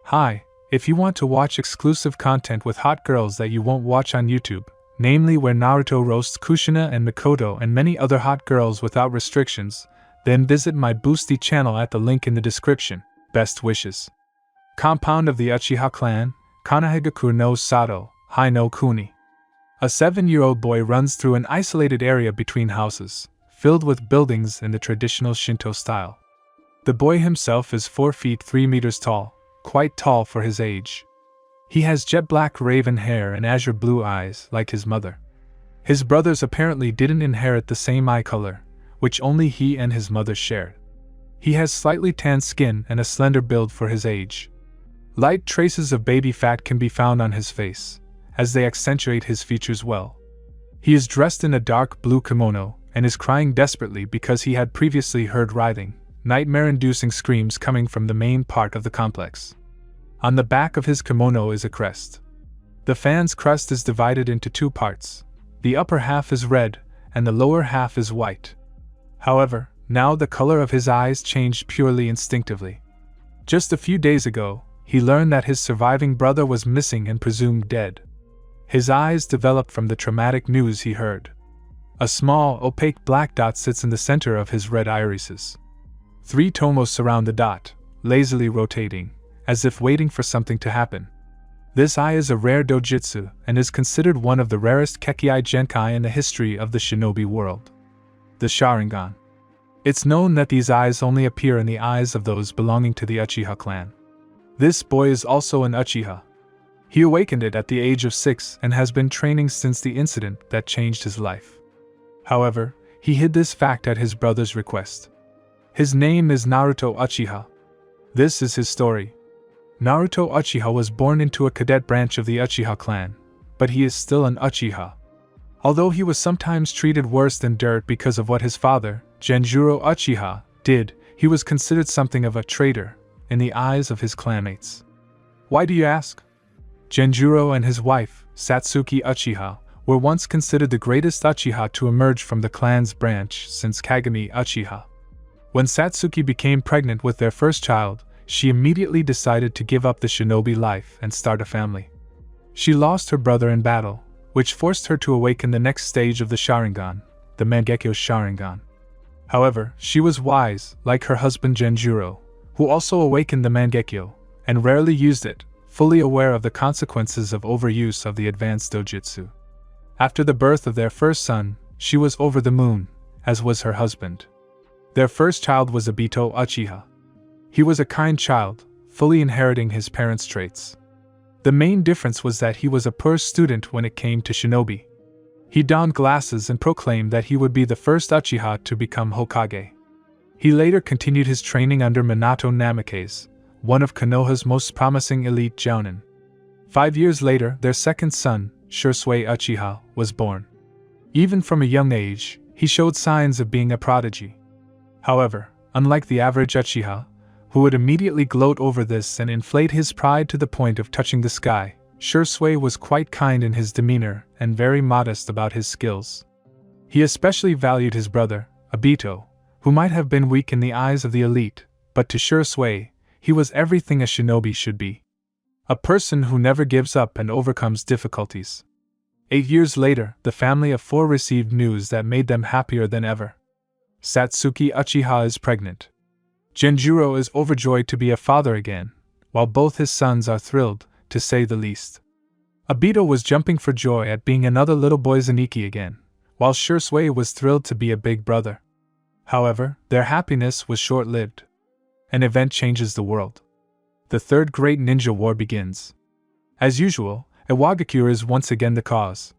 Hi, if you want to watch exclusive content with hot girls that you won't watch on YouTube, namely where Naruto roasts Kushina and Mikoto and many other hot girls without restrictions, then visit my Boosty channel at the link in the description. Best wishes. Compound of the Uchiha clan, Konohagakure no Sato, Hai no Kuni. A 7-year-old boy runs through an isolated area between houses, filled with buildings in the traditional Shinto style. The boy himself is 4 feet 3 meters tall, quite tall for his age. He has jet black raven hair and azure blue eyes like his mother. His brothers apparently didn't inherit the same eye color, which only he and his mother shared. He has slightly tanned skin and a slender build for his age. Light traces of baby fat can be found on his face, as they accentuate his features well. He is dressed in a dark blue kimono and is crying desperately because he had previously heard writhing, nightmare-inducing screams coming from the main part of the complex. On the back of his kimono is a crest. The fan's crest is divided into 2 parts. The upper half is red, and the lower half is white. However, now the color of his eyes changed purely instinctively. Just a few days ago, he learned that his surviving brother was missing and presumed dead. His eyes developed from the traumatic news he heard. A small, opaque black dot sits in the center of his red irises. 3 tomos surround the dot, lazily rotating, as if waiting for something to happen. This eye is a rare dojutsu and is considered one of the rarest Kekkai Genkai in the history of the shinobi world. The Sharingan. It's known that these eyes only appear in the eyes of those belonging to the Uchiha clan. This boy is also an Uchiha. He awakened it at the age of 6 and has been training since the incident that changed his life. However, he hid this fact at his brother's request. His name is Naruto Uchiha. This is his story. Naruto Uchiha was born into a cadet branch of the Uchiha clan, but he is still an Uchiha. Although he was sometimes treated worse than dirt because of what his father, Genjuro Uchiha, did, he was considered something of a traitor in the eyes of his clanmates. Why do you ask? Genjuro and his wife, Satsuki Uchiha, were once considered the greatest Uchiha to emerge from the clan's branch since Kagami Uchiha. When Satsuki became pregnant with their first child, she immediately decided to give up the shinobi life and start a family. She lost her brother in battle, which forced her to awaken the next stage of the Sharingan, the Mangekyo Sharingan. However, she was wise, like her husband Genjuro, who also awakened the Mangekyo, and rarely used it, fully aware of the consequences of overuse of the advanced dojutsu. After the birth of their first son, she was over the moon, as was her husband. Their first child was Obito Uchiha. He was a kind child, fully inheriting his parents' traits. The main difference was that he was a poor student when it came to shinobi. He donned glasses and proclaimed that he would be the first Uchiha to become Hokage. He later continued his training under Minato Namikaze, one of Konoha's most promising elite jounin. 5 years later, their second son, Shursui Uchiha, was born. Even from a young age, he showed signs of being a prodigy. However, unlike the average Uchiha, who would immediately gloat over this and inflate his pride to the point of touching the sky, Shursui was quite kind in his demeanor and very modest about his skills. He especially valued his brother, Obito, who might have been weak in the eyes of the elite, but to Shursui, he was everything a shinobi should be. A person who never gives up and overcomes difficulties. 8 years later, the family of 4 received news that made them happier than ever. Satsuki Uchiha is pregnant. Genjuro is overjoyed to be a father again, while both his sons are thrilled, to say the least. Obito was jumping for joy at being another little boy Zaniki again, while Shursui was thrilled to be a big brother. However, their happiness was short-lived. An event changes the world. The Third Great Ninja War begins. As usual, Iwagakure is once again the cause.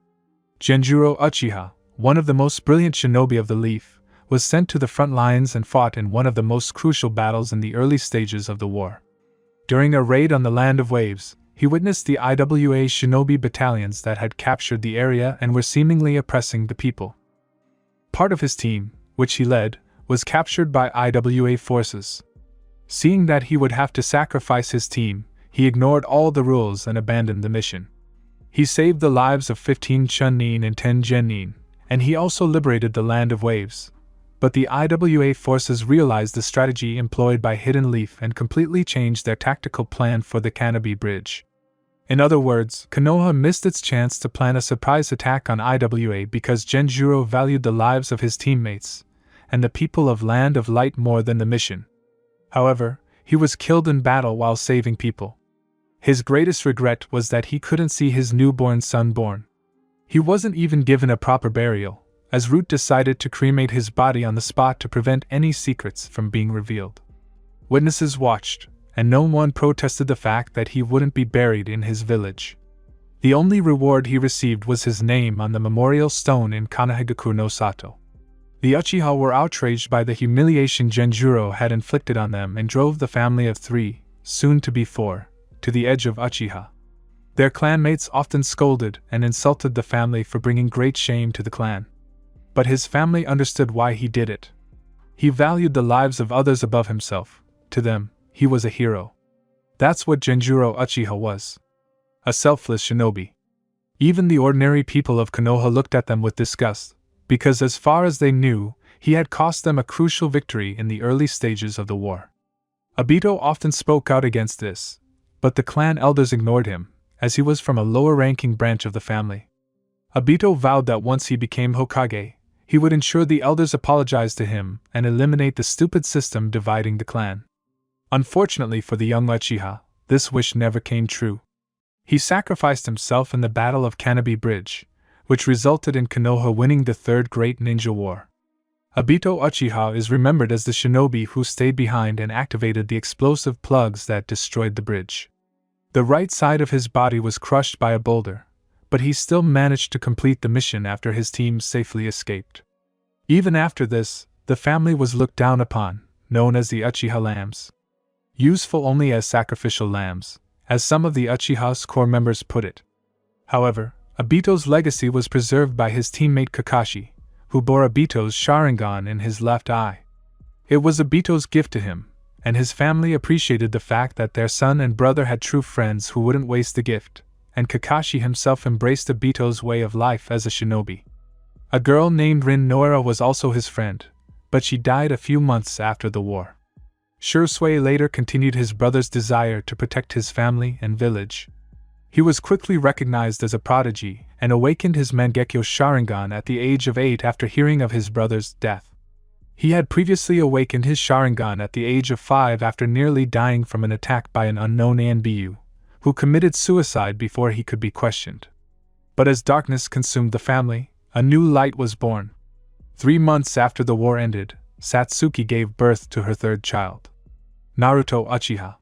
Genjuro Uchiha, one of the most brilliant shinobi of the Leaf, was sent to the front lines and fought in one of the most crucial battles in the early stages of the war. During a raid on the Land of Waves, he witnessed the IWA shinobi battalions that had captured the area and were seemingly oppressing the people. Part of his team, which he led, was captured by IWA forces. Seeing that he would have to sacrifice his team, he ignored all the rules and abandoned the mission. He saved the lives of 15 Chunin and 10 Genin, and he also liberated the Land of Waves. But the IWA forces realized the strategy employed by Hidden Leaf and completely changed their tactical plan for the Canopy Bridge. In other words, Konoha missed its chance to plan a surprise attack on IWA because Genjuro valued the lives of his teammates and the people of Land of Light more than the mission. However, he was killed in battle while saving people. His greatest regret was that he couldn't see his newborn son born. He wasn't even given a proper burial, as Root decided to cremate his body on the spot to prevent any secrets from being revealed. Witnesses watched, and no one protested the fact that he wouldn't be buried in his village. The only reward he received was his name on the memorial stone in Kanahigaku no Sato. The Uchiha were outraged by the humiliation Genjuro had inflicted on them and drove the family of 3, soon to be 4, to the edge of Uchiha. Their clanmates often scolded and insulted the family for bringing great shame to the clan. But his family understood why he did it. He valued the lives of others above himself. To them, he was a hero. That's what Genjuro Uchiha was. A selfless shinobi. Even the ordinary people of Konoha looked at them with disgust, because as far as they knew, he had cost them a crucial victory in the early stages of the war. Obito often spoke out against this, but the clan elders ignored him, as he was from a lower-ranking branch of the family. Obito vowed that once he became Hokage, he would ensure the elders apologized to him and eliminate the stupid system dividing the clan. Unfortunately for the young Uchiha, this wish never came true. He sacrificed himself in the Battle of Canopy Bridge, which resulted in Konoha winning the Third Great Ninja War. Obito Uchiha is remembered as the shinobi who stayed behind and activated the explosive plugs that destroyed the bridge. The right side of his body was crushed by a boulder, but he still managed to complete the mission after his team safely escaped. Even after this, the family was looked down upon, known as the Uchiha lambs. Useful only as sacrificial lambs, as some of the Uchiha's core members put it. However, Obito's legacy was preserved by his teammate Kakashi, who bore Obito's Sharingan in his left eye. It was Obito's gift to him, and his family appreciated the fact that their son and brother had true friends who wouldn't waste the gift, and Kakashi himself embraced Obito's way of life as a shinobi. A girl named Rin Noara was also his friend, but she died a few months after the war. Shursui later continued his brother's desire to protect his family and village. He was quickly recognized as a prodigy and awakened his Mangekyo Sharingan at the age of 8 after hearing of his brother's death. He had previously awakened his Sharingan at the age of 5 after nearly dying from an attack by an unknown Anbu, who committed suicide before he could be questioned. But as darkness consumed the family, a new light was born. 3 months after the war ended, Satsuki gave birth to her third child, Naruto Uchiha.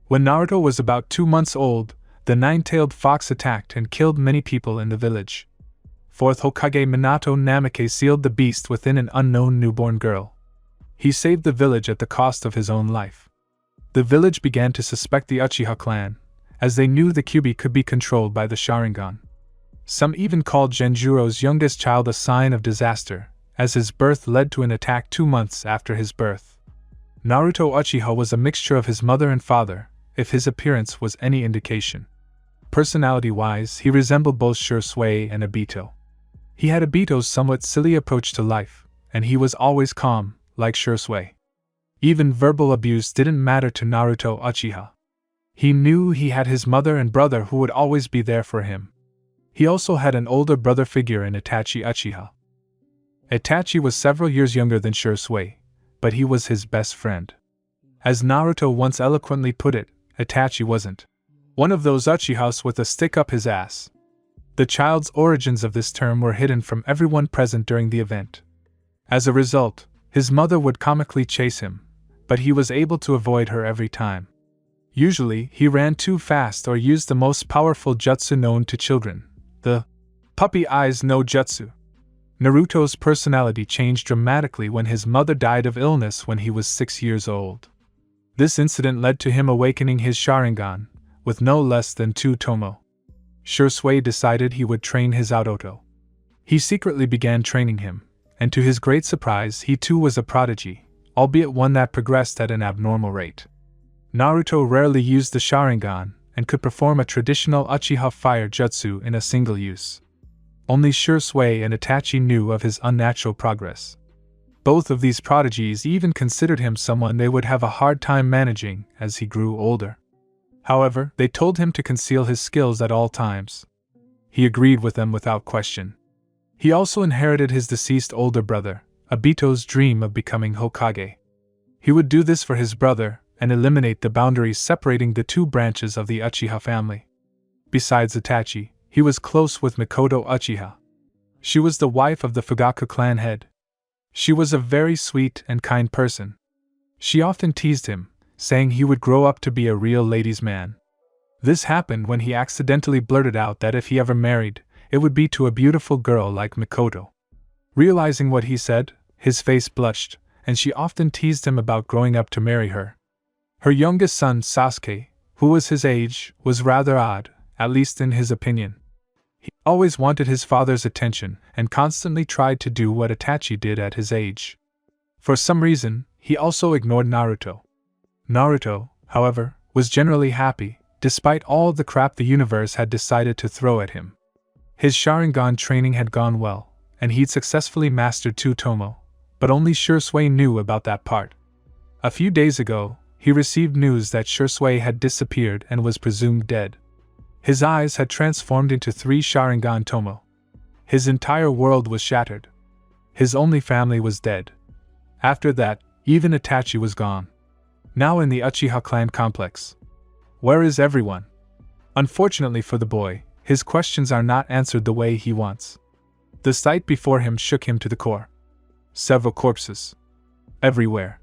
When Naruto was about 2 months old, the nine-tailed fox attacked and killed many people in the village. 4th Hokage Minato Namike sealed the beast within an unknown newborn girl. He saved the village at the cost of his own life. The village began to suspect the Uchiha clan, as they knew the Kyuubi could be controlled by the Sharingan. Some even called Genjuro's youngest child a sign of disaster, as his birth led to an attack 2 months after his birth. Naruto Uchiha was a mixture of his mother and father, if his appearance was any indication. Personality-wise, he resembled both Shursui and Obito. He had Obito's somewhat silly approach to life, and he was always calm, like Shursui. Even verbal abuse didn't matter to Naruto Uchiha. He knew he had his mother and brother who would always be there for him. He also had an older brother figure in Itachi Uchiha. Itachi was several years younger than Shursui, but he was his best friend. As Naruto once eloquently put it, Itachi wasn't one of those Uchihas with a stick up his ass. The child's origins of this term were hidden from everyone present during the event. As a result, his mother would comically chase him, but he was able to avoid her every time. Usually, he ran too fast or used the most powerful jutsu known to children, the puppy eyes no jutsu. Naruto's personality changed dramatically when his mother died of illness when he was 6 years old. This incident led to him awakening his Sharingan, with no less than 2 tomo. Shursui decided he would train his Autoto. He secretly began training him, and to his great surprise he too was a prodigy, albeit one that progressed at an abnormal rate. Naruto rarely used the Sharingan, and could perform a traditional Uchiha fire jutsu in a single use. Only Shursui and Itachi knew of his unnatural progress. Both of these prodigies even considered him someone they would have a hard time managing as he grew older. However, they told him to conceal his skills at all times. He agreed with them without question. He also inherited his deceased older brother, Obito's dream of becoming Hokage. He would do this for his brother and eliminate the boundaries separating the two branches of the Uchiha family. Besides Itachi, he was close with Mikoto Uchiha. She was the wife of the Fugaku clan head. She was a very sweet and kind person. She often teased him, saying he would grow up to be a real ladies' man. This happened when he accidentally blurted out that if he ever married, it would be to a beautiful girl like Mikoto. Realizing what he said, his face blushed, and she often teased him about growing up to marry her. Her youngest son, Sasuke, who was his age, was rather odd, at least in his opinion. He always wanted his father's attention and constantly tried to do what Itachi did at his age. For some reason, he also ignored Naruto. Naruto, however, was generally happy, despite all the crap the universe had decided to throw at him. His Sharingan training had gone well, and he'd successfully mastered Tsutomu, but only Shisui knew about that part. A few days ago, he received news that Shisui had disappeared and was presumed dead. His eyes had transformed into 3 Sharingan Tomo. His entire world was shattered. His only family was dead. After that, even Itachi was gone. Now in the Uchiha clan complex. Where is everyone? Unfortunately for the boy, his questions are not answered the way he wants. The sight before him shook him to the core. Several corpses. Everywhere.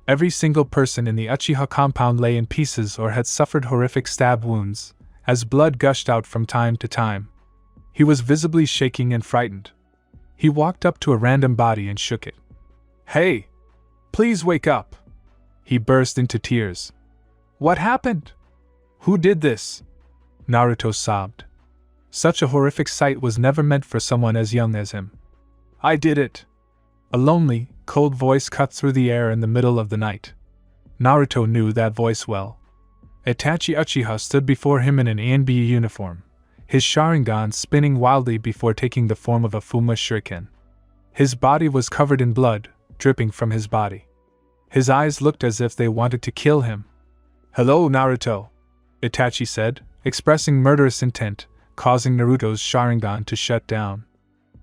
Every single person in the Uchiha compound lay in pieces or had suffered horrific stab wounds, as blood gushed out from time to time. He was visibly shaking and frightened. He walked up to a random body and shook it. "Hey! Please wake up!" He burst into tears. "What happened? Who did this?" Naruto sobbed. Such a horrific sight was never meant for someone as young as him. "I did it!" A lonely, cold voice cut through the air in the middle of the night. Naruto knew that voice well. Itachi Uchiha stood before him in an ANB uniform, his Sharingan spinning wildly before taking the form of a Fuma Shuriken. His body was covered in blood, dripping from his body. His eyes looked as if they wanted to kill him. "Hello, Naruto," Itachi said, expressing murderous intent, causing Naruto's Sharingan to shut down.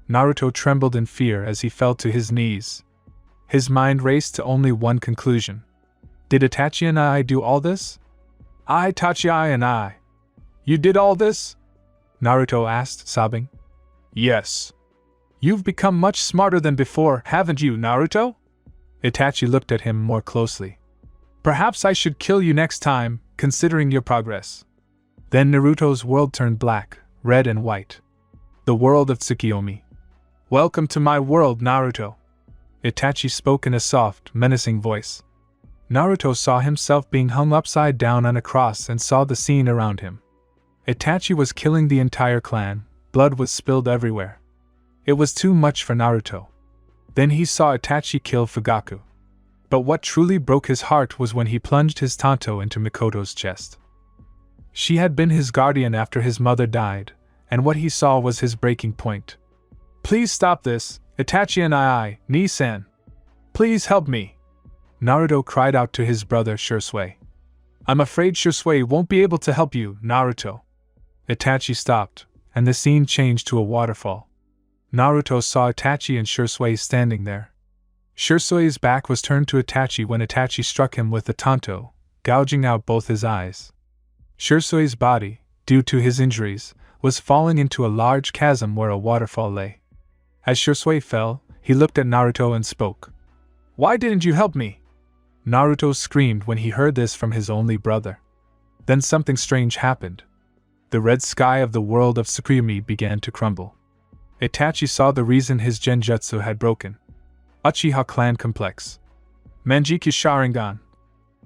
Naruto trembled in fear as he fell to his knees. His mind raced to only one conclusion. Did Itachi and I do all this? Itachi and I. You did all this? Naruto asked, sobbing. Yes. You've become much smarter than before, haven't you, Naruto? Itachi looked at him more closely. Perhaps I should kill you next time, considering your progress. Then Naruto's world turned black, red and white. The world of Tsukiyomi. Welcome to my world, Naruto. Itachi spoke in a soft, menacing voice. Naruto saw himself being hung upside down on a cross and saw the scene around him. Itachi was killing the entire clan, blood was spilled everywhere. It was too much for Naruto. Then he saw Itachi kill Fugaku. But what truly broke his heart was when he plunged his tanto into Mikoto's chest. She had been his guardian after his mother died, and what he saw was his breaking point. Please stop this, Itachi and I, Ni-san. Please help me. Naruto cried out to his brother Shisui. I'm afraid Shisui won't be able to help you, Naruto. Itachi stopped, and the scene changed to a waterfall. Naruto saw Itachi and Shisui standing there. Shisui's back was turned to Itachi when Itachi struck him with the tanto, gouging out both his eyes. Shisui's body, due to his injuries, was falling into a large chasm where a waterfall lay. As Shisui fell, he looked at Naruto and spoke. Why didn't you help me? Naruto screamed when he heard this from his only brother. Then something strange happened. The red sky of the world of Tsukuyomi began to crumble. Itachi saw the reason his genjutsu had broken. Uchiha clan complex. Manjiki Sharingan.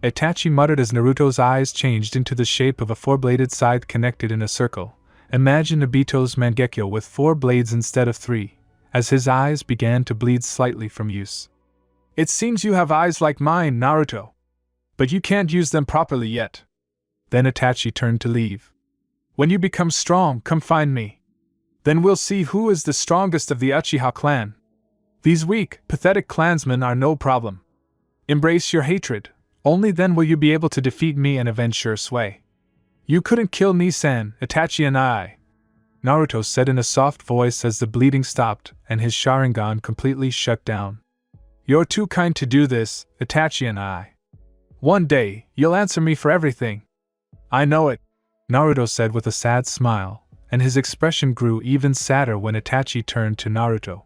Itachi muttered as Naruto's eyes changed into the shape of a four-bladed scythe connected in a circle. Imagine Obito's Mangekyo with 4 blades instead of 3, as his eyes began to bleed slightly from use. It seems you have eyes like mine, Naruto. But you can't use them properly yet. Then Itachi turned to leave. When you become strong, come find me. Then we'll see who is the strongest of the Uchiha clan. These weak, pathetic clansmen are no problem. Embrace your hatred, only then will you be able to defeat me and avenge Shursui. You couldn't kill Nisan, Itachi and I, Naruto said in a soft voice as the bleeding stopped and his Sharingan completely shut down. You're too kind to do this, Itachi and I. One day, you'll answer me for everything. I know it, Naruto said with a sad smile, and his expression grew even sadder when Itachi turned to Naruto.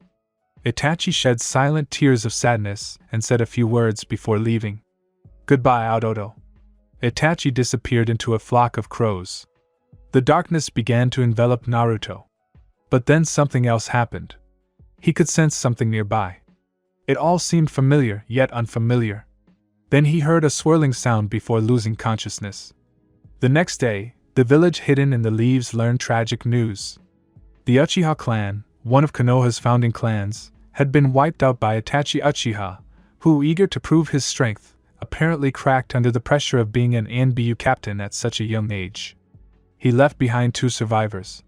Itachi shed silent tears of sadness and said a few words before leaving. Goodbye, Aododo. Itachi disappeared into a flock of crows. The darkness began to envelop Naruto. But then something else happened. He could sense something nearby. It all seemed familiar, yet unfamiliar. Then he heard a swirling sound before losing consciousness. The next day, the village hidden in the leaves learned tragic news. The Uchiha clan, one of Konoha's founding clans, had been wiped out by Itachi Uchiha, who, eager to prove his strength, apparently cracked under the pressure of being an ANBU captain at such a young age. He left behind 2 survivors.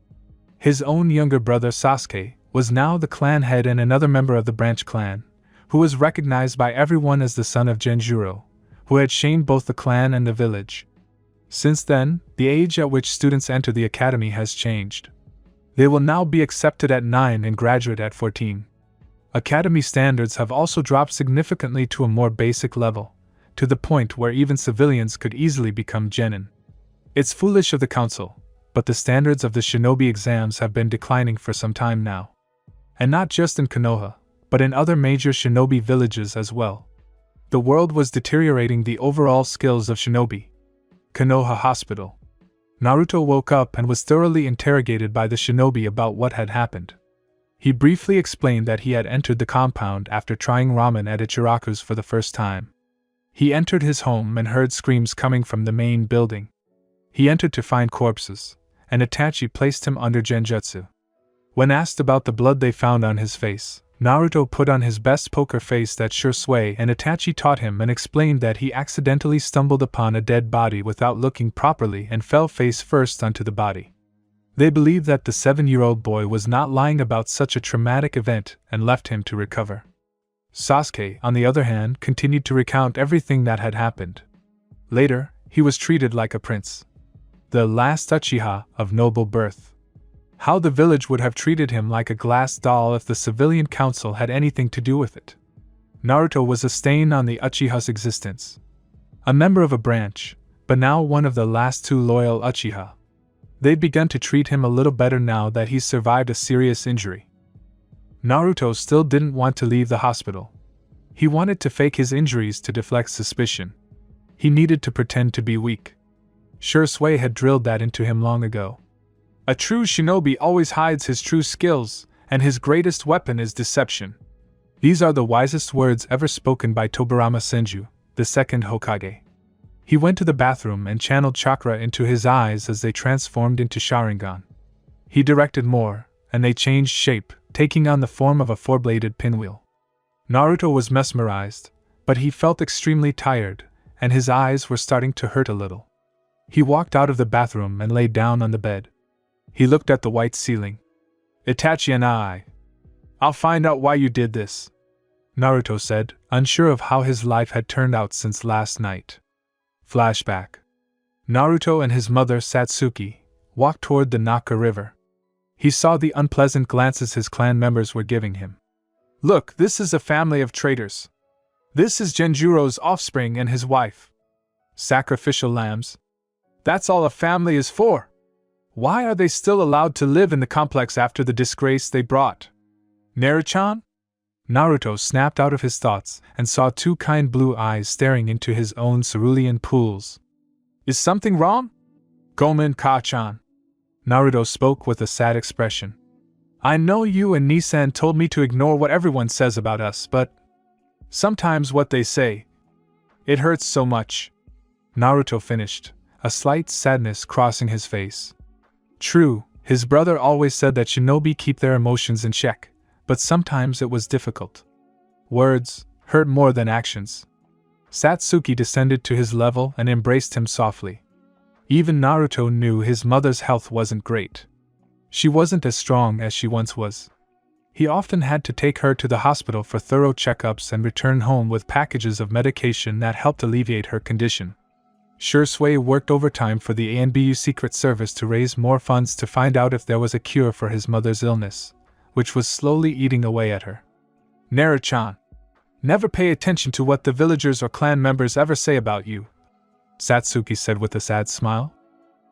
His own younger brother Sasuke was now the clan head and another member of the branch clan, who was recognized by everyone as the son of Genjuro, who had shamed both the clan and the village. Since then, the age at which students enter the academy has changed. They will now be accepted at 9 and graduate at 14. Academy standards have also dropped significantly to a more basic level, to the point where even civilians could easily become genin. It's foolish of the council, but the standards of the shinobi exams have been declining for some time now. And not just in Konoha, but in other major shinobi villages as well. The world was deteriorating the overall skills of shinobi. Konoha Hospital. Naruto woke up and was thoroughly interrogated by the shinobi about what had happened. He briefly explained that he had entered the compound after trying ramen at Ichiraku's for the first time. He entered his home and heard screams coming from the main building. He entered to find corpses, and Itachi placed him under genjutsu. When asked about the blood they found on his face, Naruto put on his best poker face that Shursui and Itachi taught him and explained that he accidentally stumbled upon a dead body without looking properly and fell face first onto the body. They believed that the 7-year-old boy was not lying about such a traumatic event and left him to recover. Sasuke, on the other hand, continued to recount everything that had happened. Later, he was treated like a prince. The last Uchiha of noble birth. How the village would have treated him like a glass doll if the civilian council had anything to do with it. Naruto was a stain on the Uchiha's existence. A member of a branch, but now one of the last 2 loyal Uchiha. They'd begun to treat him a little better now that he's survived a serious injury. Naruto still didn't want to leave the hospital. He wanted to fake his injuries to deflect suspicion. He needed to pretend to be weak. Shursui had drilled that into him long ago. A true shinobi always hides his true skills, and his greatest weapon is deception. These are the wisest words ever spoken by Tobirama Senju, the second Hokage. He went to the bathroom and channeled chakra into his eyes as they transformed into Sharingan. He directed more, and they changed shape, taking on the form of a 4-bladed pinwheel. Naruto was mesmerized, but he felt extremely tired, and his eyes were starting to hurt a little. He walked out of the bathroom and lay down on the bed. He looked at the white ceiling. Itachi and I'll find out why you did this, Naruto said, unsure of how his life had turned out since last night. Flashback. Naruto and his mother Satsuki walked toward the Naka River. He saw the unpleasant glances his clan members were giving him. Look, this is a family of traitors. This is Genjuro's offspring and his wife. Sacrificial lambs. That's all a family is for. Why are they still allowed to live in the complex after the disgrace they brought? Naruchan? Naruto snapped out of his thoughts and saw 2 kind blue eyes staring into his own cerulean pools. Is something wrong? Gomen Ka-chan. Naruto spoke with a sad expression. I know you and Nisan told me to ignore what everyone says about us, but sometimes what they say, it hurts so much. Naruto finished, a slight sadness crossing his face. True, his brother always said that shinobi keep their emotions in check, but sometimes it was difficult. Words hurt more than actions. Satsuki descended to his level and embraced him softly. Even Naruto knew his mother's health wasn't great. She wasn't as strong as she once was. He often had to take her to the hospital for thorough checkups and return home with packages of medication that helped alleviate her condition. Shui worked overtime for the ANBU Secret Service to raise more funds to find out if there was a cure for his mother's illness, which was slowly eating away at her. Naru-chan, never pay attention to what the villagers or clan members ever say about you, Satsuki said with a sad smile.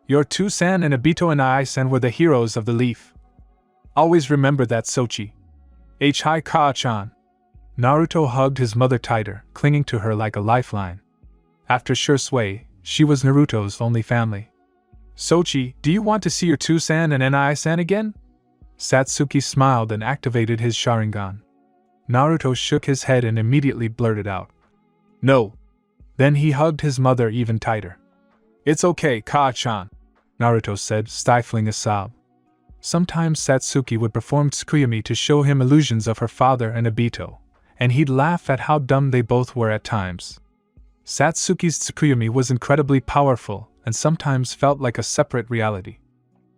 Your Two-san and Obito and I-san were the heroes of the leaf. Always remember that, Sochi. Hi Ka-chan. Naruto hugged his mother tighter, clinging to her like a lifeline. After Shui, she was Naruto's only family. Sochi, do you want to see your Two-san and Nai-san again? Satsuki smiled and activated his Sharingan. Naruto shook his head and immediately blurted out, "No." Then he hugged his mother even tighter. "It's okay, Ka-chan," Naruto said, stifling a sob. Sometimes Satsuki would perform Tsukuyami to show him illusions of her father and Obito, and he'd laugh at how dumb they both were at times. Satsuki's Tsukuyami was incredibly powerful and sometimes felt like a separate reality.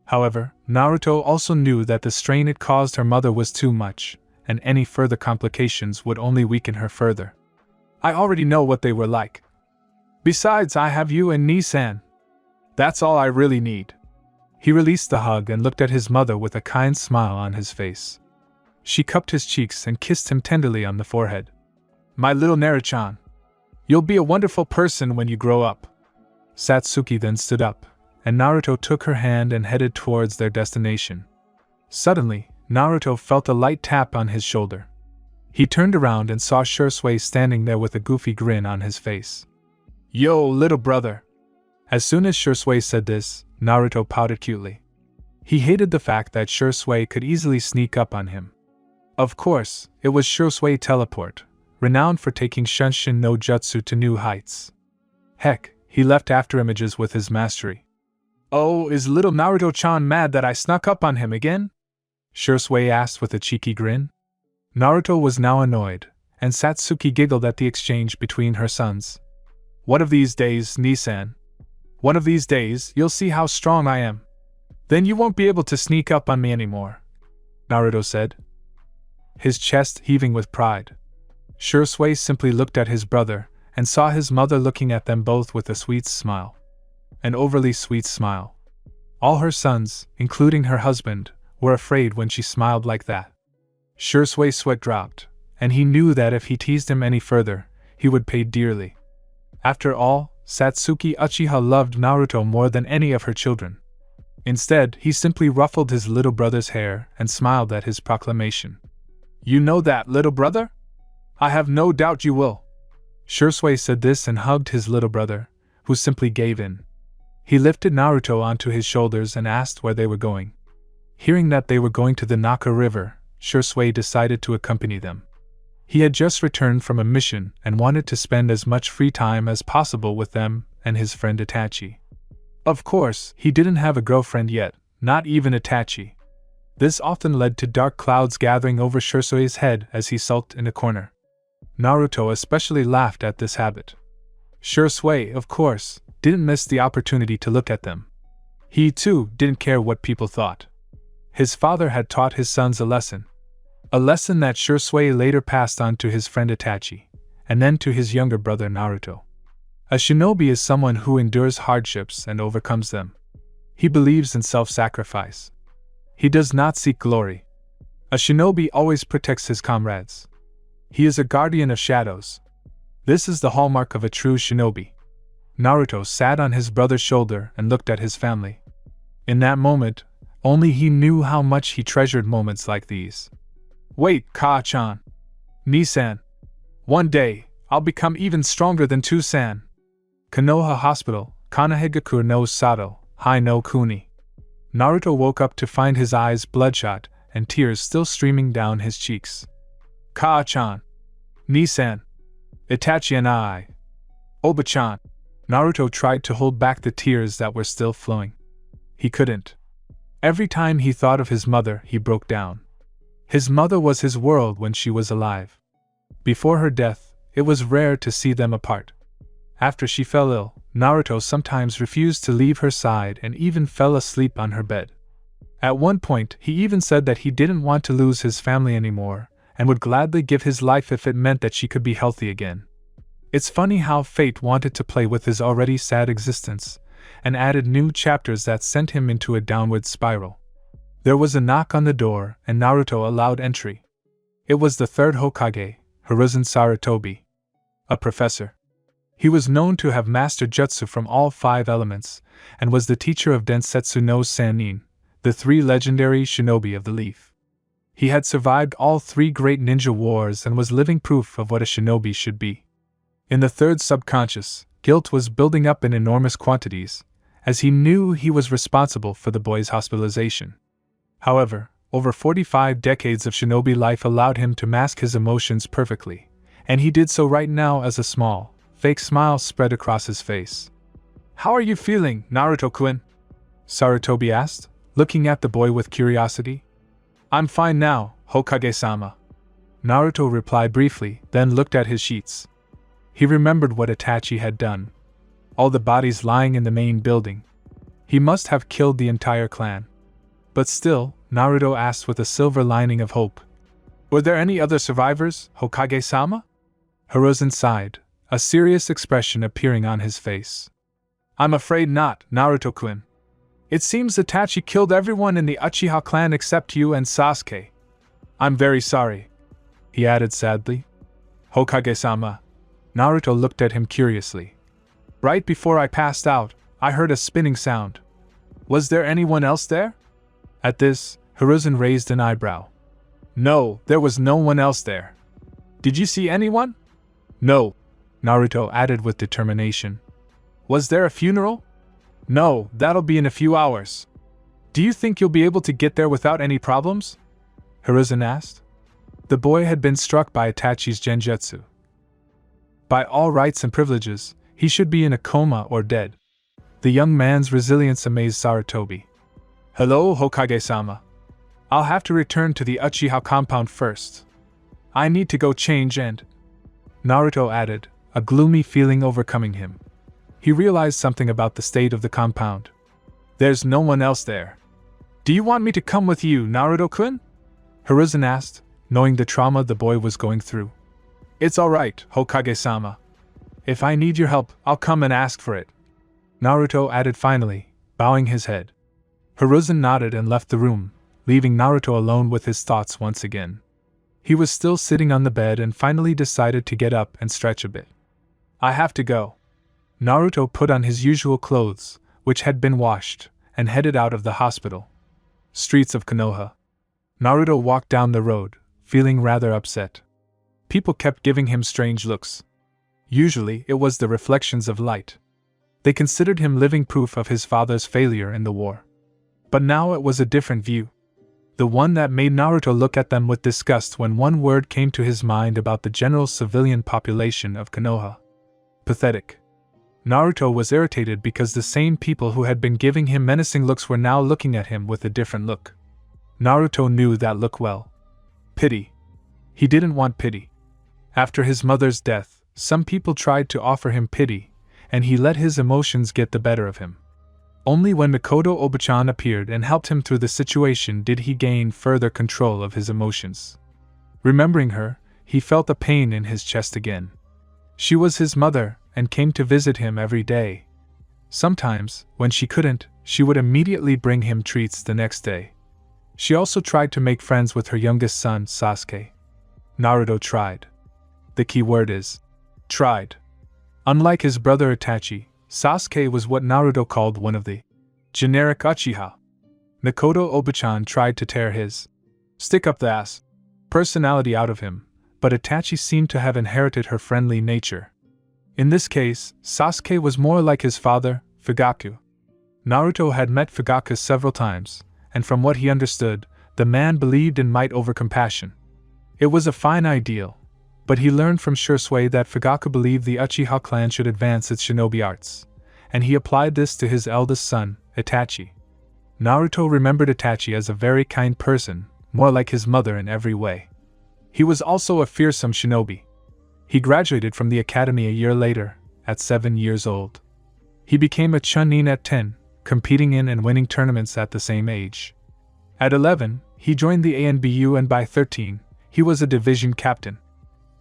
However, Naruto also knew that the strain it caused her mother was too much, and any further complications would only weaken her further. "I already know what they were like. Besides, I have you and Ni-san. That's all I really need." He released the hug and looked at his mother with a kind smile on his face. She cupped his cheeks and kissed him tenderly on the forehead. "My little Naru-chan, you'll be a wonderful person when you grow up." Satsuki then stood up, and Naruto took her hand and headed towards their destination. Suddenly, Naruto felt a light tap on his shoulder. He turned around and saw Shui standing there with a goofy grin on his face. "Yo, little brother." As soon as Shui said this, Naruto pouted cutely. He hated the fact that Shui could easily sneak up on him. Of course, it was Shui Teleport, renowned for taking Shunshin no Jutsu to new heights. Heck, he left after images with his mastery. "Oh, is little Naruto-chan mad that I snuck up on him again?" Shui asked with a cheeky grin. Naruto was now annoyed, and Satsuki giggled at the exchange between her sons. "One of these days, Ni-san. One of these days, you'll see how strong I am. Then you won't be able to sneak up on me anymore," Naruto said, his chest heaving with pride. Shui simply looked at his brother and saw his mother looking at them both with a sweet smile. An overly sweet smile. All her sons, including her husband, were afraid when she smiled like that. Shui's sweat dropped, and he knew that if he teased him any further, he would pay dearly. After all, Satsuki Uchiha loved Naruto more than any of her children. Instead, he simply ruffled his little brother's hair and smiled at his proclamation. "You know that, little brother? I have no doubt you will." Shui said this and hugged his little brother, who simply gave in. He lifted Naruto onto his shoulders and asked where they were going. Hearing that they were going to the Naka River, Shui decided to accompany them. He had just returned from a mission and wanted to spend as much free time as possible with them and his friend Itachi. Of course, he didn't have a girlfriend yet, not even Itachi. This often led to dark clouds gathering over Shui's head as he sulked in a corner. Naruto especially laughed at this habit. Shui, of course, didn't miss the opportunity to look at them. He, too, didn't care what people thought. His father had taught his sons a lesson that Shui later passed on to his friend Itachi, and then to his younger brother Naruto. A shinobi is someone who endures hardships and overcomes them. He believes in self-sacrifice. He does not seek glory. A shinobi always protects his comrades. He is a guardian of shadows. This is the hallmark of a true shinobi. Naruto sat on his brother's shoulder and looked at his family. In that moment, only he knew how much he treasured moments like these. "Wait, Ka-chan. Ni-san. One day, I'll become even stronger than Two-san." Konoha Hospital, Kanahigaku no Sato, Hai no Kuni. Naruto woke up to find his eyes bloodshot and tears still streaming down his cheeks. "Ka-chan. Ni-san. Itachi and I. Oba-chan." Naruto tried to hold back the tears that were still flowing. He couldn't. Every time he thought of his mother, he broke down. His mother was his world when she was alive. Before her death, it was rare to see them apart. After she fell ill, Naruto sometimes refused to leave her side and even fell asleep on her bed. At one point, he even said that he didn't want to lose his family anymore, and would gladly give his life if it meant that she could be healthy again. It's funny how fate wanted to play with his already sad existence, and added new chapters that sent him into a downward spiral. There was a knock on the door, and Naruto allowed entry. It was the third Hokage, Hiruzen Sarutobi, a professor. He was known to have mastered jutsu from all 5 elements, and was the teacher of Densetsu no Sannin, the 3 legendary shinobi of the leaf. He had survived all 3 great ninja wars and was living proof of what a shinobi should be. In the third subconscious, guilt was building up in enormous quantities, as he knew he was responsible for the boy's hospitalization. However, over 45 decades of shinobi life allowed him to mask his emotions perfectly, and he did so right now as a small, fake smile spread across his face. "How are you feeling, Naruto-kun?" Sarutobi asked, looking at the boy with curiosity. "I'm fine now, Hokage-sama." Naruto replied briefly, then looked at his sheets. He remembered what Itachi had done. All the bodies lying in the main building. He must have killed the entire clan. But still, Naruto asked with a silver lining of hope. "Were there any other survivors, Hokage-sama?" Hiruzen sighed, a serious expression appearing on his face. "I'm afraid not, Naruto-kun. It seems Itachi killed everyone in the Uchiha clan except you and Sasuke. I'm very sorry," he added sadly. "Hokage-sama." Naruto looked at him curiously. "Right before I passed out, I heard a spinning sound. Was there anyone else there?" At this, Hiruzen raised an eyebrow. "No, there was no one else there." "Did you see anyone?" "No," Naruto added with determination. "Was there a funeral?" "No, that'll be in a few hours." "Do you think you'll be able to get there without any problems?" Hiruzen asked. The boy had been struck by Itachi's genjutsu. By all rights and privileges, he should be in a coma or dead. The young man's resilience amazed Sarutobi. "Hello, Hokage-sama. I'll have to return to the Uchiha compound first. I need to go change and—" Naruto added, a gloomy feeling overcoming him. He realized something about the state of the compound. "There's no one else there. Do you want me to come with you, Naruto-kun?" Hiruzen asked, knowing the trauma the boy was going through. "It's alright, Hokage-sama. If I need your help, I'll come and ask for it," Naruto added finally, bowing his head. Hiruzen nodded and left the room, leaving Naruto alone with his thoughts once again. He was still sitting on the bed and finally decided to get up and stretch a bit. "I have to go." Naruto put on his usual clothes, which had been washed, and headed out of the hospital. Streets of Konoha. Naruto walked down the road, feeling rather upset. People kept giving him strange looks. Usually it was the reflections of light. They considered him living proof of his father's failure in the war. But now it was a different view. The one that made Naruto look at them with disgust when one word came to his mind about the general civilian population of Konoha. Pathetic. Naruto was irritated because the same people who had been giving him menacing looks were now looking at him with a different look. Naruto knew that look well. Pity. He didn't want pity. After his mother's death, some people tried to offer him pity, and he let his emotions get the better of him. Only when Mikoto Obachan appeared and helped him through the situation did he gain further control of his emotions. Remembering her, he felt a pain in his chest again. She was his mother, and came to visit him every day. Sometimes, when she couldn't, she would immediately bring him treats the next day. She also tried to make friends with her youngest son, Sasuke. Naruto tried. The key word is tried. Unlike his brother Itachi, Sasuke was what Naruto called one of the generic Uchiha. Mikoto Obachan tried to tear his stick-up-the-ass personality out of him, but Itachi seemed to have inherited her friendly nature. In this case, Sasuke was more like his father, Fugaku. Naruto had met Fugaku several times, and from what he understood, the man believed in might over compassion. It was a fine ideal, but he learned from Shursui that Fugaku believed the Uchiha clan should advance its shinobi arts, and he applied this to his eldest son, Itachi. Naruto remembered Itachi as a very kind person, more like his mother in every way. He was also a fearsome shinobi. He graduated from the academy a year later, at 7 years old. He became a chunin at 10, competing in and winning tournaments at the same age. At 11, he joined the ANBU and by 13, he was a division captain.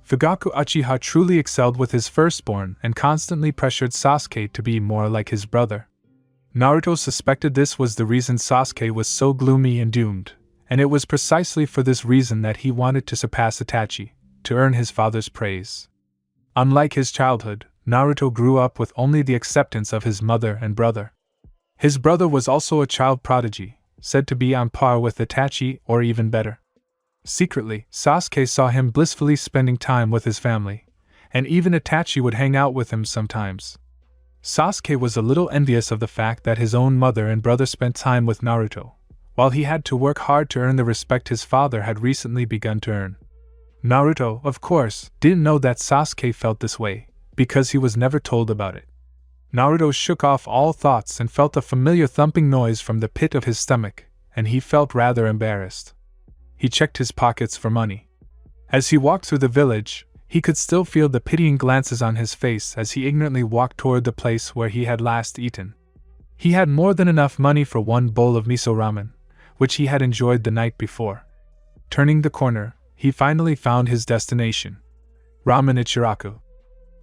Fugaku Uchiha truly excelled with his firstborn and constantly pressured Sasuke to be more like his brother. Naruto suspected this was the reason Sasuke was so gloomy and doomed, and it was precisely for this reason that he wanted to surpass Itachi, to earn his father's praise. Unlike his childhood, Naruto grew up with only the acceptance of his mother and brother. His brother was also a child prodigy, said to be on par with Itachi or even better. Secretly, Sasuke saw him blissfully spending time with his family, and even Itachi would hang out with him sometimes. Sasuke was a little envious of the fact that his own mother and brother spent time with Naruto, while he had to work hard to earn the respect his father had recently begun to earn. Naruto, of course, didn't know that Sasuke felt this way, because he was never told about it. Naruto shook off all thoughts and felt a familiar thumping noise from the pit of his stomach, and he felt rather embarrassed. He checked his pockets for money. As he walked through the village, he could still feel the pitying glances on his face as he ignorantly walked toward the place where he had last eaten. He had more than enough money for one bowl of miso ramen, which he had enjoyed the night before. Turning the corner, he finally found his destination. Ramen Ichiraku.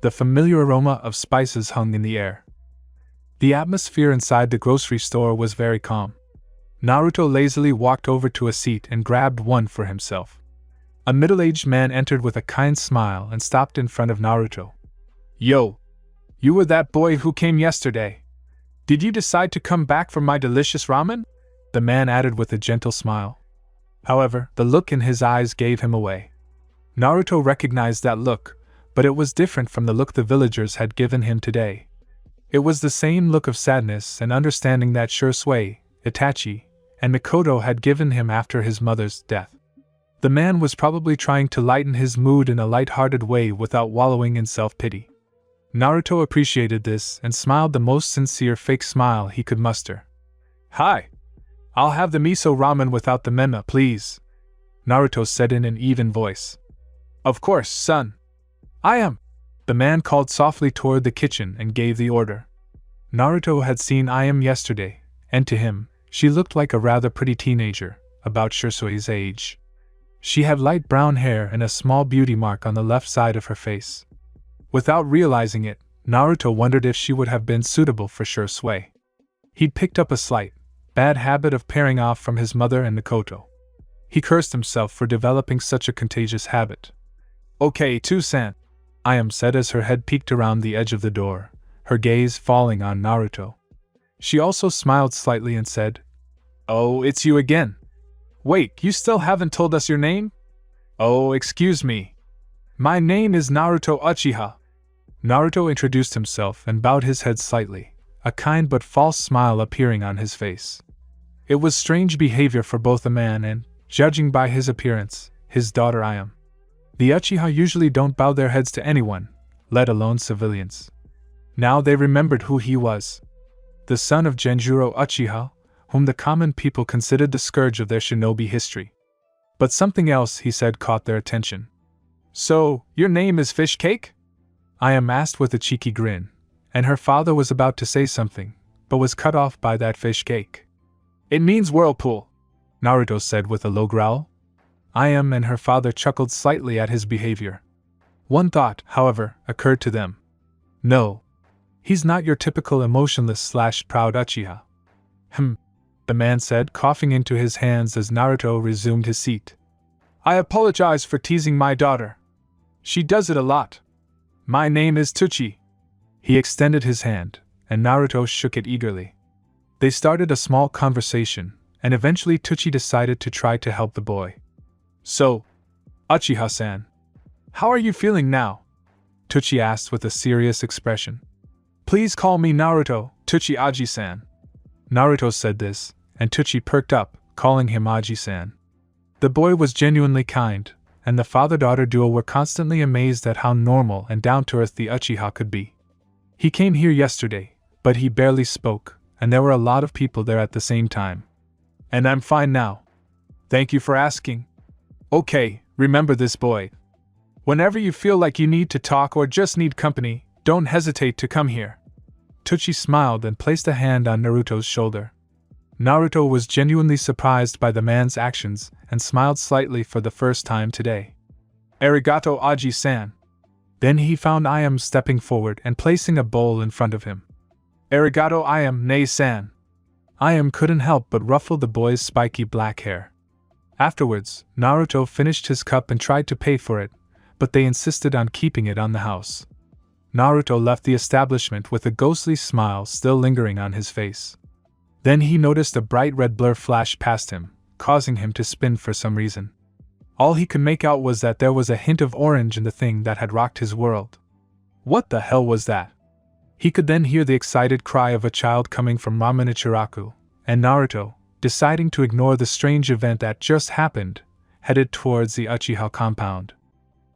The familiar aroma of spices hung in the air. The atmosphere inside the grocery store was very calm. Naruto lazily walked over to a seat and grabbed one for himself. A middle-aged man entered with a kind smile and stopped in front of Naruto. "Yo! You were that boy who came yesterday. Did you decide to come back for my delicious ramen?" the man added with a gentle smile. However, the look in his eyes gave him away. Naruto recognized that look, but it was different from the look the villagers had given him today. It was the same look of sadness and understanding that Shursui, Itachi, and Mikoto had given him after his mother's death. The man was probably trying to lighten his mood in a light-hearted way without wallowing in self-pity. Naruto appreciated this and smiled the most sincere fake smile he could muster. "Hi! I'll have the miso ramen without the menma, please," Naruto said in an even voice. "Of course, son. I am." The man called softly toward the kitchen and gave the order. Naruto had seen Ayam yesterday, and to him, she looked like a rather pretty teenager, about Shursui's age. She had light brown hair and a small beauty mark on the left side of her face. Without realizing it, Naruto wondered if she would have been suitable for Shursui. He'd picked up a slight, bad habit of pairing off from his mother and Mikoto. He cursed himself for developing such a contagious habit. "Okay, Two-san," Ayam said as her head peeked around the edge of the door, her gaze falling on Naruto. She also smiled slightly and said, "Oh, it's you again. Wait, you still haven't told us your name?" "Oh, excuse me. My name is Naruto Uchiha." Naruto introduced himself and bowed his head slightly, a kind but false smile appearing on his face. It was strange behavior for both a man and, judging by his appearance, his daughter Ayam. The Uchiha usually don't bow their heads to anyone, let alone civilians. Now they remembered who he was. The son of Genjuro Uchiha, whom the common people considered the scourge of their shinobi history. But something else he said caught their attention. "So, your name is Fish Cake?" Ayam asked with a cheeky grin, and her father was about to say something, but was cut off by that fish cake. "It means whirlpool," Naruto said with a low growl. Ayam and her father chuckled slightly at his behavior. One thought, however, occurred to them. "No. He's not your typical emotionless/proud Uchiha." The man said, coughing into his hands as Naruto resumed his seat. "I apologize for teasing my daughter. She does it a lot. My name is Tuchi." He extended his hand, and Naruto shook it eagerly. They started a small conversation, and eventually Tuchi decided to try to help the boy. "So, Uchiha-san, how are you feeling now?" Tuchi asked with a serious expression. "Please call me Naruto, Tuchi Aji-san." Naruto said this, and Tuchi perked up, calling him Aji-san. The boy was genuinely kind, and the father-daughter duo were constantly amazed at how normal and down-to-earth the Uchiha could be. "He came here yesterday, but he barely spoke, and there were a lot of people there at the same time. And I'm fine now. Thank you for asking. Okay, remember this, boy. Whenever you feel like you need to talk or just need company, don't hesitate to come here." Tuchi smiled and placed a hand on Naruto's shoulder. Naruto was genuinely surprised by the man's actions and smiled slightly for the first time today. Arigato Aji-san. Then he found Ayam stepping forward and placing a bowl in front of him. Arigato Ayam ne-san. Ayam couldn't help but ruffle the boy's spiky black hair. Afterwards, Naruto finished his cup and tried to pay for it, but they insisted on keeping it on the house. Naruto left the establishment with a ghostly smile still lingering on his face. Then he noticed a bright red blur flash past him, causing him to spin for some reason. All he could make out was that there was a hint of orange in the thing that had rocked his world. What the hell was that? He could then hear the excited cry of a child coming from Ramanichiraku, and Naruto, deciding to ignore the strange event that just happened, headed towards the Uchiha compound.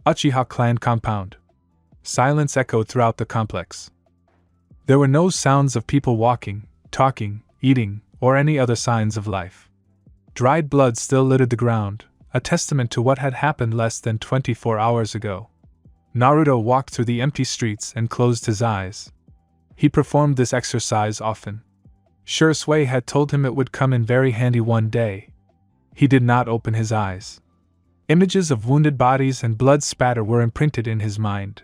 Uchiha clan compound. Silence echoed throughout the complex. There were no sounds of people walking, talking, eating, or any other signs of life. Dried blood still littered the ground, a testament to what had happened less than 24 hours ago. Naruto walked through the empty streets and closed his eyes. He performed this exercise often. Shui had told him it would come in very handy one day. He did not open his eyes. Images of wounded bodies and blood spatter were imprinted in his mind.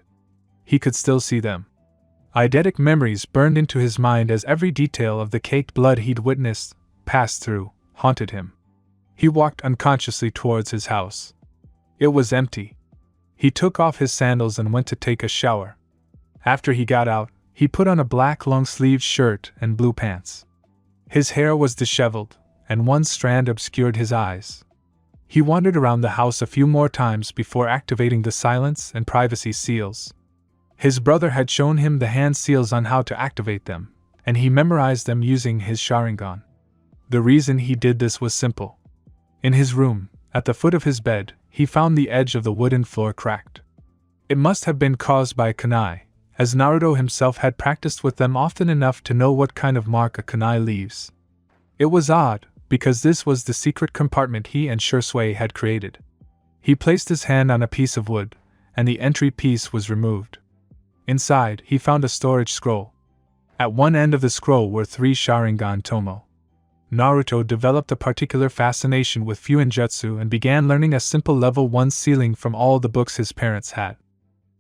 He could still see them. Eidetic memories burned into his mind as every detail of the caked blood he'd witnessed, passed through, haunted him. He walked unconsciously towards his house. It was empty. He took off his sandals and went to take a shower. After he got out, he put on a black long-sleeved shirt and blue pants. His hair was disheveled, and one strand obscured his eyes. He wandered around the house a few more times before activating the silence and privacy seals. His brother had shown him the hand seals on how to activate them, and he memorized them using his Sharingan. The reason he did this was simple. In his room, at the foot of his bed, he found the edge of the wooden floor cracked. It must have been caused by a kunai, as Naruto himself had practiced with them often enough to know what kind of mark a kunai leaves. It was odd, because this was the secret compartment he and Shui had created. He placed his hand on a piece of wood, and the entry piece was removed. Inside, he found a storage scroll. At one end of the scroll were 3 Sharingan Tomo. Naruto developed a particular fascination with Fuinjutsu and began learning a simple level 1 ceiling from all the books his parents had.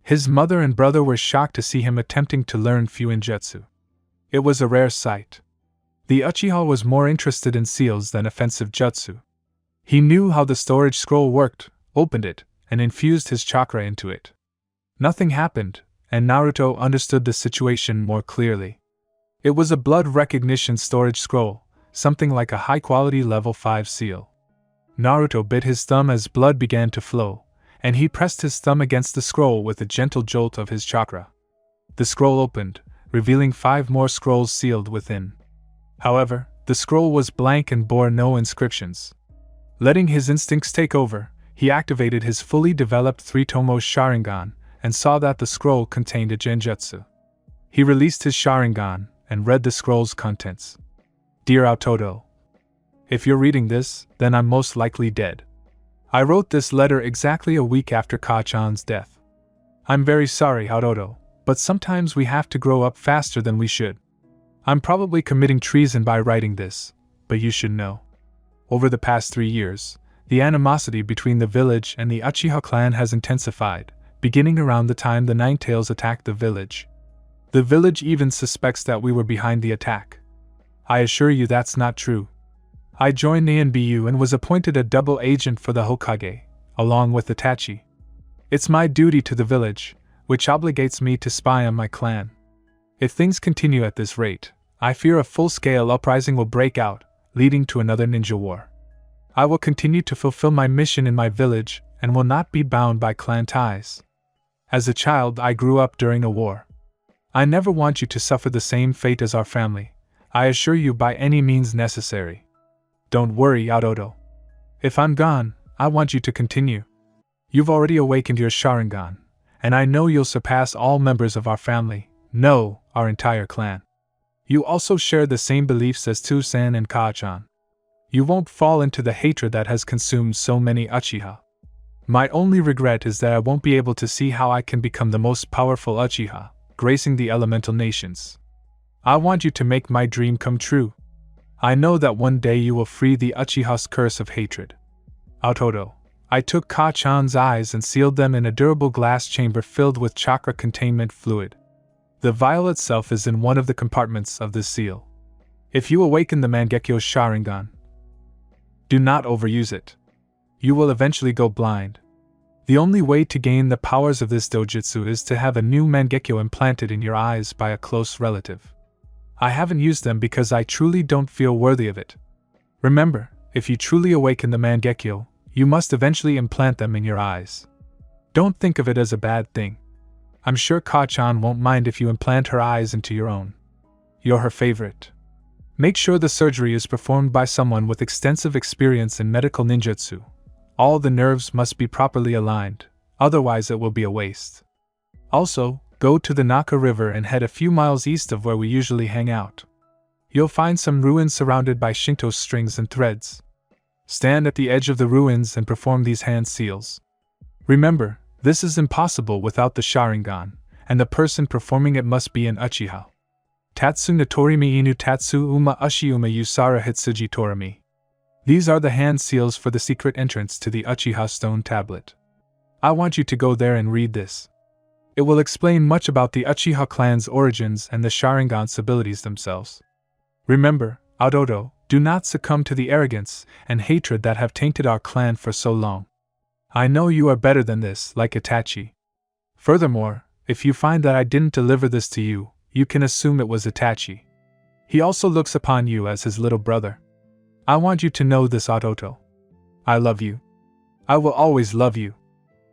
His mother and brother were shocked to see him attempting to learn Fuinjutsu. It was a rare sight. The Uchiha was more interested in seals than offensive jutsu. He knew how the storage scroll worked, opened it, and infused his chakra into it. Nothing happened, and Naruto understood the situation more clearly. It was a blood recognition storage scroll, something like a high-quality level 5 seal. Naruto bit his thumb as blood began to flow, and he pressed his thumb against the scroll with a gentle jolt of his chakra. The scroll opened, revealing 5 more scrolls sealed within. However, the scroll was blank and bore no inscriptions. Letting his instincts take over, he activated his fully developed 3-tomo Sharingan and saw that the scroll contained a genjutsu. He released his Sharingan and read the scroll's contents. Dear Aototo, if you're reading this, then I'm most likely dead. I wrote this letter exactly a week after Ka-chan's death. I'm very sorry, Aototo, but sometimes we have to grow up faster than we should. I'm probably committing treason by writing this, but you should know. Over the past 3 years, the animosity between the village and the Uchiha clan has intensified, beginning around the time the Ninetales attacked the village. The village even suspects that we were behind the attack. I assure you that's not true. I joined ANBU and was appointed a double agent for the Hokage, along with Itachi. It's my duty to the village, which obligates me to spy on my clan. If things continue at this rate, I fear a full-scale uprising will break out, leading to another ninja war. I will continue to fulfill my mission in my village and will not be bound by clan ties. As a child, I grew up during a war. I never want you to suffer the same fate as our family, I assure you, by any means necessary. Don't worry, Aototo. If I'm gone, I want you to continue. You've already awakened your Sharingan, and I know you'll surpass all members of our family, no, our entire clan. You also share the same beliefs as Tsusan and Ka-chan. You won't fall into the hatred that has consumed so many Uchiha. My only regret is that I won't be able to see how I can become the most powerful Uchiha, gracing the elemental nations. I want you to make my dream come true. I know that one day you will free the Uchiha's curse of hatred. Autoto. I took Ka-chan's eyes and sealed them in a durable glass chamber filled with chakra containment fluid. The vial itself is in one of the compartments of this seal. If you awaken the Mangekyo Sharingan, do not overuse it. You will eventually go blind. The only way to gain the powers of this dojutsu is to have a new Mangekyo implanted in your eyes by a close relative. I haven't used them because I truly don't feel worthy of it. Remember, if you truly awaken the Mangekyo, you must eventually implant them in your eyes. Don't think of it as a bad thing. I'm sure Ka-chan won't mind if you implant her eyes into your own. You're her favorite. Make sure the surgery is performed by someone with extensive experience in medical ninjutsu. All the nerves must be properly aligned, otherwise it will be a waste. Also, go to the Naka River and head a few miles east of where we usually hang out. You'll find some ruins surrounded by Shinto strings and threads. Stand at the edge of the ruins and perform these hand seals. Remember, this is impossible without the Sharingan, and the person performing it must be an Uchiha. Tatsu Natorimi Inu Tatsu Uma Ushiuma Yusara Hitsuji Torimi. These are the hand seals for the secret entrance to the Uchiha Stone Tablet. I want you to go there and read this. It will explain much about the Uchiha clan's origins and the Sharingan's abilities themselves. Remember, Autoto, do not succumb to the arrogance and hatred that have tainted our clan for so long. I know you are better than this, like Itachi. Furthermore, if you find that I didn't deliver this to you, you can assume it was Itachi. He also looks upon you as his little brother. I want you to know this, Autoto. I love you. I will always love you.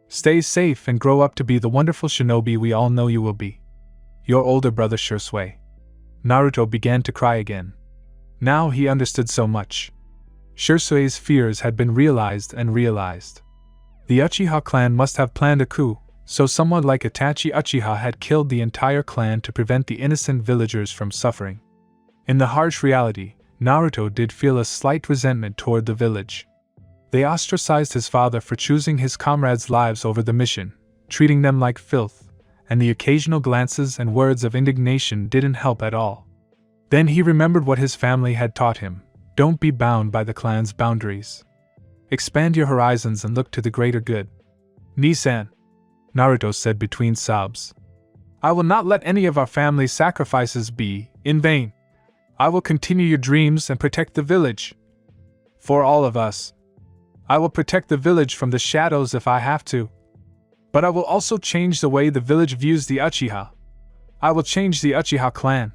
Stay safe and grow up to be the wonderful shinobi we all know you will be. Your older brother Shursui. Naruto began to cry again. Now he understood so much. Shursui's fears had been realized and realized. The Uchiha clan must have planned a coup, so someone like Itachi Uchiha had killed the entire clan to prevent the innocent villagers from suffering. In the harsh reality, Naruto did feel a slight resentment toward the village. They ostracized his father for choosing his comrades' lives over the mission, treating them like filth, and the occasional glances and words of indignation didn't help at all. Then he remembered what his family had taught him: don't be bound by the clan's boundaries. Expand your horizons and look to the greater good. Nisan, Naruto said between sobs. I will not let any of our family's sacrifices be in vain. I will continue your dreams and protect the village. For all of us. I will protect the village from the shadows if I have to. But I will also change the way the village views the Uchiha. I will change the Uchiha clan.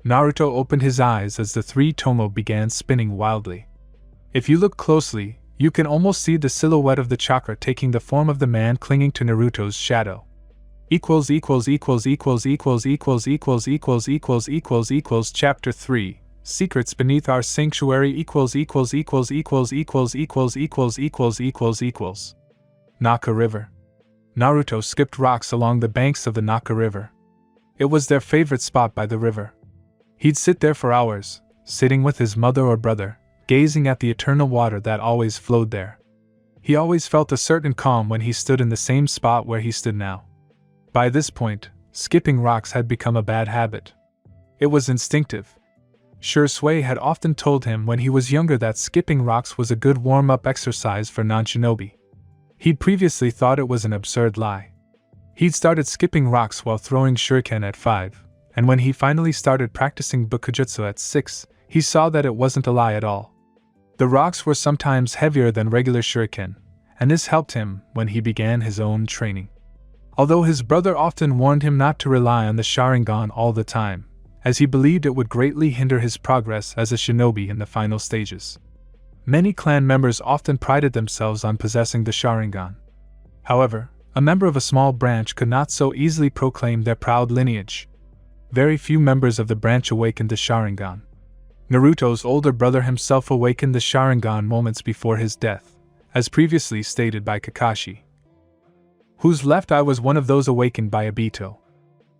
Naruto opened his eyes as the three Tomo began spinning wildly. If you look closely, you can almost see the silhouette of the chakra taking the form of the man clinging to Naruto's shadow. Chapter 3 Secrets Beneath Our Sanctuary Naka River. Naruto skipped rocks along the banks of the Naka River. It was their favorite spot by the river. He'd sit there for hours, sitting with his mother or brother, gazing at the eternal water that always flowed there. He always felt a certain calm when he stood in the same spot where he stood now. By this point, skipping rocks had become a bad habit. It was instinctive. Shursui had often told him when he was younger that skipping rocks was a good warm-up exercise for non-shinobi. He'd previously thought it was an absurd lie. He'd started skipping rocks while throwing shuriken at 5, and when he finally started practicing bukujutsu at 6, he saw that it wasn't a lie at all. The rocks were sometimes heavier than regular shuriken, and this helped him when he began his own training. Although his brother often warned him not to rely on the Sharingan all the time, as he believed it would greatly hinder his progress as a shinobi in the final stages. Many clan members often prided themselves on possessing the Sharingan. However, a member of a small branch could not so easily proclaim their proud lineage. Very few members of the branch awakened the Sharingan. Naruto's older brother himself awakened the Sharingan moments before his death, as previously stated by Kakashi, whose left eye was one of those awakened by Obito.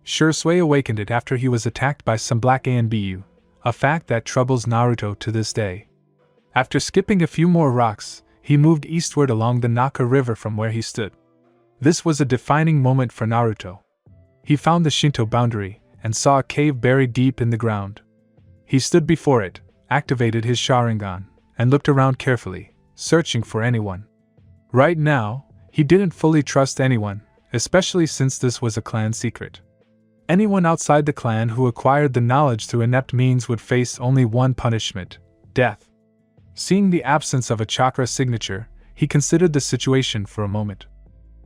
Shursui awakened it after he was attacked by some black Anbu, a fact that troubles Naruto to this day. After skipping a few more rocks, he moved eastward along the Naka River from where he stood. This was a defining moment for Naruto. He found the Shinto boundary, and saw a cave buried deep in the ground. He stood before it, activated his Sharingan, and looked around carefully, searching for anyone. Right now, he didn't fully trust anyone, especially since this was a clan secret. Anyone outside the clan who acquired the knowledge through inept means would face only one punishment: death. Seeing the absence of a chakra signature, he considered the situation for a moment.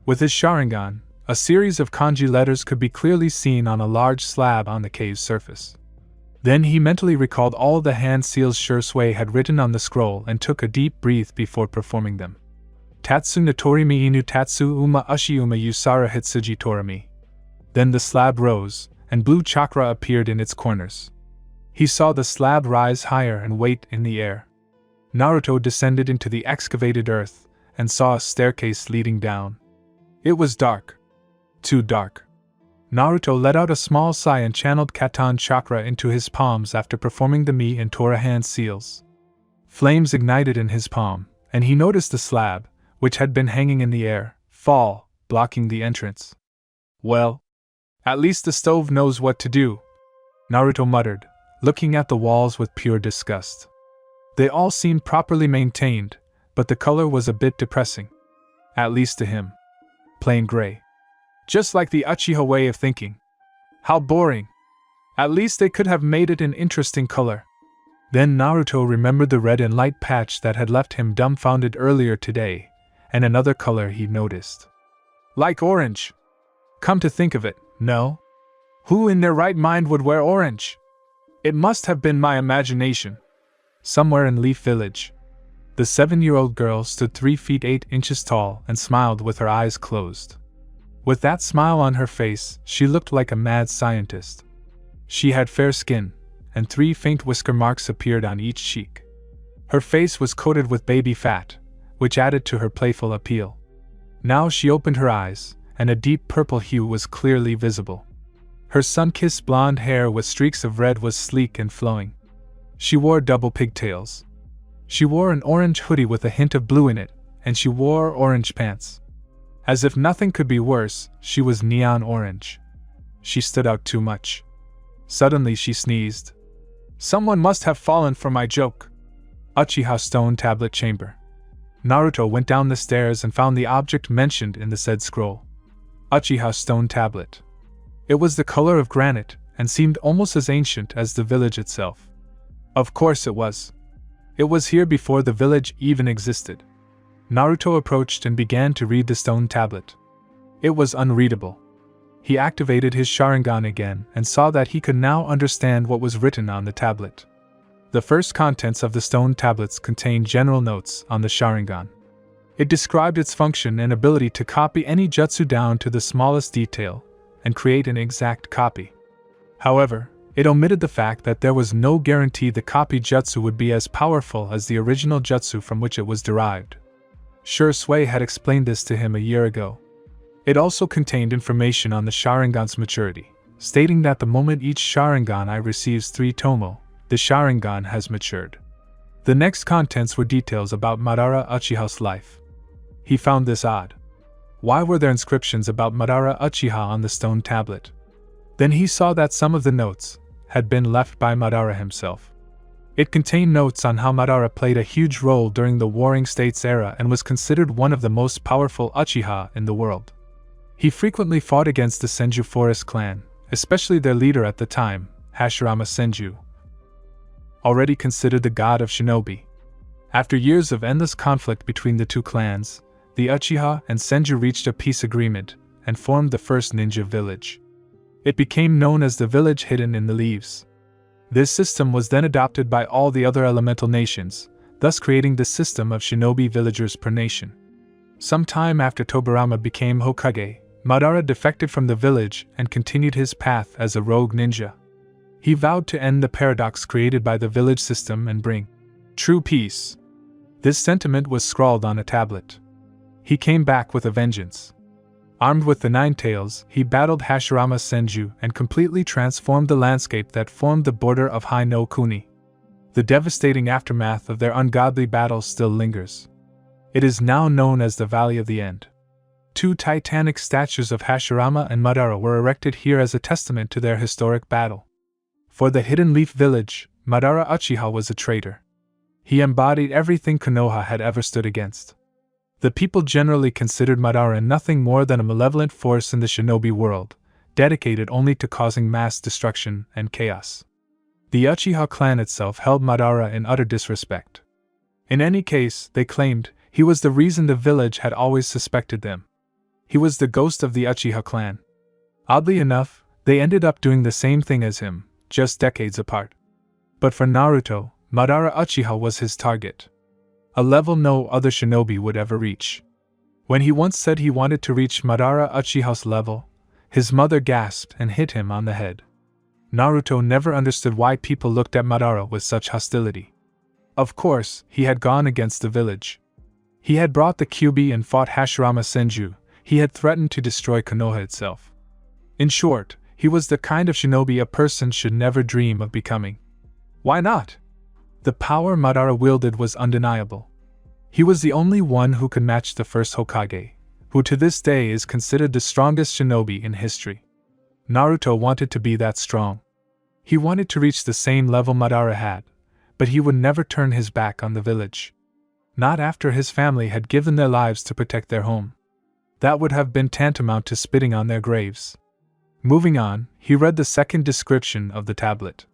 With his Sharingan, a series of kanji letters could be clearly seen on a large slab on the cave's surface. Then he mentally recalled all the hand seals Shui had written on the scroll and took a deep breath before performing them. Tatsu Natorimi Inu Tatsu Uma Ushi Uma Yusara Hitsuji Torami. Then the slab rose, and blue chakra appeared in its corners. He saw the slab rise higher and wait in the air. Naruto descended into the excavated earth, and saw a staircase leading down. It was dark. Too dark. Naruto let out a small sigh and channeled Katan chakra into his palms after performing the Mi and Tora hand seals. Flames ignited in his palm, and he noticed the slab, which had been hanging in the air, fall, blocking the entrance. Well, at least the stove knows what to do, Naruto muttered, looking at the walls with pure disgust. They all seemed properly maintained, but the color was a bit depressing. At least to him. Plain gray. Just like the Uchiha way of thinking. How boring. At least they could have made it an interesting color. Then Naruto remembered the red and light patch that had left him dumbfounded earlier today, and another color he noticed. Like orange. Come to think of it, no? Who in their right mind would wear orange? It must have been my imagination. Somewhere in Leaf Village. The 7-year-old girl stood 3 feet 8 inches tall and smiled with her eyes closed. With that smile on her face, she looked like a mad scientist. She had fair skin, and 3 faint whisker marks appeared on each cheek. Her face was coated with baby fat, which added to her playful appeal. Now she opened her eyes, and a deep purple hue was clearly visible. Her sun-kissed blonde hair with streaks of red was sleek and flowing. She wore double pigtails. She wore an orange hoodie with a hint of blue in it, and she wore orange pants. As if nothing could be worse, she was neon orange. She stood out too much. Suddenly she sneezed. Someone must have fallen for my joke. Uchiha Stone Tablet Chamber. Naruto went down the stairs and found the object mentioned in the said scroll. Uchiha Stone Tablet. It was the color of granite, and seemed almost as ancient as the village itself. Of course it was. It was here before the village even existed. Naruto approached and began to read the stone tablet. It was unreadable. He activated his Sharingan again and saw that he could now understand what was written on the tablet. The first contents of the stone tablets contained general notes on the Sharingan. It described its function and ability to copy any jutsu down to the smallest detail, and create an exact copy. However, it omitted the fact that there was no guarantee the copy jutsu would be as powerful as the original jutsu from which it was derived. Shui had explained this to him a year ago. It also contained information on the Sharingan's maturity, stating that the moment each Sharingan receives 3 tomo, the Sharingan has matured. The next contents were details about Madara Uchiha's life. He found this odd. Why were there inscriptions about Madara Uchiha on the stone tablet? Then he saw that some of the notes had been left by Madara himself. It contained notes on how Madara played a huge role during the Warring States era and was considered one of the most powerful Uchiha in the world. He frequently fought against the Senju Forest clan, especially their leader at the time, Hashirama Senju, already considered the god of shinobi. After years of endless conflict between the two clans, the Uchiha and Senju reached a peace agreement and formed the first ninja village. It became known as the village hidden in the leaves. This system was then adopted by all the other elemental nations, thus creating the system of shinobi villagers per nation. Some time after Tobirama became Hokage, Madara defected from the village and continued his path as a rogue ninja. He vowed to end the paradox created by the village system and bring true peace. This sentiment was scrawled on a tablet. He came back with a vengeance. Armed with the 9 tails, he battled Hashirama Senju and completely transformed the landscape that formed the border of Hai no Kuni. The devastating aftermath of their ungodly battle still lingers. It is now known as the Valley of the End. 2 titanic statues of Hashirama and Madara were erected here as a testament to their historic battle. For the Hidden Leaf Village, Madara Uchiha was a traitor. He embodied everything Konoha had ever stood against. The people generally considered Madara nothing more than a malevolent force in the shinobi world, dedicated only to causing mass destruction and chaos. The Uchiha clan itself held Madara in utter disrespect. In any case, they claimed, he was the reason the village had always suspected them. He was the ghost of the Uchiha clan. Oddly enough, they ended up doing the same thing as him, just decades apart. But for Naruto, Madara Uchiha was his target. A level no other shinobi would ever reach. When he once said he wanted to reach Madara Uchiha's level, his mother gasped and hit him on the head. Naruto never understood why people looked at Madara with such hostility. Of course, he had gone against the village. He had brought the Kyuubi and fought Hashirama Senju. He had threatened to destroy Konoha itself. In short, he was the kind of shinobi a person should never dream of becoming. Why not? The power Madara wielded was undeniable. He was the only one who could match the first Hokage, who to this day is considered the strongest shinobi in history. Naruto wanted to be that strong. He wanted to reach the same level Madara had, but he would never turn his back on the village. Not after his family had given their lives to protect their home. That would have been tantamount to spitting on their graves. Moving on, he read the second description of the tablet.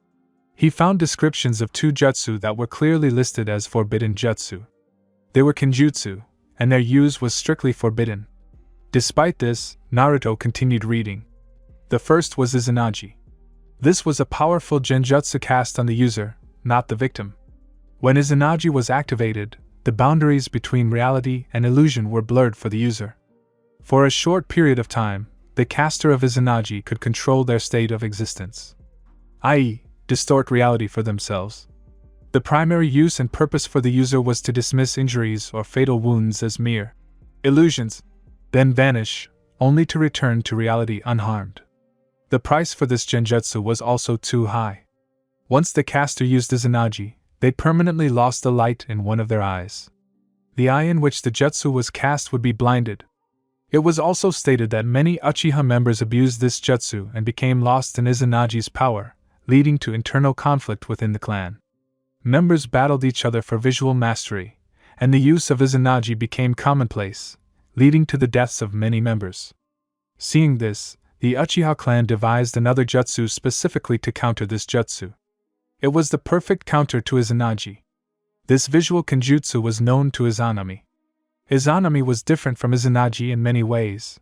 He found descriptions of 2 jutsu that were clearly listed as forbidden jutsu. They were kinjutsu, and their use was strictly forbidden. Despite this, Naruto continued reading. The first was Izanagi. This was a powerful genjutsu cast on the user, not the victim. When Izanagi was activated, the boundaries between reality and illusion were blurred for the user. For a short period of time, the caster of Izanagi could control their state of existence, i.e., distort reality for themselves. The primary use and purpose for the user was to dismiss injuries or fatal wounds as mere illusions, then vanish, only to return to reality unharmed. The price for this genjutsu was also too high. Once the caster used Izanagi, they permanently lost the light in one of their eyes. The eye in which the jutsu was cast would be blinded. It was also stated that many Uchiha members abused this jutsu and became lost in Izanagi's power, leading to internal conflict within the clan. Members battled each other for visual mastery, and the use of Izanagi became commonplace, leading to the deaths of many members. Seeing this, the Uchiha clan devised another jutsu specifically to counter this jutsu. It was the perfect counter to Izanagi. This visual kinjutsu was known to Izanami. Izanami was different from Izanagi in many ways.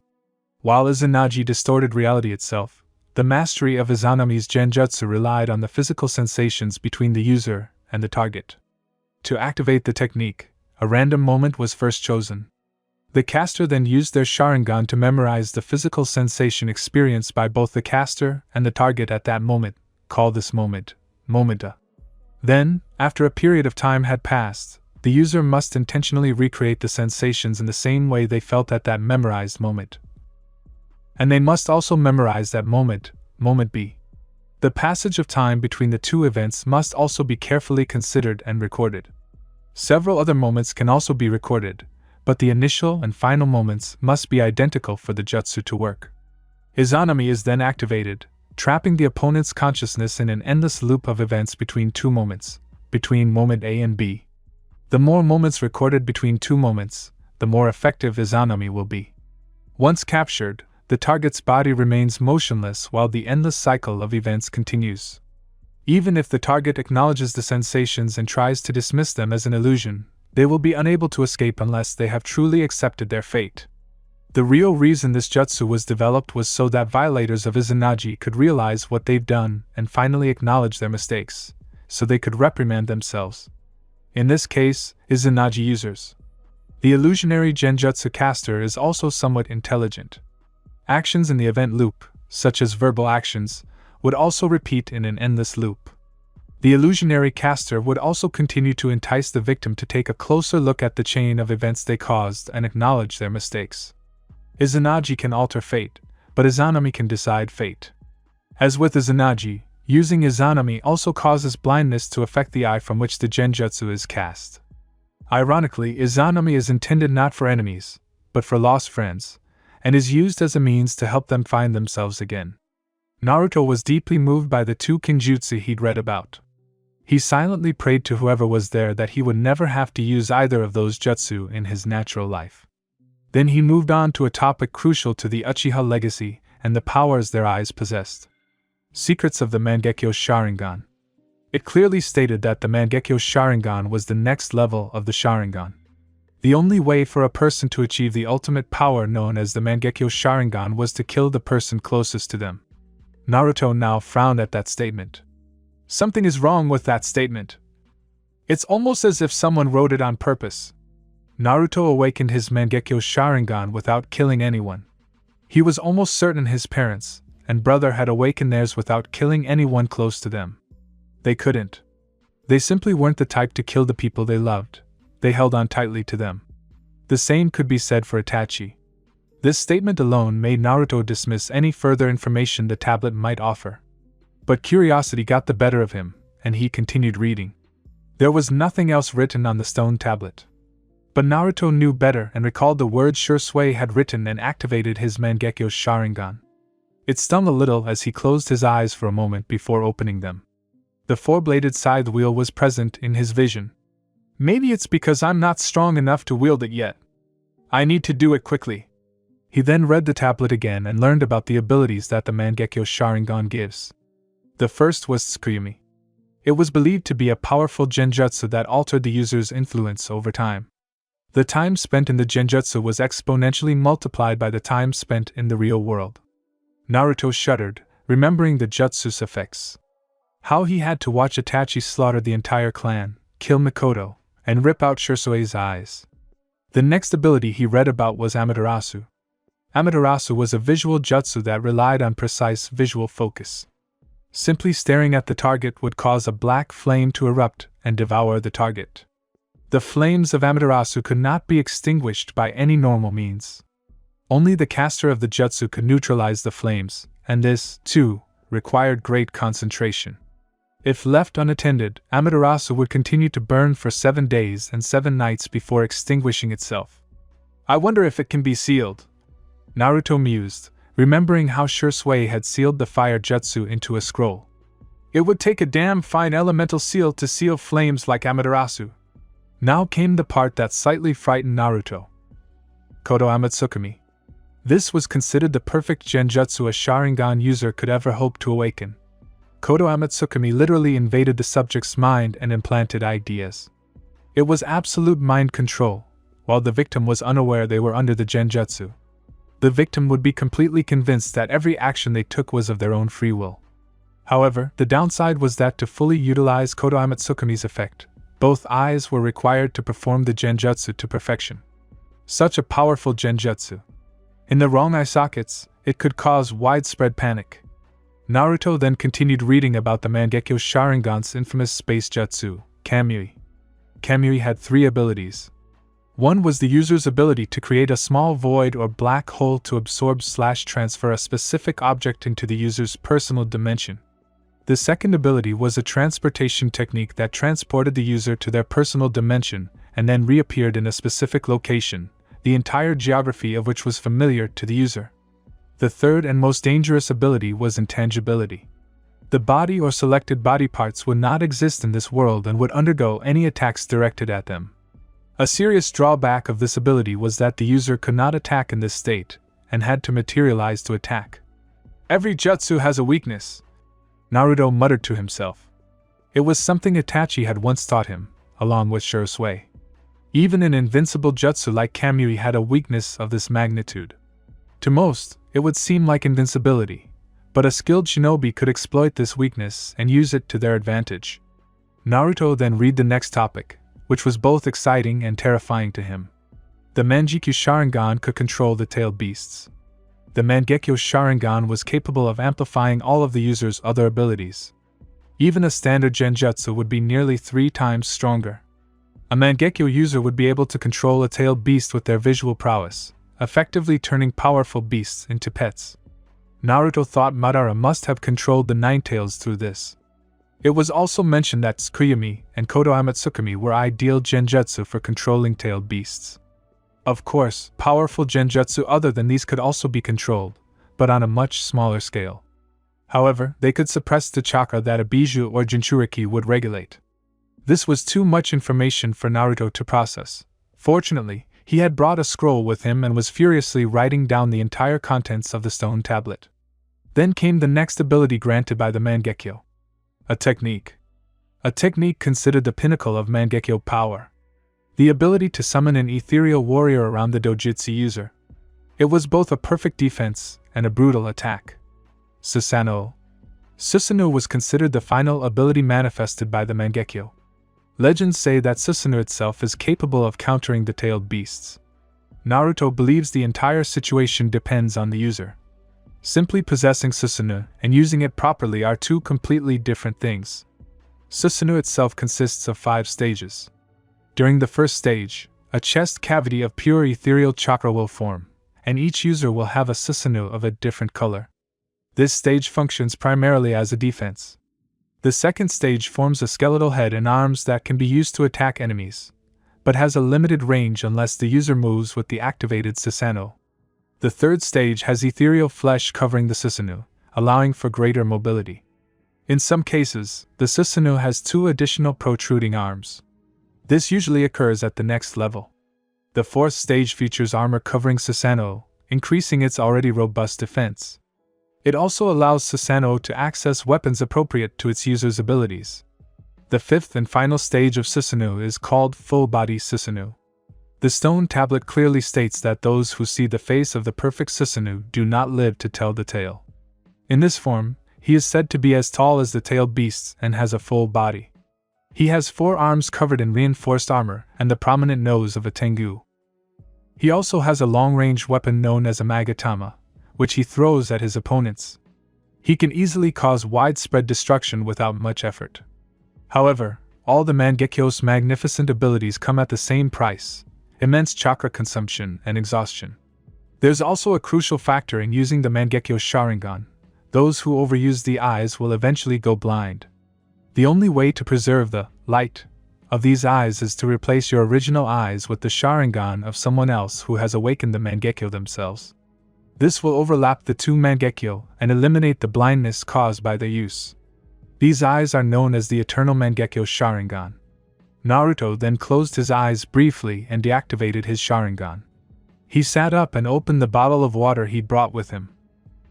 While Izanagi distorted reality itself, the mastery of Izanami's genjutsu relied on the physical sensations between the user and the target. To activate the technique, a random moment was first chosen. The caster then used their Sharingan to memorize the physical sensation experienced by both the caster and the target at that moment, call this moment momenta. Then, after a period of time had passed, the user must intentionally recreate the sensations in the same way they felt at that memorized moment. And they must also memorize that moment B. The passage of time between the two events must also be carefully considered and recorded. Several other moments can also be recorded, but the initial and final moments must be identical for the jutsu to work. Izanami is then activated, trapping the opponent's consciousness in an endless loop of events between two moments, between moment A and B. The more moments recorded between two moments, the more effective Izanami will be. Once captured, the target's body remains motionless while the endless cycle of events continues. Even if the target acknowledges the sensations and tries to dismiss them as an illusion, they will be unable to escape unless they have truly accepted their fate. The real reason this jutsu was developed was so that violators of Izanagi could realize what they've done and finally acknowledge their mistakes, so they could reprimand themselves. In this case, Izanagi users. The illusionary genjutsu caster is also somewhat intelligent. Actions in the event loop, such as verbal actions, would also repeat in an endless loop. The illusionary caster would also continue to entice the victim to take a closer look at the chain of events they caused and acknowledge their mistakes. Izanagi can alter fate, but Izanami can decide fate. As with Izanagi, using Izanami also causes blindness to affect the eye from which the genjutsu is cast. Ironically, Izanami is intended not for enemies, but for lost friends, and is used as a means to help them find themselves again. Naruto was deeply moved by the two kinjutsu he'd read about. He silently prayed to whoever was there that he would never have to use either of those jutsu in his natural life. Then he moved on to a topic crucial to the Uchiha legacy and the powers their eyes possessed. Secrets of the Mangekyo Sharingan. It clearly stated that the Mangekyo Sharingan was the next level of the Sharingan. The only way for a person to achieve the ultimate power known as the Mangekyo Sharingan was to kill the person closest to them. Naruto now frowned at that statement. Something is wrong with that statement. It's almost as if someone wrote it on purpose. Naruto awakened his Mangekyo Sharingan without killing anyone. He was almost certain his parents and brother had awakened theirs without killing anyone close to them. They couldn't. They simply weren't the type to kill the people they loved. They held on tightly to them. The same could be said for Itachi. This statement alone made Naruto dismiss any further information the tablet might offer. But curiosity got the better of him, and he continued reading. There was nothing else written on the stone tablet. But Naruto knew better and recalled the words Shursui had written and activated his Mangekyo Sharingan. It stung a little as he closed his eyes for a moment before opening them. The four-bladed scythe wheel was present in his vision. Maybe it's because I'm not strong enough to wield it yet. I need to do it quickly. He then read the tablet again and learned about the abilities that the Mangekyo Sharingan gives. The first was Tsukuyumi. It was believed to be a powerful genjutsu that altered the user's influence over time. The time spent in the genjutsu was exponentially multiplied by the time spent in the real world. Naruto shuddered, remembering the jutsu's effects. How he had to watch Itachi slaughter the entire clan, kill Mikoto, and rip out Shursui's eyes. The next ability he read about was Amaterasu. Amaterasu was a visual jutsu that relied on precise visual focus. Simply staring at the target would cause a black flame to erupt and devour the target. The flames of Amaterasu could not be extinguished by any normal means. Only the caster of the jutsu could neutralize the flames, and this, too, required great concentration. If left unattended, Amaterasu would continue to burn for 7 days and 7 nights before extinguishing itself. I wonder if it can be sealed. Naruto mused, remembering how Shursui had sealed the fire jutsu into a scroll. It would take a damn fine elemental seal to seal flames like Amaterasu. Now came the part that slightly frightened Naruto. Kodo Amatsukami. This was considered the perfect genjutsu a Sharingan user could ever hope to awaken. Kodo Amatsukami literally invaded the subject's mind and implanted ideas. It was absolute mind control, while the victim was unaware they were under the genjutsu. The victim would be completely convinced that every action they took was of their own free will. However, the downside was that to fully utilize Kodo Amatsukami's effect, both eyes were required to perform the genjutsu to perfection. Such a powerful genjutsu. In the wrong eye sockets, it could cause widespread panic. Naruto then continued reading about the Mangekyo Sharingan's infamous space jutsu, Kamui. Kamui had 3 abilities. One was the user's ability to create a small void or black hole to absorb/transfer a specific object into the user's personal dimension. The second ability was a transportation technique that transported the user to their personal dimension and then reappeared in a specific location, the entire geography of which was familiar to the user. The third and most dangerous ability was intangibility. The body or selected body parts would not exist in this world and would undergo any attacks directed at them. A serious drawback of this ability was that the user could not attack in this state, and had to materialize to attack. Every jutsu has a weakness, Naruto muttered to himself. It was something Itachi had once taught him, along with Shursui. Even an invincible jutsu like Kamui had a weakness of this magnitude. To most, it would seem like invincibility, but a skilled shinobi could exploit this weakness and use it to their advantage. Naruto then read the next topic, which was both exciting and terrifying to him. The Mangekyo Sharingan could control the tailed beasts. The Mangekyo Sharingan was capable of amplifying all of the user's other abilities. Even a standard genjutsu would be nearly 3 times stronger. A Mangekyo user would be able to control a tailed beast with their visual prowess, effectively turning powerful beasts into pets. Naruto thought Madara must have controlled the Nine Tails through this. It was also mentioned that Tsukuyumi and Kodo Amatsukami were ideal genjutsu for controlling tailed beasts. Of course, powerful genjutsu other than these could also be controlled, but on a much smaller scale. However, they could suppress the chakra that a bijou or Jinchuriki would regulate. This was too much information for Naruto to process. Fortunately, he had brought a scroll with him and was furiously writing down the entire contents of the stone tablet. Then came the next ability granted by the Mangekyo. A technique. A technique considered the pinnacle of Mangekyo power. The ability to summon an ethereal warrior around the dojutsu user. It was both a perfect defense and a brutal attack. Susanoo. Susanoo was considered the final ability manifested by the Mangekyo. Legends say that Susanoo itself is capable of countering the tailed beasts. Naruto believes the entire situation depends on the user. Simply possessing Susanoo and using it properly are two completely different things. Susanoo itself consists of 5 stages. During the first stage, a chest cavity of pure ethereal chakra will form, and each user will have a Susanoo of a different color. This stage functions primarily as a defense. The second stage forms a skeletal head and arms that can be used to attack enemies, but has a limited range unless the user moves with the activated Susanoo. The third stage has ethereal flesh covering the Susanoo, allowing for greater mobility. In some cases, the Susanoo has 2 additional protruding arms. This usually occurs at the next level. The fourth stage features armor covering Susanoo, increasing its already robust defense. It also allows Susanoo to access weapons appropriate to its user's abilities. The fifth and final stage of Susanoo is called full-body Susanoo. The stone tablet clearly states that those who see the face of the perfect Susanoo do not live to tell the tale. In this form, he is said to be as tall as the tailed beasts and has a full body. He has 4 arms covered in reinforced armor and the prominent nose of a Tengu. He also has a long-range weapon known as a Magatama, which he throws at his opponents. He can easily cause widespread destruction without much effort. However, all the Mangekyo's magnificent abilities come at the same price: immense chakra consumption and exhaustion. There's also a crucial factor in using the Mangekyo Sharingan. Those who overuse the eyes will eventually go blind. The only way to preserve the light of these eyes is to replace your original eyes with the Sharingan of someone else who has awakened the Mangekyo themselves. This will overlap the 2 Mangekyo and eliminate the blindness caused by their use. These eyes are known as the Eternal Mangekyo Sharingan. Naruto then closed his eyes briefly and deactivated his Sharingan. He sat up and opened the bottle of water he'd brought with him.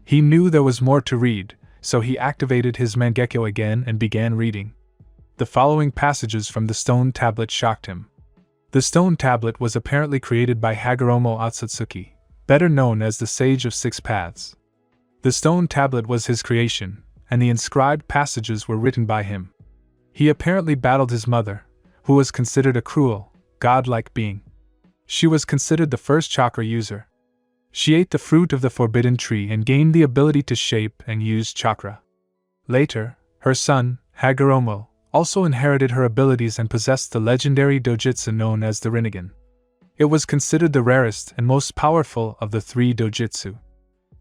He knew there was more to read, so he activated his Mangekyo again and began reading. The following passages from the stone tablet shocked him. The stone tablet was apparently created by Hagoromo Otsutsuki, better known as the Sage of 6 Paths. The stone tablet was his creation, and the inscribed passages were written by him. He apparently battled his mother, who was considered a cruel, godlike being. She was considered the first chakra user. She ate the fruit of the forbidden tree and gained the ability to shape and use chakra. Later, her son, Hagoromo, also inherited her abilities and possessed the legendary dojutsu known as the Rinnegan. It was considered the rarest and most powerful of the 3 dojutsu.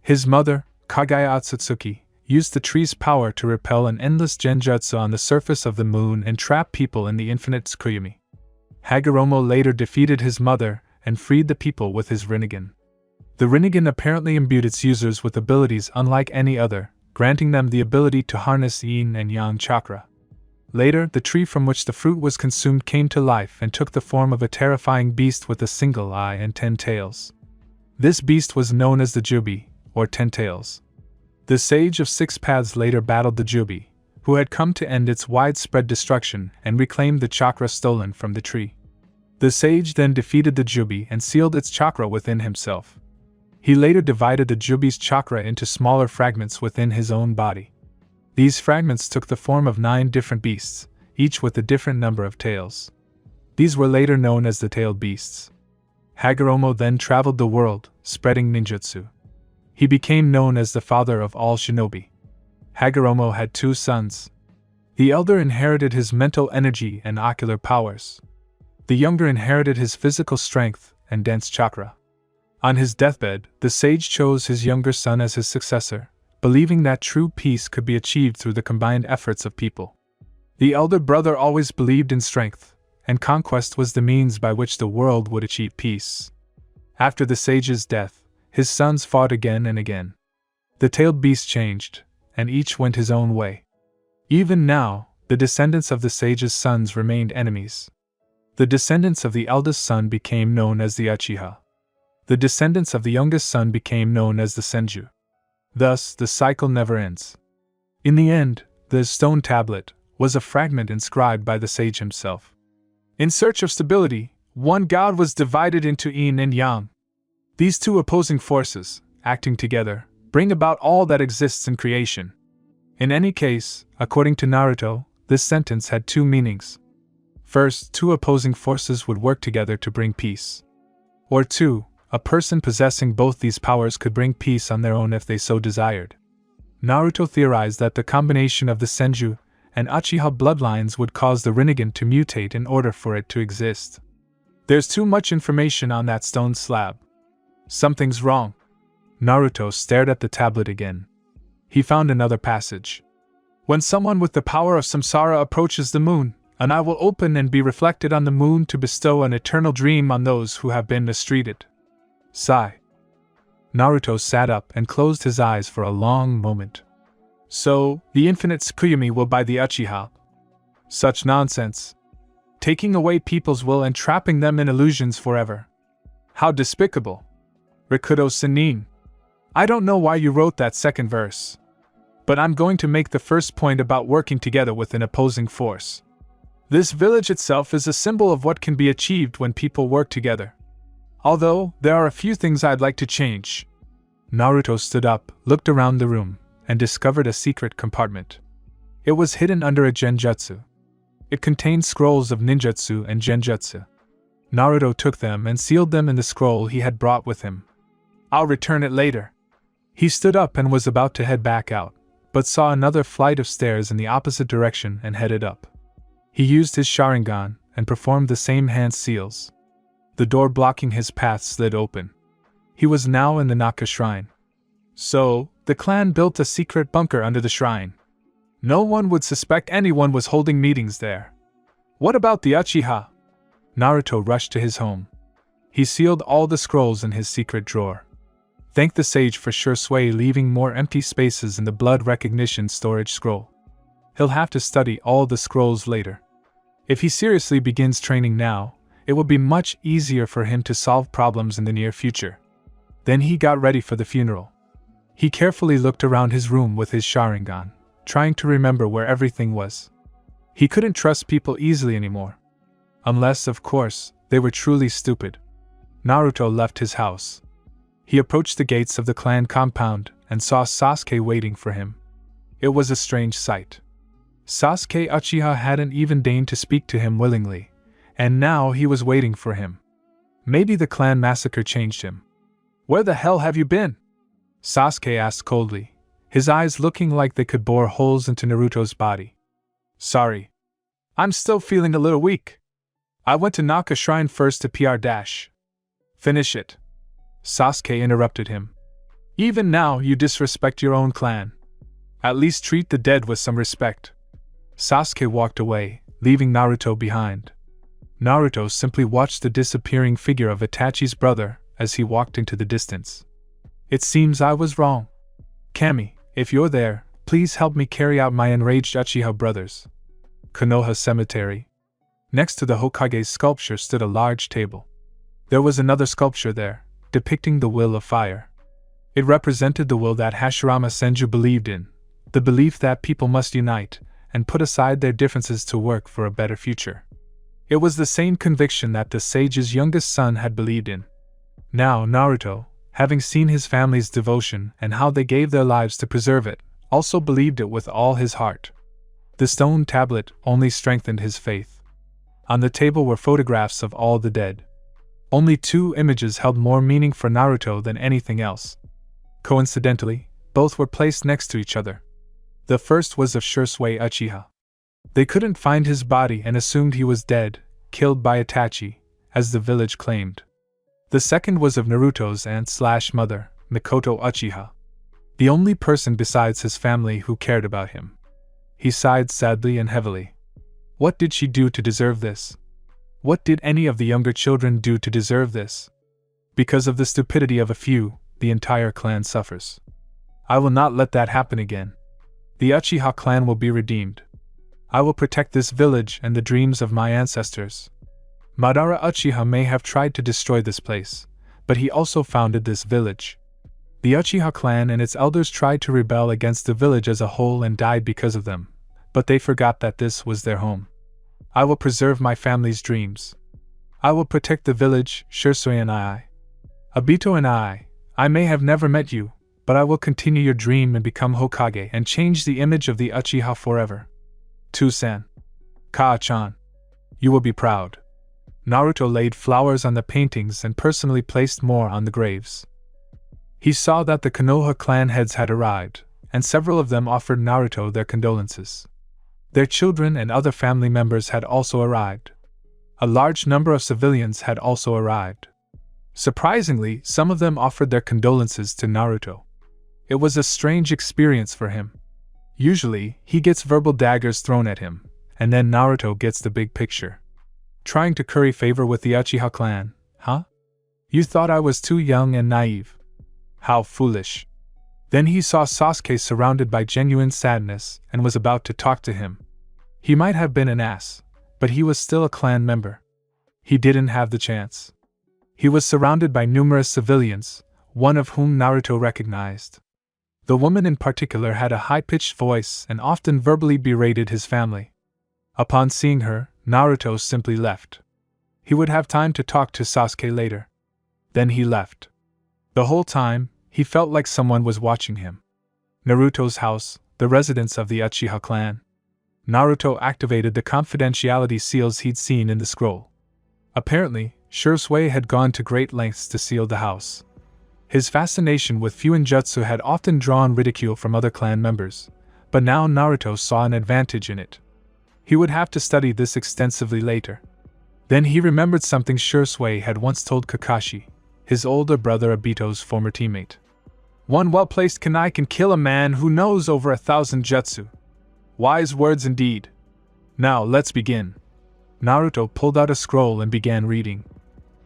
His mother, Kagaya Otsutsuki, used the tree's power to repel an endless genjutsu on the surface of the moon and trap people in the infinite Tsukuyumi. Hagoromo later defeated his mother and freed the people with his Rinnegan. The Rinnegan apparently imbued its users with abilities unlike any other, granting them the ability to harness yin and yang chakra. Later, the tree from which the fruit was consumed came to life and took the form of a terrifying beast with a single eye and 10 tails. This beast was known as the Jubi, or 10 tails. The Sage of 6 Paths later battled the Jubi, who had come to end its widespread destruction and reclaimed the chakra stolen from the tree. The sage then defeated the Jubi and sealed its chakra within himself. He later divided the Jubi's chakra into smaller fragments within his own body. These fragments took the form of 9 different beasts, each with a different number of tails. These were later known as the tailed beasts. Hagoromo then traveled the world, spreading ninjutsu. He became known as the father of all shinobi. Hagoromo had 2 sons. The elder inherited his mental energy and ocular powers. The younger inherited his physical strength and dense chakra. On his deathbed, the sage chose his younger son as his successor, believing that true peace could be achieved through the combined efforts of people. The elder brother always believed in strength, and conquest was the means by which the world would achieve peace. After the sage's death, his sons fought again and again. The tailed beast changed, and each went his own way. Even now, the descendants of the sage's sons remained enemies. The descendants of the eldest son became known as the Uchiha. The descendants of the youngest son became known as the Senju. Thus, the cycle never ends. In the end, the stone tablet was a fragment inscribed by the sage himself. In search of stability, one god was divided into yin and yang. These two opposing forces, acting together, bring about all that exists in creation. In any case, according to Naruto, this sentence had two meanings. First, two opposing forces would work together to bring peace. Or two, a person possessing both these powers could bring peace on their own if they so desired. Naruto theorized that the combination of the Senju and Uchiha bloodlines would cause the Rinnegan to mutate in order for it to exist. There's too much information on that stone slab. Something's wrong. Naruto stared at the tablet again. He found another passage. When someone with the power of samsara approaches the moon, an eye will open and be reflected on the moon to bestow an eternal dream on those who have been mistreated. Sigh. Naruto sat up and closed his eyes for a long moment. So, the infinite Tsukuyumi will buy the Uchiha. Such nonsense. Taking away people's will and trapping them in illusions forever. How despicable. Rikudo Sennin. I don't know why you wrote that second verse. But I'm going to make the first point about working together with an opposing force. This village itself is a symbol of what can be achieved when people work together. Although, there are a few things I'd like to change. Naruto stood up, looked around the room, and discovered a secret compartment. It was hidden under a genjutsu. It contained scrolls of ninjutsu and genjutsu. Naruto took them and sealed them in the scroll he had brought with him. I'll return it later. He stood up and was about to head back out, but saw another flight of stairs in the opposite direction and headed up. He used his Sharingan and performed the same hand seals. The door blocking his path slid open. He was now in the Naka shrine. So, the clan built a secret bunker under the shrine. No one would suspect anyone was holding meetings there. What about the Uchiha? Naruto rushed to his home. He sealed all the scrolls in his secret drawer. Thanked the sage for sure sway, leaving more empty spaces in the blood recognition storage scroll. He'll have to study all the scrolls later. If he seriously begins training now, it will be much easier for him to solve problems in the near future. Then he got ready for the funeral. He carefully looked around his room with his Sharingan, trying to remember where everything was. He couldn't trust people easily anymore. Unless, of course, they were truly stupid. Naruto left his house. He approached the gates of the clan compound and saw Sasuke waiting for him. It was a strange sight. Sasuke Uchiha hadn't even deigned to speak to him willingly, and now he was waiting for him. Maybe the clan massacre changed him. Where the hell have you been? Sasuke asked coldly, his eyes looking like they could bore holes into Naruto's body. Sorry. I'm still feeling a little weak. I went to Naka Shrine first to PR-. Finish it. Sasuke interrupted him. Even now you disrespect your own clan. At least treat the dead with some respect. Sasuke walked away, leaving Naruto behind. Naruto simply watched the disappearing figure of Itachi's brother as he walked into the distance. It seems I was wrong. Kami, if you're there, please help me carry out my enraged Uchiha brothers. Konoha Cemetery. Next to the Hokage's sculpture stood a large table. There was another sculpture there, depicting the will of fire. It represented the will that Hashirama Senju believed in, the belief that people must unite and put aside their differences to work for a better future. It was the same conviction that the sage's youngest son had believed in. Now Naruto, having seen his family's devotion and how they gave their lives to preserve it, also believed it with all his heart. The stone tablet only strengthened his faith. On the table were photographs of all the dead. Only 2 images held more meaning for Naruto than anything else. Coincidentally, both were placed next to each other. The first was of Shursui Uchiha. They couldn't find his body and assumed he was dead, killed by Itachi, as the village claimed. The second was of Naruto's aunt/mother, Mikoto Uchiha. The only person besides his family who cared about him. He sighed sadly and heavily. What did she do to deserve this? What did any of the younger children do to deserve this? Because of the stupidity of a few, the entire clan suffers. I will not let that happen again. The Uchiha clan will be redeemed. I will protect this village and the dreams of my ancestors. Madara Uchiha may have tried to destroy this place, but he also founded this village. The Uchiha clan and its elders tried to rebel against the village as a whole and died because of them, but they forgot that this was their home. I will preserve my family's dreams. I will protect the village, Shisui and I. Obito and I may have never met you, but I will continue your dream and become Hokage and change the image of the Uchiha forever. To-san. Kaa-chan. You will be proud. Naruto laid flowers on the paintings and personally placed more on the graves. He saw that the Konoha clan heads had arrived, and several of them offered Naruto their condolences. Their children and other family members had also arrived. A large number of civilians had also arrived. Surprisingly, some of them offered their condolences to Naruto. It was a strange experience for him. Usually, he gets verbal daggers thrown at him, and then Naruto gets the big picture. Trying to curry favor with the Uchiha clan, huh? You thought I was too young and naive. How foolish. Then he saw Sasuke surrounded by genuine sadness and was about to talk to him. He might have been an ass, but he was still a clan member. He didn't have the chance. He was surrounded by numerous civilians, one of whom Naruto recognized. The woman in particular had a high-pitched voice and often verbally berated his family. Upon seeing her, Naruto simply left. He would have time to talk to Sasuke later. Then he left. The whole time, he felt like someone was watching him. Naruto's house, the residence of the Uchiha clan. Naruto activated the confidentiality seals he'd seen in the scroll. Apparently, Shisui had gone to great lengths to seal the house. His fascination with Fuinjutsu had often drawn ridicule from other clan members, but now Naruto saw an advantage in it. He would have to study this extensively later. Then he remembered something Shisui had once told Kakashi, his older brother Obito's former teammate. One well-placed kunai can kill a man who knows over 1,000 jutsu. Wise words indeed. Now let's begin. Naruto pulled out a scroll and began reading.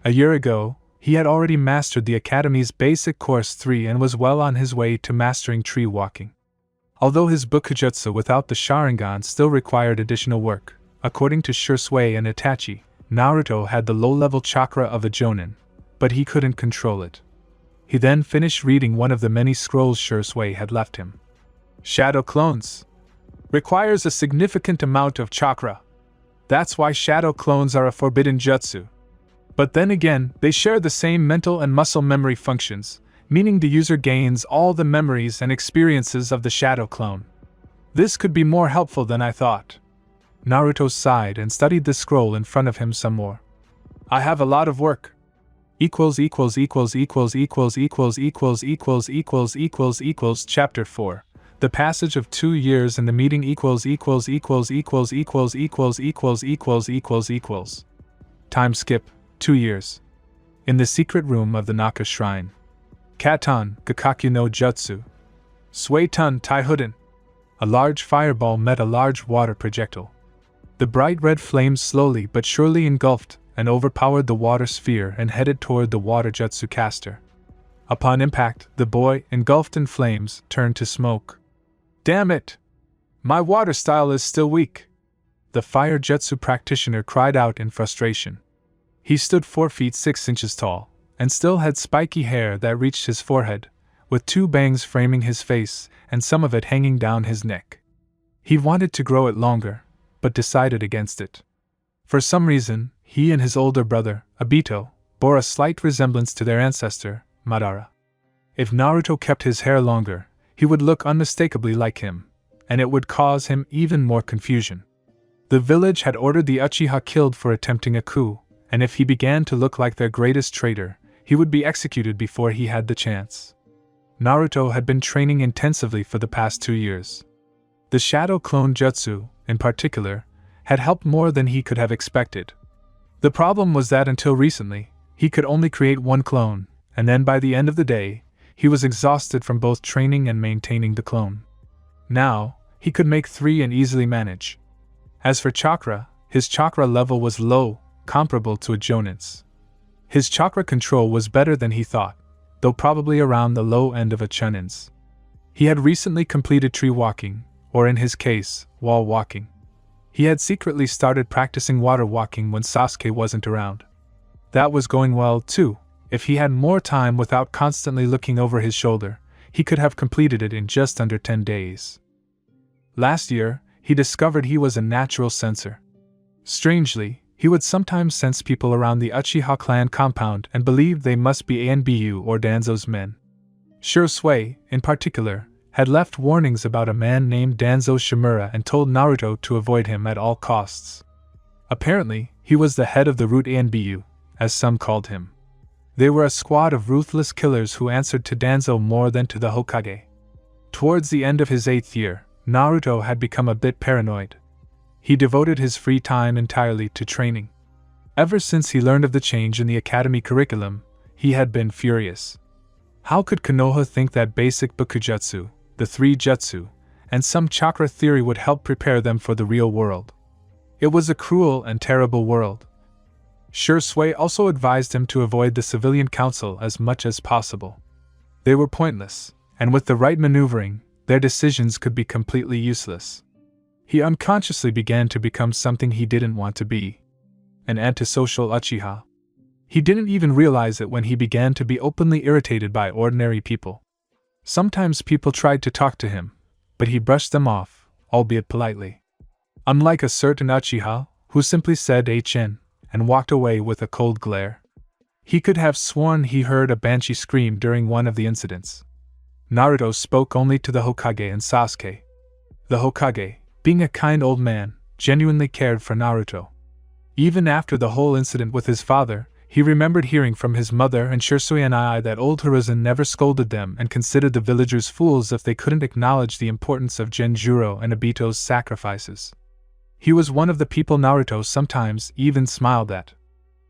A year ago, he had already mastered the Academy's Basic Course 3 and was well on his way to mastering tree walking. Although his Bukujutsu without the Sharingan still required additional work, according to Shisui and Itachi, Naruto had the low-level chakra of a Jonin, but he couldn't control it. He then finished reading one of the many scrolls Shisui had left him. Shadow clones. Requires a significant amount of chakra. That's why shadow clones are a forbidden jutsu. But then again, they share the same mental and muscle memory functions, meaning the user gains all the memories and experiences of the shadow clone. This could be more helpful than I thought. Naruto sighed and studied the scroll in front of him some more. I have a lot of work. Chapter 4. The passage of 2 years and the meeting Time skip, 2 years. In the secret room of the Naka Shrine. Katan, Gakakyu no Jutsu. Suitun Taihuden. A large fireball met a large water projectile. The bright red flames slowly but surely engulfed and overpowered the water sphere and headed toward the water jutsu caster. Upon impact, the boy, engulfed in flames, turned to smoke. Damn it! My water style is still weak! The fire jutsu practitioner cried out in frustration. He stood 4 feet 6 inches tall, and still had spiky hair that reached his forehead, with 2 bangs framing his face and some of it hanging down his neck. He wanted to grow it longer, but decided against it. For some reason, he and his older brother, Obito, bore a slight resemblance to their ancestor, Madara. If Naruto kept his hair longer, he would look unmistakably like him, and it would cause him even more confusion. The village had ordered the Uchiha killed for attempting a coup, and if he began to look like their greatest traitor, he would be executed before he had the chance. Naruto had been training intensively for the past 2 years. The Shadow Clone Jutsu, in particular, had helped more than he could have expected. The problem was that until recently, he could only create 1 clone, and then by the end of the day, he was exhausted from both training and maintaining the clone. Now, he could make 3 and easily manage. As for chakra, his chakra level was low, comparable to a Jonin's. His chakra control was better than he thought, though probably around the low end of a Chunin's. He had recently completed tree walking, or in his case, wall walking. He had secretly started practicing water walking when Sasuke wasn't around. That was going well, too. If he had more time without constantly looking over his shoulder, he could have completed it in just under 10 days. Last year, he discovered he was a natural sensor. Strangely, he would sometimes sense people around the Uchiha clan compound and believed they must be Anbu or Danzo's men. Shisui, in particular, had left warnings about a man named Danzo Shimura and told Naruto to avoid him at all costs. Apparently, he was the head of the Root Anbu, as some called him. They were a squad of ruthless killers who answered to Danzo more than to the Hokage. Towards the end of his 8th year, Naruto had become a bit paranoid. He devoted his free time entirely to training. Ever since he learned of the change in the academy curriculum, he had been furious. How could Konoha think that basic Bukujutsu, the 3 jutsu, and some chakra theory would help prepare them for the real world? It was a cruel and terrible world. Shisui also advised him to avoid the civilian council as much as possible. They were pointless, and with the right maneuvering, their decisions could be completely useless. He unconsciously began to become something he didn't want to be. An antisocial Uchiha. He didn't even realize it when he began to be openly irritated by ordinary people. Sometimes people tried to talk to him, but he brushed them off, albeit politely. Unlike a certain Uchiha, who simply said HN, and walked away with a cold glare. He could have sworn he heard a banshee scream during one of the incidents. Naruto spoke only to the Hokage and Sasuke. The Hokage, being a kind old man, genuinely cared for Naruto. Even after the whole incident with his father, he remembered hearing from his mother and Shisui and I that old Hiruzen never scolded them and considered the villagers fools if they couldn't acknowledge the importance of Genjuro and Obito's sacrifices. He was one of the people Naruto sometimes even smiled at.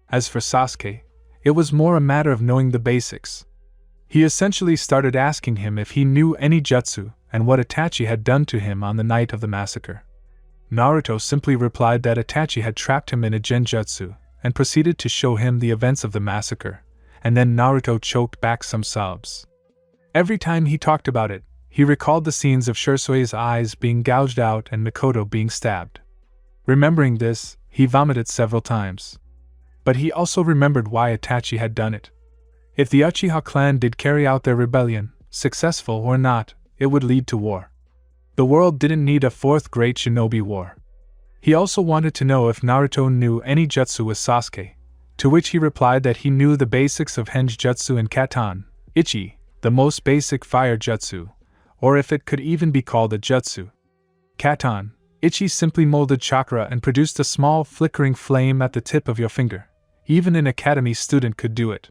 As for Sasuke, it was more a matter of knowing the basics. He essentially started asking him if he knew any jutsu and what Itachi had done to him on the night of the massacre. Naruto simply replied that Itachi had trapped him in a genjutsu, and proceeded to show him the events of the massacre, and then Naruto choked back some sobs. Every time he talked about it, he recalled the scenes of Shisui's eyes being gouged out and Mikoto being stabbed. Remembering this, he vomited several times. But he also remembered why Itachi had done it. If the Uchiha clan did carry out their rebellion, successful or not, it would lead to war. The world didn't need a 4th Great Shinobi War. He also wanted to know if Naruto knew any jutsu with Sasuke, to which he replied that he knew the basics of Henjutsu and Katan, Ichi, the most basic fire jutsu, or if it could even be called a jutsu. Katan, Ichi simply molded chakra and produced a small flickering flame at the tip of your finger. Even an academy student could do it.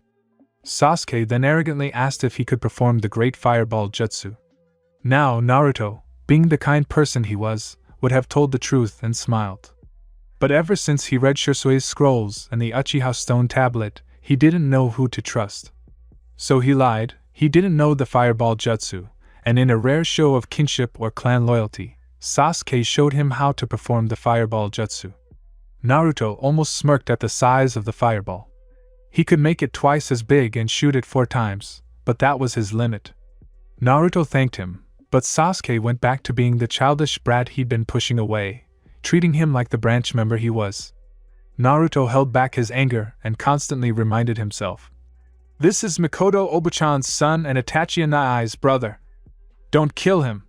Sasuke then arrogantly asked if he could perform the Great Fireball Jutsu. Now Naruto, being the kind person he was, would have told the truth and smiled. But ever since he read Shisui's scrolls and the Uchiha stone tablet, he didn't know who to trust. So he lied, he didn't know the Fireball Jutsu, and in a rare show of kinship or clan loyalty, Sasuke showed him how to perform the Fireball Jutsu. Naruto almost smirked at the size of the fireball. He could make it twice as big and shoot it 4 times, but that was his limit. Naruto thanked him, but Sasuke went back to being the childish brat he'd been pushing away, treating him like the branch member he was. Naruto held back his anger and constantly reminded himself, "This is Mikoto Obuchan's son and Itachi Nai's brother. Don't kill him."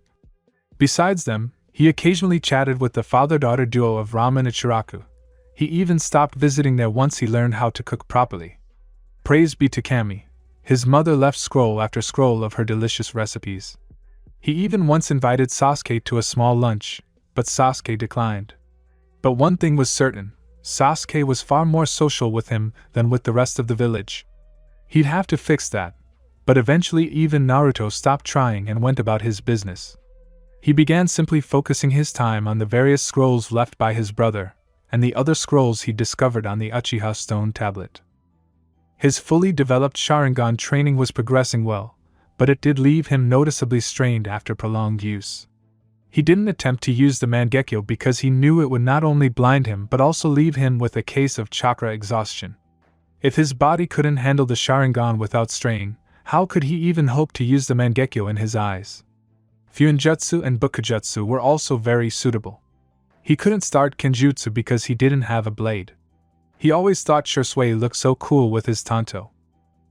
Besides them, he occasionally chatted with the father-daughter duo of Rama and Ichiraku. He even stopped visiting there once he learned how to cook properly. Praise be to Kami. His mother left scroll after scroll of her delicious recipes. He even once invited Sasuke to a small lunch, but Sasuke declined. But one thing was certain, Sasuke was far more social with him than with the rest of the village. He'd have to fix that, but eventually even Naruto stopped trying and went about his business. He began simply focusing his time on the various scrolls left by his brother, and the other scrolls he discovered on the Uchiha stone tablet. His fully developed Sharingan training was progressing well, but it did leave him noticeably strained after prolonged use. He didn't attempt to use the Mangekyo because he knew it would not only blind him but also leave him with a case of chakra exhaustion. If his body couldn't handle the Sharingan without strain, how could he even hope to use the Mangekyo in his eyes? Fuinjutsu and Bukujutsu were also very suitable. He couldn't start Kenjutsu because he didn't have a blade. He always thought Shisui looked so cool with his tanto.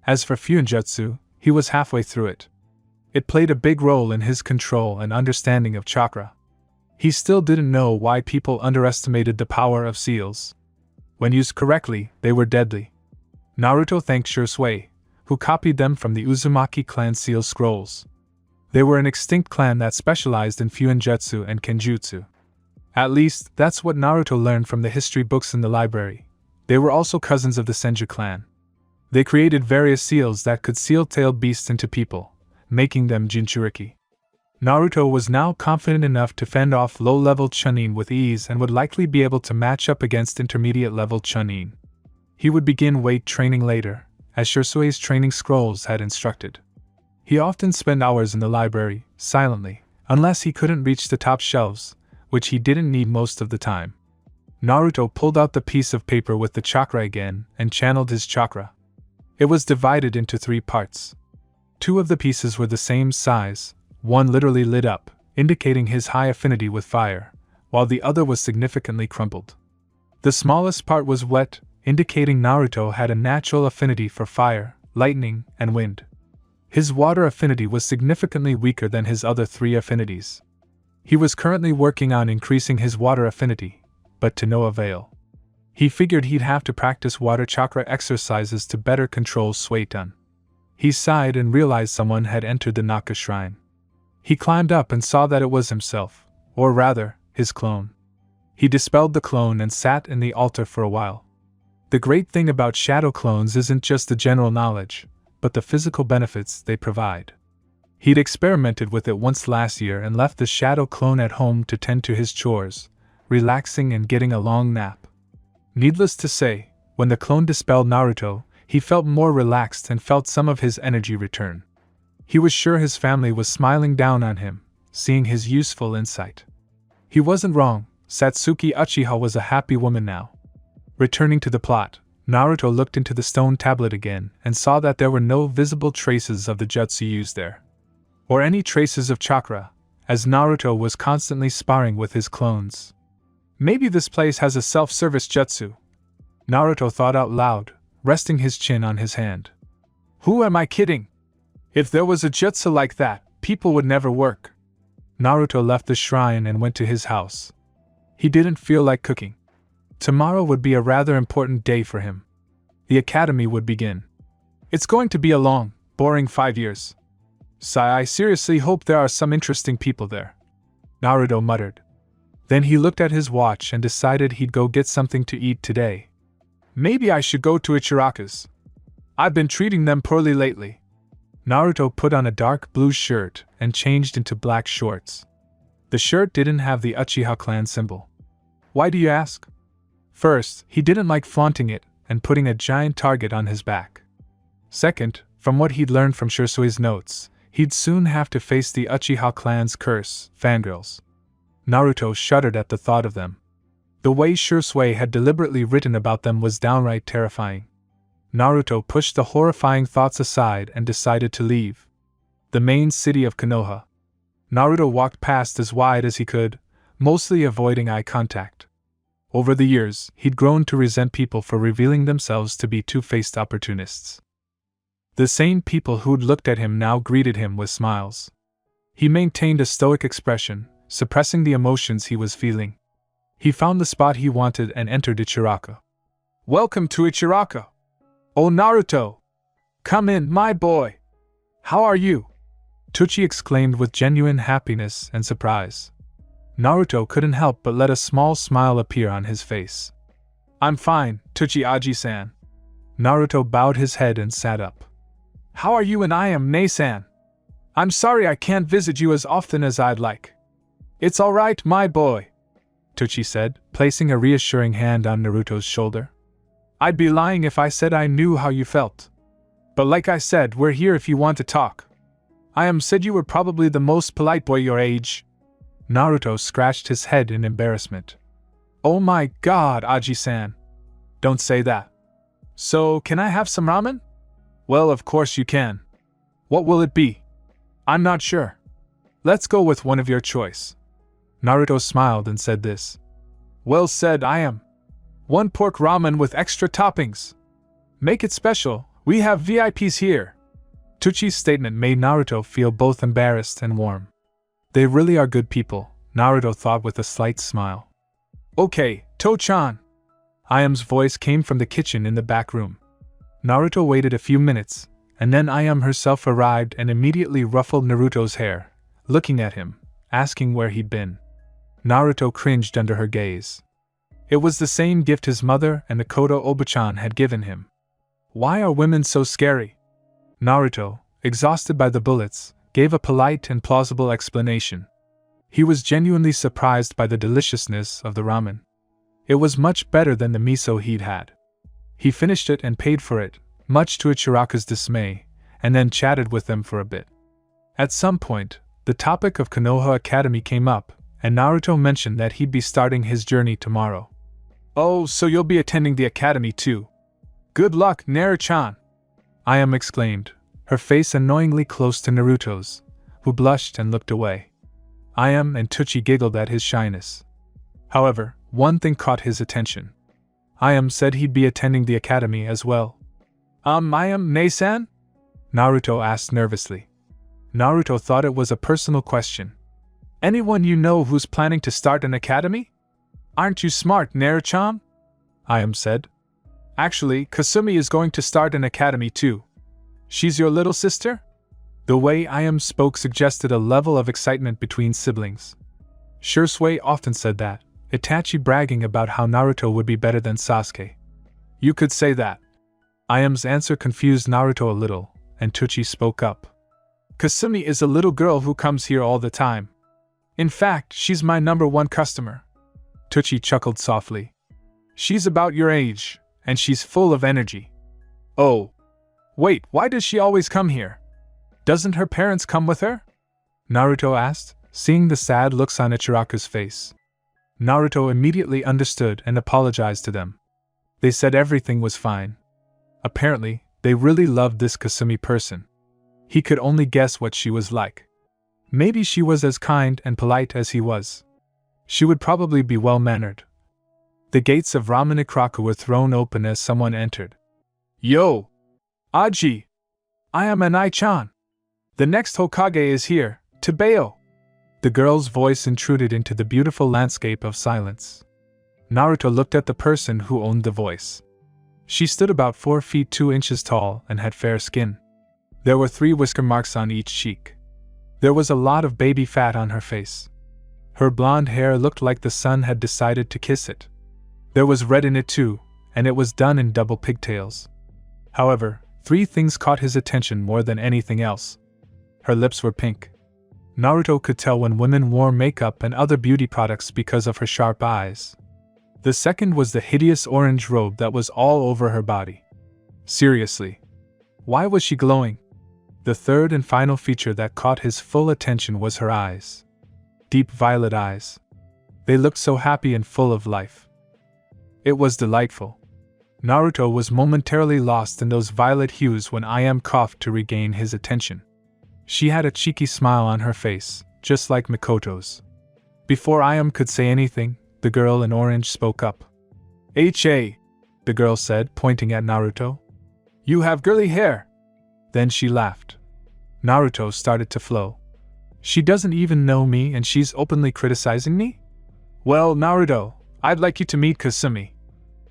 As for Fuinjutsu, he was halfway through it. It played a big role in his control and understanding of chakra. He still didn't know why people underestimated the power of seals. When used correctly, they were deadly. Naruto thanked Shisui, who copied them from the Uzumaki clan seal scrolls. They were an extinct clan that specialized in Fuinjutsu and Kenjutsu. At least, that's what Naruto learned from the history books in the library. They were also cousins of the Senju clan. They created various seals that could seal-tailed beasts into people, making them Jinchuriki. Naruto was now confident enough to fend off low-level Chunin with ease and would likely be able to match up against intermediate-level Chunin. He would begin weight training later, as Shisui's training scrolls had instructed. He often spent hours in the library, silently, unless he couldn't reach the top shelves, which he didn't need most of the time. Naruto pulled out the piece of paper with the chakra again and channeled his chakra. It was divided into 3 parts. 2 of the pieces were the same size, one literally lit up, indicating his high affinity with fire, while the other was significantly crumpled. The smallest part was wet, indicating Naruto had a natural affinity for fire, lightning, and wind. His water affinity was significantly weaker than his other 3 affinities. He was currently working on increasing his water affinity, but to no avail. He figured he'd have to practice water chakra exercises to better control Suiton. He sighed and realized someone had entered the Naka shrine. He climbed up and saw that it was himself, or rather, his clone. He dispelled the clone and sat in the altar for a while. The great thing about shadow clones isn't just the general knowledge, but the physical benefits they provide. He'd experimented with it once last year and left the shadow clone at home to tend to his chores, relaxing and getting a long nap. Needless to say, when the clone dispelled Naruto, he felt more relaxed and felt some of his energy return. He was sure his family was smiling down on him, seeing his useful insight. He wasn't wrong, Satsuki Uchiha was a happy woman now. Returning to the plot, Naruto looked into the stone tablet again and saw that there were no visible traces of the jutsu used there, or any traces of chakra, as Naruto was constantly sparring with his clones. Maybe this place has a self-service jutsu. Naruto thought out loud, resting his chin on his hand. Who am I kidding? If there was a jutsu like that, people would never work. Naruto left the shrine and went to his house. He didn't feel like cooking. Tomorrow would be a rather important day for him. The academy would begin. It's going to be a long, boring 5 years. I seriously hope there are some interesting people there. Naruto muttered. Then he looked at his watch and decided he'd go get something to eat today. Maybe I should go to Ichiraka's. I've been treating them poorly lately. Naruto put on a dark blue shirt and changed into black shorts. The shirt didn't have the Uchiha clan symbol. Why do you ask? First, he didn't like flaunting it and putting a giant target on his back. Second, from what he'd learned from Shisui's notes, he'd soon have to face the Uchiha clan's curse, fangirls. Naruto shuddered at the thought of them. The way Shisui had deliberately written about them was downright terrifying. Naruto pushed the horrifying thoughts aside and decided to leave the main city of Konoha. Naruto walked past as wide as he could, mostly avoiding eye contact. Over the years, he'd grown to resent people for revealing themselves to be two-faced opportunists. The same people who'd looked at him now greeted him with smiles. He maintained a stoic expression, suppressing the emotions he was feeling. He found the spot he wanted and entered Ichiraka. Welcome to Ichiraka! Oh Naruto! Come in, my boy! How are you? Tuchi exclaimed with genuine happiness and surprise. Naruto couldn't help but let a small smile appear on his face. I'm fine, Tuchi Aji-san. Naruto bowed his head and sat up. How are you? And I am Nei-san. I'm sorry I can't visit you as often as I'd like. It's alright, my boy, Tuchi said, placing a reassuring hand on Naruto's shoulder. I'd be lying if I said I knew how you felt. But like I said, we're here if you want to talk. I said you were probably the most polite boy your age. Naruto scratched his head in embarrassment. Oh my god, Aji-san. Don't say that. So, can I have some ramen? Well, of course you can. What will it be? I'm not sure. Let's go with one of your choice. Naruto smiled and said this. Well said, I am. 1 pork ramen with extra toppings. Make it special, we have VIPs here. Teuchi's statement made Naruto feel both embarrassed and warm. They really are good people, Naruto thought with a slight smile. Okay, To-chan. Ayam's voice came from the kitchen in the back room. Naruto waited a few minutes, and then Ayam herself arrived and immediately ruffled Naruto's hair, looking at him, asking where he'd been. Naruto cringed under her gaze. It was the same gift his mother and Mikoto Oba-chan had given him. Why are women so scary? Naruto, exhausted by the bullets, gave a polite and plausible explanation. He was genuinely surprised by the deliciousness of the ramen. It was much better than the miso he'd had. He finished it and paid for it, much to Ichiraka's dismay, and then chatted with them for a bit. At some point, the topic of Konoha Academy came up, and Naruto mentioned that he'd be starting his journey tomorrow. Oh, so you'll be attending the academy too? Good luck, Naru-chan! Ayam exclaimed, her face annoyingly close to Naruto's, who blushed and looked away. Ayam and Teuchi giggled at his shyness. However, one thing caught his attention. Ayam said he'd be attending the academy as well. Ayam, Nei-san? Naruto asked nervously. Naruto thought it was a personal question. Anyone you know who's planning to start an academy? Aren't you smart, Naru-chan? Ayam said. Actually, Kasumi is going to start an academy too. She's your little sister? The way Ayam spoke suggested a level of excitement between siblings. Shursui often said that, Itachi bragging about how Naruto would be better than Sasuke. You could say that. Ayam's answer confused Naruto a little, and Teuchi spoke up. Kasumi is a little girl who comes here all the time. In fact, she's my #1 customer. Teuchi chuckled softly. She's about your age, and she's full of energy. Oh. Wait, why does she always come here? Doesn't her parents come with her? Naruto asked, seeing the sad looks on Ichiraka's face. Naruto immediately understood and apologized to them. They said everything was fine. Apparently, they really loved this Kasumi person. He could only guess what she was like. Maybe she was as kind and polite as he was. She would probably be well-mannered. The gates of Ramen Ikraka were thrown open as someone entered. Yo! Aji! I am Anai-chan! The next Hokage is here, Tebeo! The girl's voice intruded into the beautiful landscape of silence. Naruto looked at the person who owned the voice. She stood about 4 feet 2 inches tall and had fair skin. There were 3 whisker marks on each cheek. There was a lot of baby fat on her face. Her blonde hair looked like the sun had decided to kiss it. There was red in it too, and it was done in double pigtails. However, 3 things caught his attention more than anything else. Her lips were pink. Naruto could tell when women wore makeup and other beauty products because of her sharp eyes. The second was the hideous orange robe that was all over her body. Seriously. Why was she glowing? The third and final feature that caught his full attention was her eyes. Deep violet eyes. They looked so happy and full of life. It was delightful. Naruto was momentarily lost in those violet hues when Ayam coughed to regain his attention. She had a cheeky smile on her face, just like Mikoto's. Before Ayam could say anything, the girl in orange spoke up. "H.A.," the girl said, pointing at Naruto. "You have girly hair." Then she laughed. Naruto started to flow. She doesn't even know me and she's openly criticizing me? Well, Naruto, I'd like you to meet Kasumi.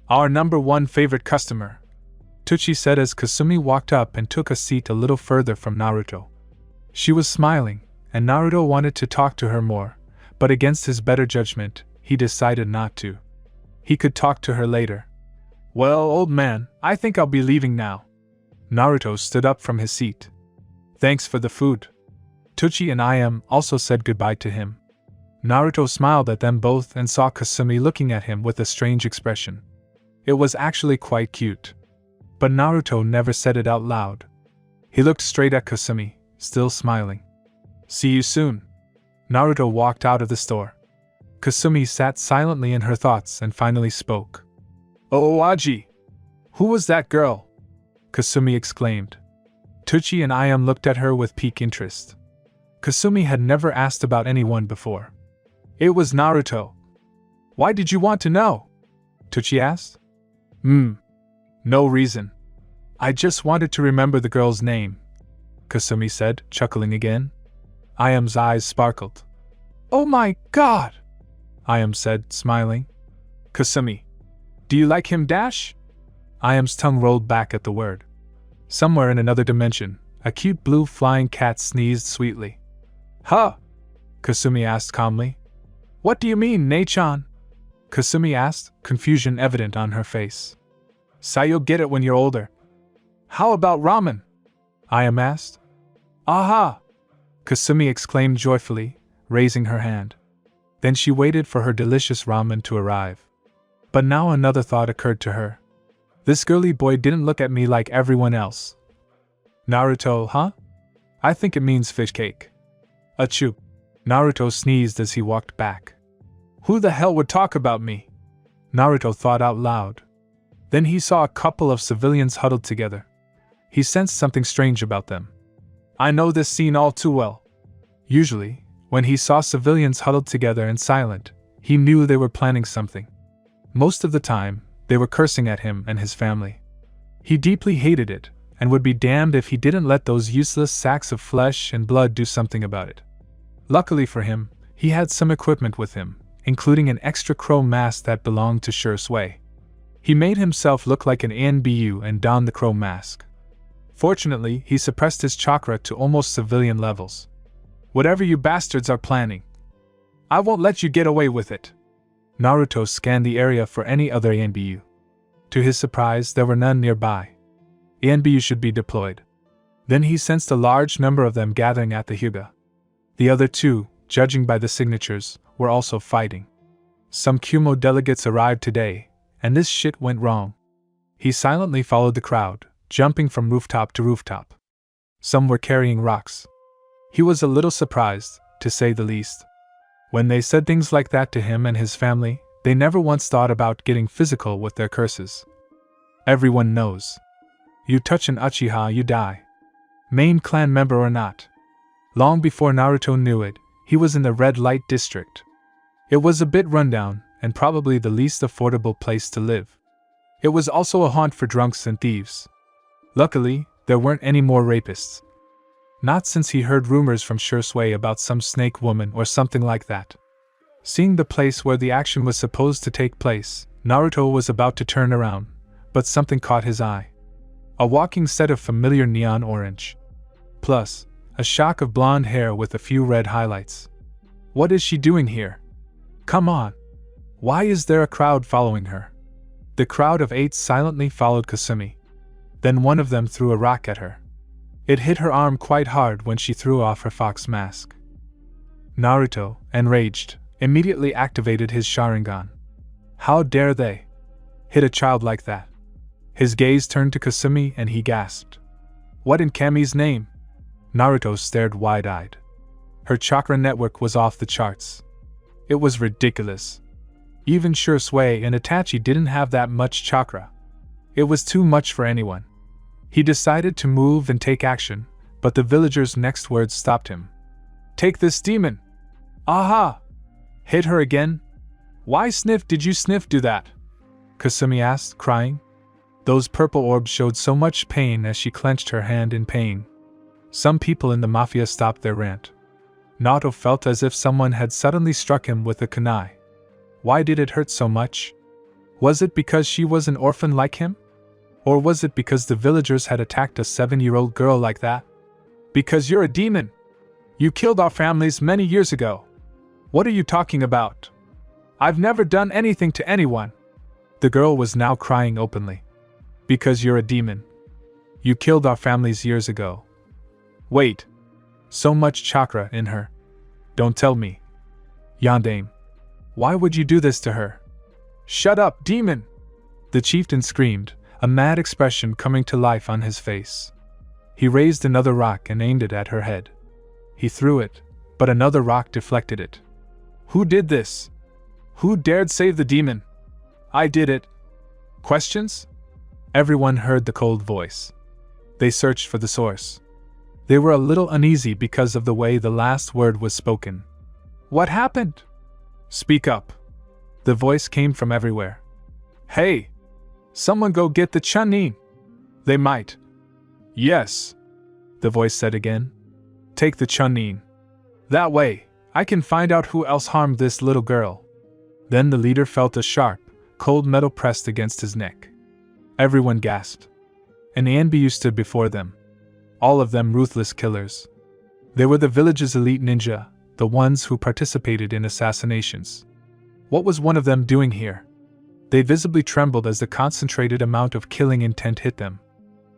Our #1 favorite customer. Teuchi said as Kasumi walked up and took a seat a little further from Naruto. She was smiling, and Naruto wanted to talk to her more, but against his better judgment, he decided not to. He could talk to her later. Well, old man, I think I'll be leaving now. Naruto stood up from his seat. Thanks for the food. Teuchi and Ayam also said goodbye to him. Naruto smiled at them both and saw Kasumi looking at him with a strange expression. It was actually quite cute. But Naruto never said it out loud. He looked straight at Kasumi, still smiling. See you soon. Naruto walked out of the store. Kasumi sat silently in her thoughts and finally spoke. Oh, Aji! Who was that girl? Kasumi exclaimed. Teuchi and Ayam looked at her with piqued interest. Kasumi had never asked about anyone before. It was Naruto. Why did you want to know? Tuchi asked. No reason. I just wanted to remember the girl's name, Kasumi said, chuckling again. Ayam's eyes sparkled. Oh my god! Ayam said, smiling. Kasumi, do you like him, Dash? Ayam's tongue rolled back at the word. Somewhere in another dimension, a cute blue flying cat sneezed sweetly. Huh? Kasumi asked calmly. What do you mean, Nei-chan? Kasumi asked, confusion evident on her face. So you'll get it when you're older. How about ramen? Ayam asked. Aha! Kasumi exclaimed joyfully, raising her hand. Then she waited for her delicious ramen to arrive. But now another thought occurred to her. This girly boy didn't look at me like everyone else. Naruto, huh? I think it means fish cake. Achoo! Naruto sneezed as he walked back. Who the hell would talk about me? Naruto thought out loud. Then he saw a couple of civilians huddled together. He sensed something strange about them. I know this scene all too well. Usually, when he saw civilians huddled together and silent, he knew they were planning something. Most of the time, they were cursing at him and his family. He deeply hated it, and would be damned if he didn't let those useless sacks of flesh and blood do something about it. Luckily for him, he had some equipment with him, including an extra crow mask that belonged to Shui. He made himself look like an ANBU and donned the crow mask. Fortunately, he suppressed his chakra to almost civilian levels. Whatever you bastards are planning, I won't let you get away with it. Naruto scanned the area for any other ANBU. To his surprise, there were none nearby. ANBU should be deployed. Then he sensed a large number of them gathering at the Hyuga. The other two, judging by the signatures, were also fighting. Some Kumo delegates arrived today, and this shit went wrong. He silently followed the crowd, jumping from rooftop to rooftop. Some were carrying rocks. He was a little surprised, to say the least. When they said things like that to him and his family, they never once thought about getting physical with their curses. Everyone knows. You touch an Uchiha, you die. Main clan member or not. Long before Naruto knew it, he was in the red light district. It was a bit rundown, and probably the least affordable place to live. It was also a haunt for drunks and thieves. Luckily, there weren't any more rapists. Not since he heard rumors from Shui about some snake woman or something like that. Seeing the place where the action was supposed to take place, Naruto was about to turn around, but something caught his eye. A walking set of familiar neon orange. Plus, a shock of blonde hair with a few red highlights. What is she doing here? Come on! Why is there a crowd following her? The crowd of 8 silently followed Kasumi. Then one of them threw a rock at her. It hit her arm quite hard when she threw off her fox mask. Naruto, enraged, immediately activated his Sharingan. How dare they hit a child like that? His gaze turned to Kasumi and he gasped. What in Kami's name? Naruto stared wide-eyed. Her chakra network was off the charts. It was ridiculous. Even Shui and Itachi didn't have that much chakra. It was too much for anyone. He decided to move and take action, but the villager's next words stopped him. Take this demon! Aha! Hit her again? Why did you do that? Kasumi asked, crying. Those purple orbs showed so much pain as she clenched her hand in pain. Some people in the mafia stopped their rant. Naruto felt as if someone had suddenly struck him with a kunai. Why did it hurt so much? Was it because she was an orphan like him? Or was it because the villagers had attacked a 7-year-old girl like that? Because you're a demon! You killed our families many years ago. What are you talking about? I've never done anything to anyone. The girl was now crying openly. Because you're a demon. You killed our families years ago. Wait. So much chakra in her. Don't tell me. Yandame. Why would you do this to her? Shut up, demon! The chieftain screamed, a mad expression coming to life on his face. He raised another rock and aimed it at her head. He threw it, but another rock deflected it. Who did this? Who dared save the demon? I did it. Questions? Everyone heard the cold voice. They searched for the source. They were a little uneasy because of the way the last word was spoken. What happened? Speak up. The voice came from everywhere. Hey! Someone go get the Chunin! They might. Yes, the voice said again. Take the Chunin. That way, I can find out who else harmed this little girl. Then the leader felt a sharp, cold metal pressed against his neck. Everyone gasped. An ANBU stood before them. All of them ruthless killers. They were the village's elite ninja, the ones who participated in assassinations. What was one of them doing here? They visibly trembled as the concentrated amount of killing intent hit them.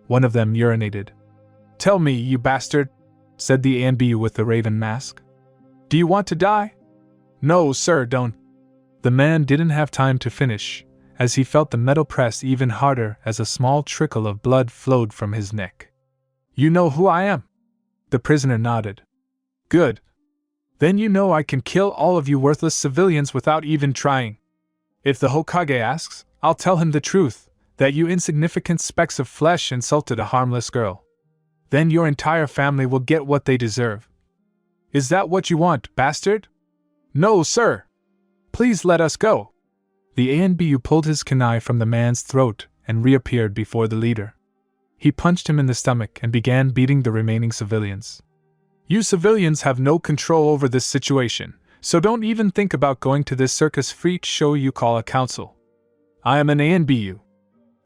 One of them urinated. Tell me, you bastard, said the ANBU with the raven mask. Do you want to die? No, sir, don't. The man didn't have time to finish, as he felt the metal press even harder as a small trickle of blood flowed from his neck. You know who I am? The prisoner nodded. Good. Then you know I can kill all of you worthless civilians without even trying. If the Hokage asks, I'll tell him the truth, that you insignificant specks of flesh insulted a harmless girl. Then your entire family will get what they deserve. Is that what you want, bastard? No, sir. Please let us go. The ANBU pulled his kunai from the man's throat and reappeared before the leader. He punched him in the stomach and began beating the remaining civilians. You civilians have no control over this situation, so don't even think about going to this circus freak show you call a council. I am an ANBU.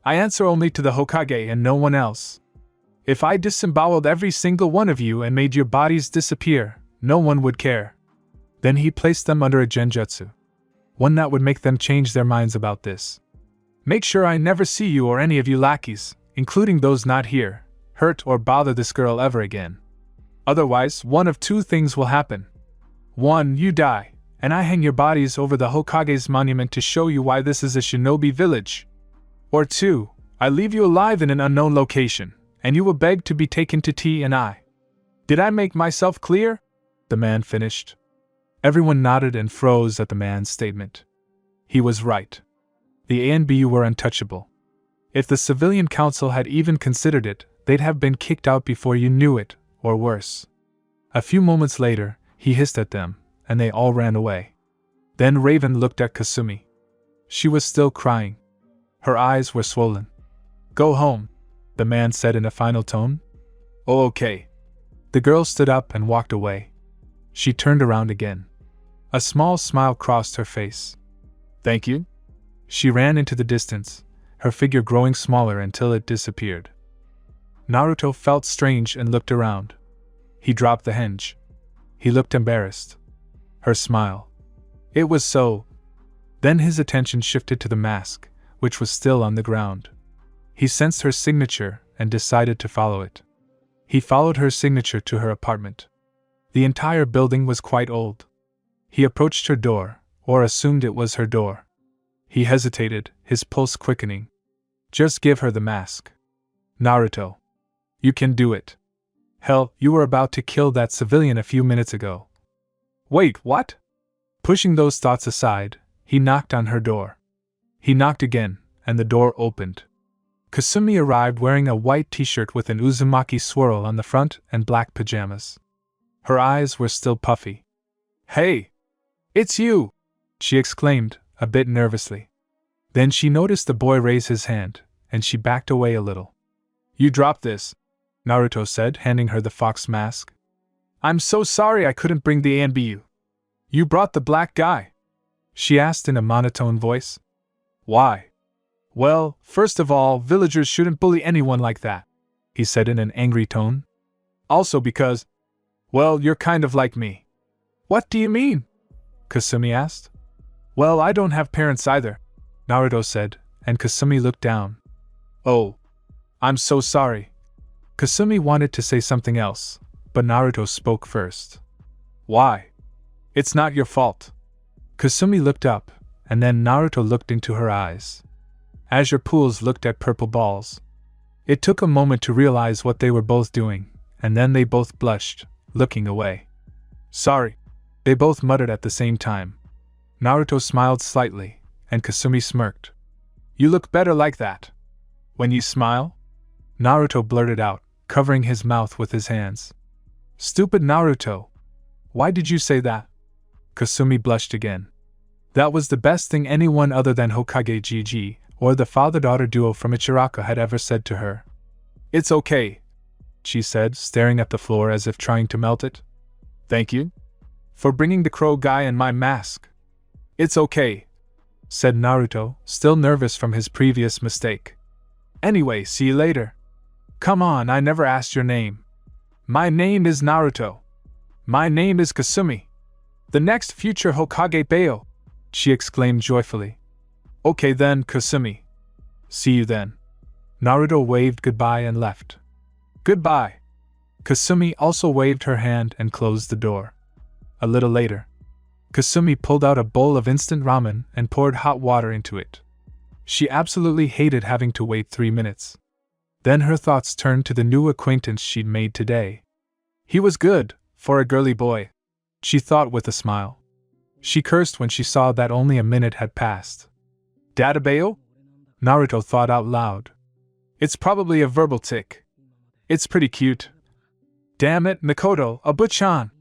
I answer only to the Hokage and no one else. If I disemboweled every single one of you and made your bodies disappear, no one would care. Then he placed them under a genjutsu. One that would make them change their minds about this. Make sure I never see you or any of you lackeys, including those not here, hurt or bother this girl ever again. Otherwise, one of two things will happen. 1. You die, and I hang your bodies over the Hokage's monument to show you why this is a shinobi village. Or 2. I leave you alive in an unknown location, and you will beg to be taken to T&I. Did I make myself clear? The man finished. Everyone nodded and froze at the man's statement. He was right. The ANBU were untouchable. If the civilian council had even considered it, they'd have been kicked out before you knew it, or worse. A few moments later, he hissed at them, and they all ran away. Then Raven looked at Kasumi. She was still crying. Her eyes were swollen. Go home, the man said in a final tone. Oh, okay. The girl stood up and walked away. She turned around again. A small smile crossed her face. Thank you. She ran into the distance, her figure growing smaller until it disappeared. Naruto felt strange and looked around. He dropped the henge. He looked embarrassed. Her smile. It was so. Then his attention shifted to the mask, which was still on the ground. He sensed her signature and decided to follow it. He followed her signature to her apartment. The entire building was quite old. He approached her door, or assumed it was her door. He hesitated, his pulse quickening. Just give her the mask. Naruto. You can do it. Hell, you were about to kill that civilian a few minutes ago. Wait, what? Pushing those thoughts aside, he knocked on her door. He knocked again, and the door opened. Kasumi arrived wearing a white t-shirt with an Uzumaki swirl on the front and black pajamas. Her eyes were still puffy. Hey! It's you! She exclaimed, a bit nervously. Then she noticed the boy raise his hand, and she backed away a little. You dropped this, Naruto said, handing her the fox mask. I'm so sorry I couldn't bring the ANBU. You brought the black guy? She asked in a monotone voice. Why? Well, first of all, villagers shouldn't bully anyone like that, he said in an angry tone. Also because, well, you're kind of like me. What do you mean? Kasumi asked. Well, I don't have parents either, Naruto said, and Kasumi looked down. Oh, I'm so sorry. Kasumi wanted to say something else, but Naruto spoke first. Why? It's not your fault. Kasumi looked up, and then Naruto looked into her eyes. Azure pools looked at purple balls. It took a moment to realize what they were both doing, and then they both blushed, looking away. Sorry, they both muttered at the same time. Naruto smiled slightly, and Kasumi smirked. You look better like that. When you smile? Naruto blurted out, covering his mouth with his hands. Stupid Naruto! Why did you say that? Kasumi blushed again. That was the best thing anyone other than Hokage Gigi, or the father-daughter duo from Ichiraka had ever said to her. It's okay, she said, staring at the floor as if trying to melt it. Thank you for bringing the crow guy and my mask. It's okay, said Naruto, still nervous from his previous mistake. Anyway, see you later. Come on, I never asked your name. My name is Naruto. My name is Kasumi. The next future Hokage Bayo, she exclaimed joyfully. Okay then, Kasumi. See you then. Naruto waved goodbye and left. Goodbye. Kasumi also waved her hand and closed the door. A little later, Kasumi pulled out a bowl of instant ramen and poured hot water into it. She absolutely hated having to wait 3 minutes. Then her thoughts turned to the new acquaintance she'd made today. He was good, for a girly boy, she thought with a smile. She cursed when she saw that only a minute had passed. Dadabayo? Naruto thought out loud. It's probably a verbal tic. It's pretty cute. Damn it, Mikoto, Abu-chan!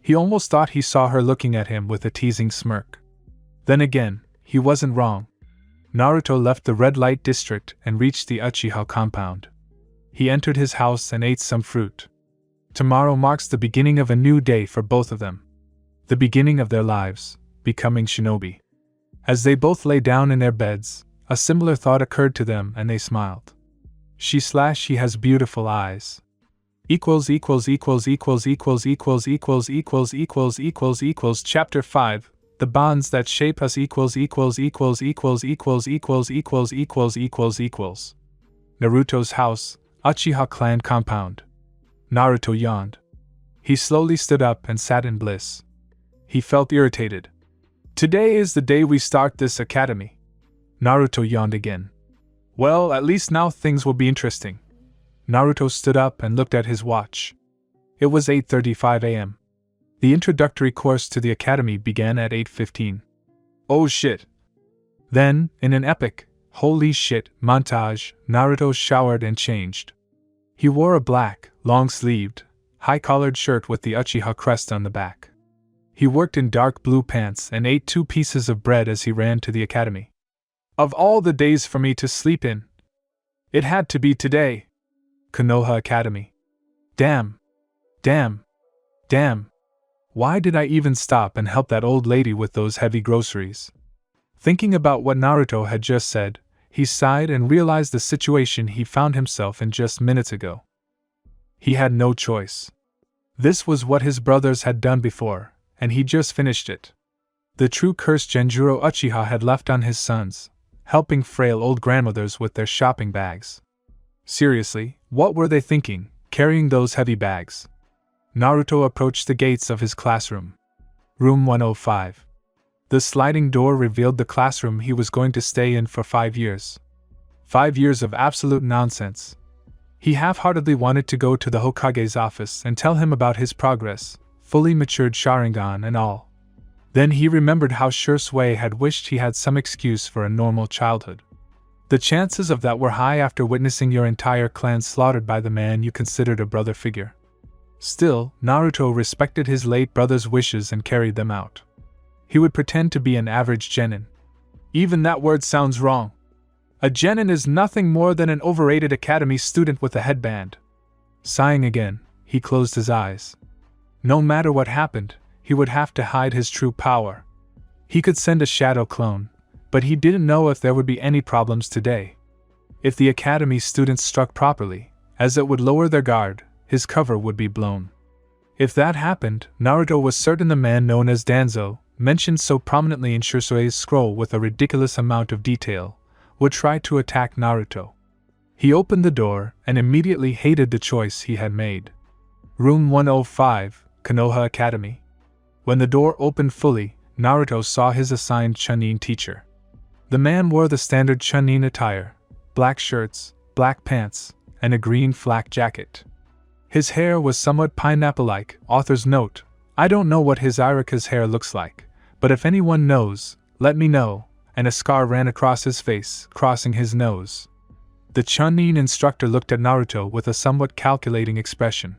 He almost thought he saw her looking at him with a teasing smirk. Then again, he wasn't wrong. Naruto left the red light district and reached the Uchiha compound. He entered his house and ate some fruit. Tomorrow marks the beginning of a new day for both of them. The beginning of their lives, becoming shinobi. As they both lay down in their beds, a similar thought occurred to them and they smiled. She has beautiful eyes. Chapter 5 The bonds that shape us Naruto's house, Uchiha clan compound. Naruto yawned. He slowly stood up and sat in bliss. He felt irritated. Today is the day we start this academy. Naruto yawned again. Well, at least now things will be interesting. Naruto stood up and looked at his watch. It was 8:35 a.m. The introductory course to the academy began at 8:15. Oh shit. Then, in an epic, holy shit, montage, Naruto showered and changed. He wore a black, long-sleeved, high-collared shirt with the Uchiha crest on the back. He worked in dark blue pants and ate 2 pieces of bread as he ran to the academy. Of all the days for me to sleep in, it had to be today. Konoha Academy. Damn. Why did I even stop and help that old lady with those heavy groceries? Thinking about what Naruto had just said, he sighed and realized the situation he found himself in just minutes ago. He had no choice. This was what his brothers had done before, and he just finished it. The true curse Genjuro Uchiha had left on his sons, helping frail old grandmothers with their shopping bags. Seriously, what were they thinking, carrying those heavy bags? Naruto approached the gates of his classroom. Room 105. The sliding door revealed the classroom he was going to stay in for 5 years. 5 years of absolute nonsense. He half-heartedly wanted to go to the Hokage's office and tell him about his progress, fully matured Sharingan and all. Then he remembered how Shursui had wished he had some excuse for a normal childhood. The chances of that were high after witnessing your entire clan slaughtered by the man you considered a brother figure. Still, Naruto respected his late brother's wishes and carried them out. He would pretend to be an average genin. Even that word sounds wrong. A genin is nothing more than an overrated academy student with a headband. Sighing again, he closed his eyes. No matter what happened, he would have to hide his true power. He could send a shadow clone, but he didn't know if there would be any problems today. If the academy students struck properly, as it would lower their guard, his cover would be blown. If that happened, Naruto was certain the man known as Danzo, mentioned so prominently in Shursui's scroll with a ridiculous amount of detail, would try to attack Naruto. He opened the door and immediately hated the choice he had made. Room 105, Konoha Academy. When the door opened fully, Naruto saw his assigned Chunin teacher. The man wore the standard Chunin attire, black shirts, black pants, and a green flak jacket. His hair was somewhat pineapple-like. Author's note: I don't know what his Irika's hair looks like, but if anyone knows, let me know. And a scar ran across his face, crossing his nose. The Chunin instructor looked at Naruto with a somewhat calculating expression.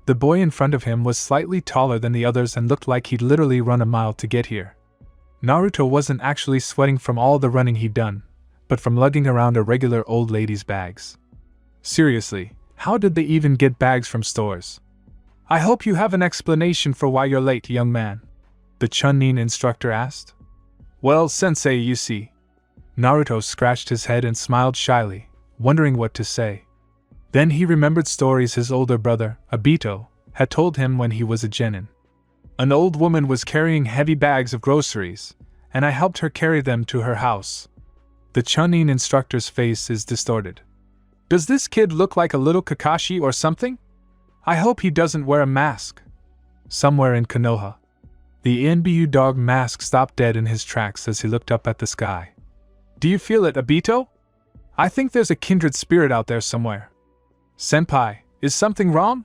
The boy in front of him was slightly taller than the others and looked like he'd literally run a mile to get here. Naruto wasn't actually sweating from all the running he'd done, but from lugging around a regular old lady's bags. Seriously, how did they even get bags from stores? I hope you have an explanation for why you're late, young man, the Chunin instructor asked. Well, sensei, you see. Naruto scratched his head and smiled shyly, wondering what to say. Then he remembered stories his older brother, Obito, had told him when he was a genin. An old woman was carrying heavy bags of groceries, and I helped her carry them to her house. The Chunin instructor's face is distorted. Does this kid look like a little Kakashi or something? I hope he doesn't wear a mask. Somewhere in Konoha, the NBU dog mask stopped dead in his tracks as he looked up at the sky. Do you feel it, Obito? I think there's a kindred spirit out there somewhere. Senpai, is something wrong?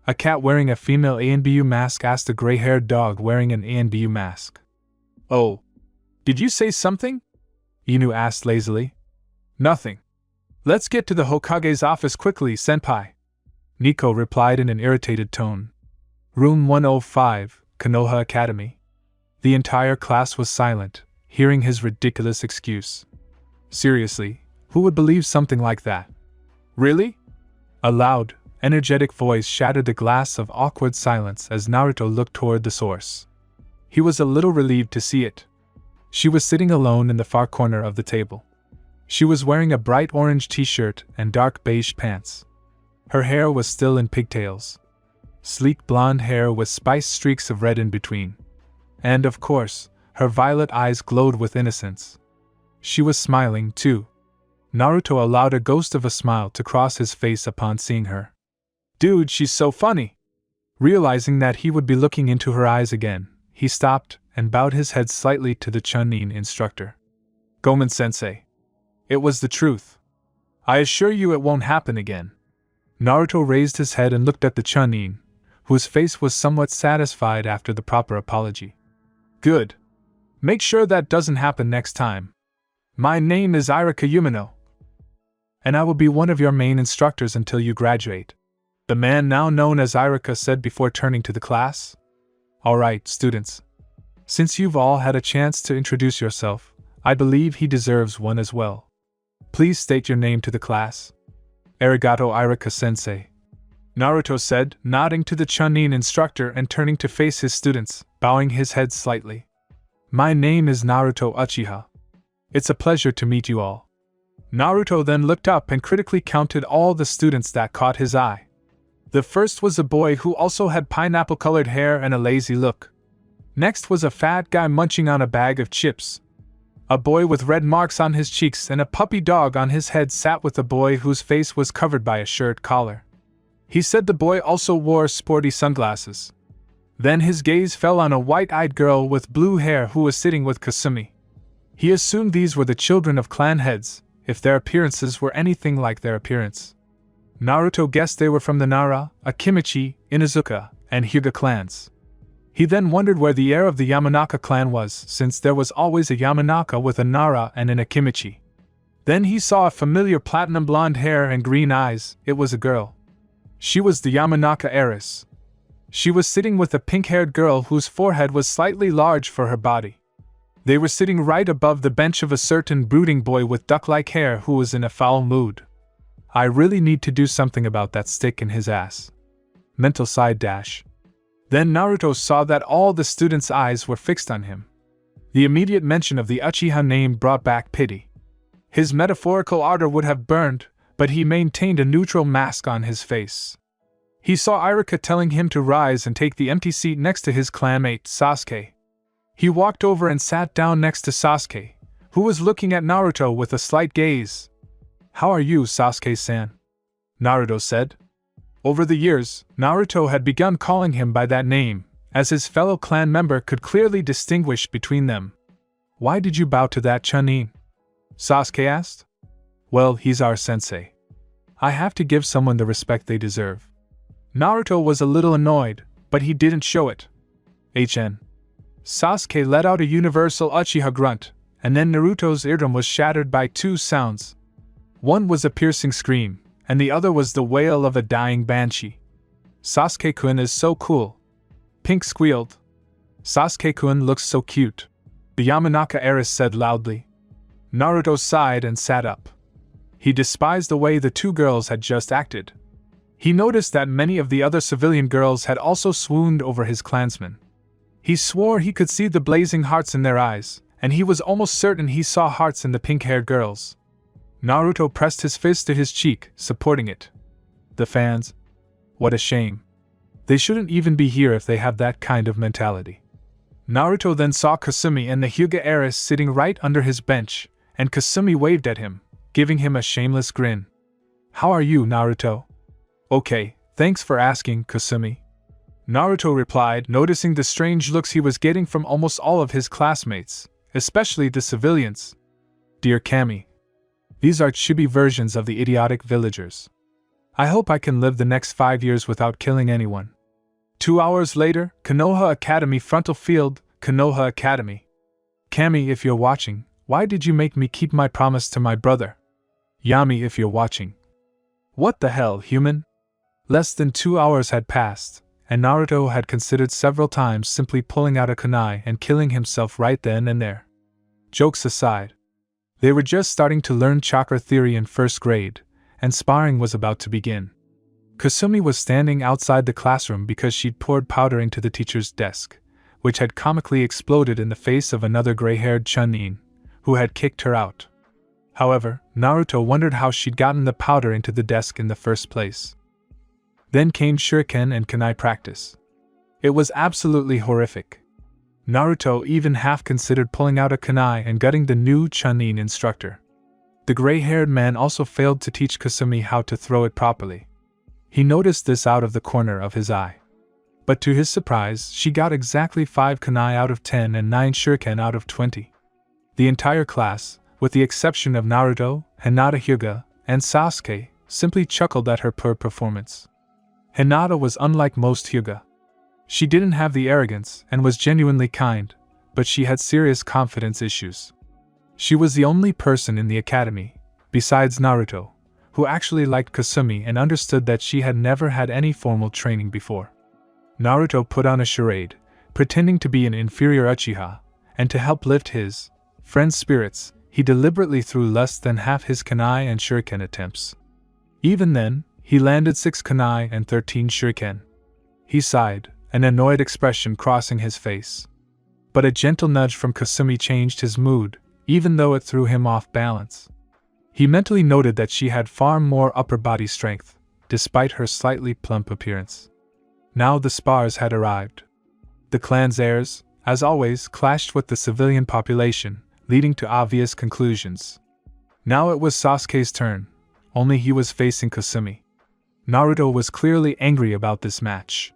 A cat wearing a female ANBU mask asked a gray-haired dog wearing an ANBU mask. Oh. Did you say something? Inu asked lazily. Nothing. Let's get to the Hokage's office quickly, senpai. Nico replied in an irritated tone. Room 105, Konoha Academy. The entire class was silent, hearing his ridiculous excuse. Seriously, who would believe something like that? Really? A loud, energetic voice shattered the glass of awkward silence as Naruto looked toward the source. He was a little relieved to see it. She was sitting alone in the far corner of the table. She was wearing a bright orange t-shirt and dark beige pants. Her hair was still in pigtails. Sleek blonde hair with spiced streaks of red in between. And of course, her violet eyes glowed with innocence. She was smiling, too. Naruto allowed a ghost of a smile to cross his face upon seeing her. Dude, she's so funny! Realizing that he would be looking into her eyes again, he stopped and bowed his head slightly to the Chunin instructor. Gomen-sensei. It was the truth. I assure you it won't happen again. Naruto raised his head and looked at the Chunin, whose face was somewhat satisfied after the proper apology. Good. Make sure that doesn't happen next time. My name is Irika Yumino, and I will be one of your main instructors until you graduate. The man now known as Irika said before turning to the class. Alright, students. Since you've all had a chance to introduce yourself, I believe he deserves one as well. Please state your name to the class. Arigato Irika-sensei. Naruto said, nodding to the Chunin instructor and turning to face his students, bowing his head slightly. My name is Naruto Uchiha. It's a pleasure to meet you all. Naruto then looked up and critically counted all the students that caught his eye. The first was a boy who also had pineapple-colored hair and a lazy look. Next was a fat guy munching on a bag of chips. A boy with red marks on his cheeks and a puppy dog on his head sat with a boy whose face was covered by a shirt collar. He said the boy also wore sporty sunglasses. Then his gaze fell on a white-eyed girl with blue hair who was sitting with Kasumi. He assumed these were the children of clan heads, if their appearances were anything like their appearance. Naruto guessed they were from the Nara, Akimichi, Inuzuka, and Hyuga clans. He then wondered where the heir of the Yamanaka clan was, since there was always a Yamanaka with a Nara and an Akimichi. Then he saw a familiar platinum blonde hair and green eyes. It was a girl. She was the Yamanaka heiress. She was sitting with a pink-haired girl whose forehead was slightly large for her body. They were sitting right above the bench of a certain brooding boy with duck-like hair who was in a foul mood. I really need to do something about that stick in his ass. Mental side dash. Then Naruto saw that all the students' eyes were fixed on him. The immediate mention of the Uchiha name brought back pity. His metaphorical ardor would have burned, but he maintained a neutral mask on his face. He saw Irika telling him to rise and take the empty seat next to his clanmate, Sasuke. He walked over and sat down next to Sasuke, who was looking at Naruto with a slight gaze. How are you, Sasuke-san? Naruto said. Over the years, Naruto had begun calling him by that name, as his fellow clan member could clearly distinguish between them. Why did you bow to that Chunin? Sasuke asked. Well, he's our sensei. I have to give someone the respect they deserve. Naruto was a little annoyed, but he didn't show it. HN. Sasuke let out a universal Uchiha grunt, and then Naruto's eardrum was shattered by two sounds. One was a piercing scream, and the other was the wail of a dying banshee. "Sasuke-kun is so cool," Pink squealed. "Sasuke-kun looks so cute," the Yamanaka heiress said loudly. Naruto sighed and sat up. He despised the way the two girls had just acted. He noticed that many of the other civilian girls had also swooned over his clansmen. He swore he could see the blazing hearts in their eyes, and he was almost certain he saw hearts in the pink-haired girls. Naruto pressed his fist to his cheek, supporting it. The fans? What a shame. They shouldn't even be here if they have that kind of mentality. Naruto then saw Kasumi and the Hyuga heiress sitting right under his bench, and Kasumi waved at him, giving him a shameless grin. "How are you, Naruto?" "Okay, thanks for asking, Kasumi," Naruto replied, noticing the strange looks he was getting from almost all of his classmates, especially the civilians. "Dear Kami, these are chibi versions of the idiotic villagers. I hope I can live the next 5 years without killing anyone." 2 hours later, Konoha Academy Frontal Field, Konoha Academy. "Kami, if you're watching, why did you make me keep my promise to my brother? Yami, if you're watching. What the hell, human?" Less than 2 hours had passed, and Naruto had considered several times simply pulling out a kunai and killing himself right then and there. Jokes aside, they were just starting to learn chakra theory in first grade, and sparring was about to begin. Kasumi was standing outside the classroom because she'd poured powder into the teacher's desk, which had comically exploded in the face of another gray-haired Chunin, who had kicked her out. However, Naruto wondered how she'd gotten the powder into the desk in the first place. Then came shuriken and kunai practice. It was absolutely horrific. Naruto even half considered pulling out a kunai and gutting the new Chunin instructor. The gray-haired man also failed to teach Kasumi how to throw it properly. He noticed this out of the corner of his eye. But to his surprise, she got exactly 5 kunai out of 10 and 9 shuriken out of 20. The entire class, with the exception of Naruto, Hinata Hyuga, and Sasuke, simply chuckled at her poor performance. Hinata was unlike most Hyuga. She didn't have the arrogance and was genuinely kind, but she had serious confidence issues. She was the only person in the academy, besides Naruto, who actually liked Kasumi and understood that she had never had any formal training before. Naruto put on a charade, pretending to be an inferior Uchiha, and to help lift his friend's spirits, he deliberately threw less than half his kunai and shuriken attempts. Even then, he landed 6 kunai and 13 shuriken. He sighed, an annoyed expression crossing his face. But a gentle nudge from Kasumi changed his mood, even though it threw him off balance. He mentally noted that she had far more upper body strength, despite her slightly plump appearance. Now the spars had arrived. The clan's heirs, as always, clashed with the civilian population, leading to obvious conclusions. Now it was Sasuke's turn, only he was facing Kasumi. Naruto was clearly angry about this match.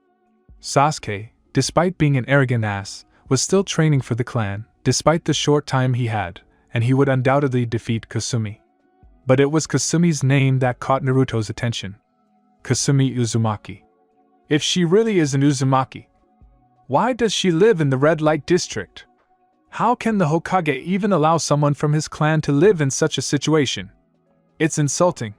Sasuke, despite being an arrogant ass, was still training for the clan, despite the short time he had, and he would undoubtedly defeat Kasumi. But it was Kasumi's name that caught Naruto's attention. Kasumi Uzumaki. If she really is an Uzumaki, why does she live in the red light district? How can the Hokage even allow someone from his clan to live in such a situation? It's insulting.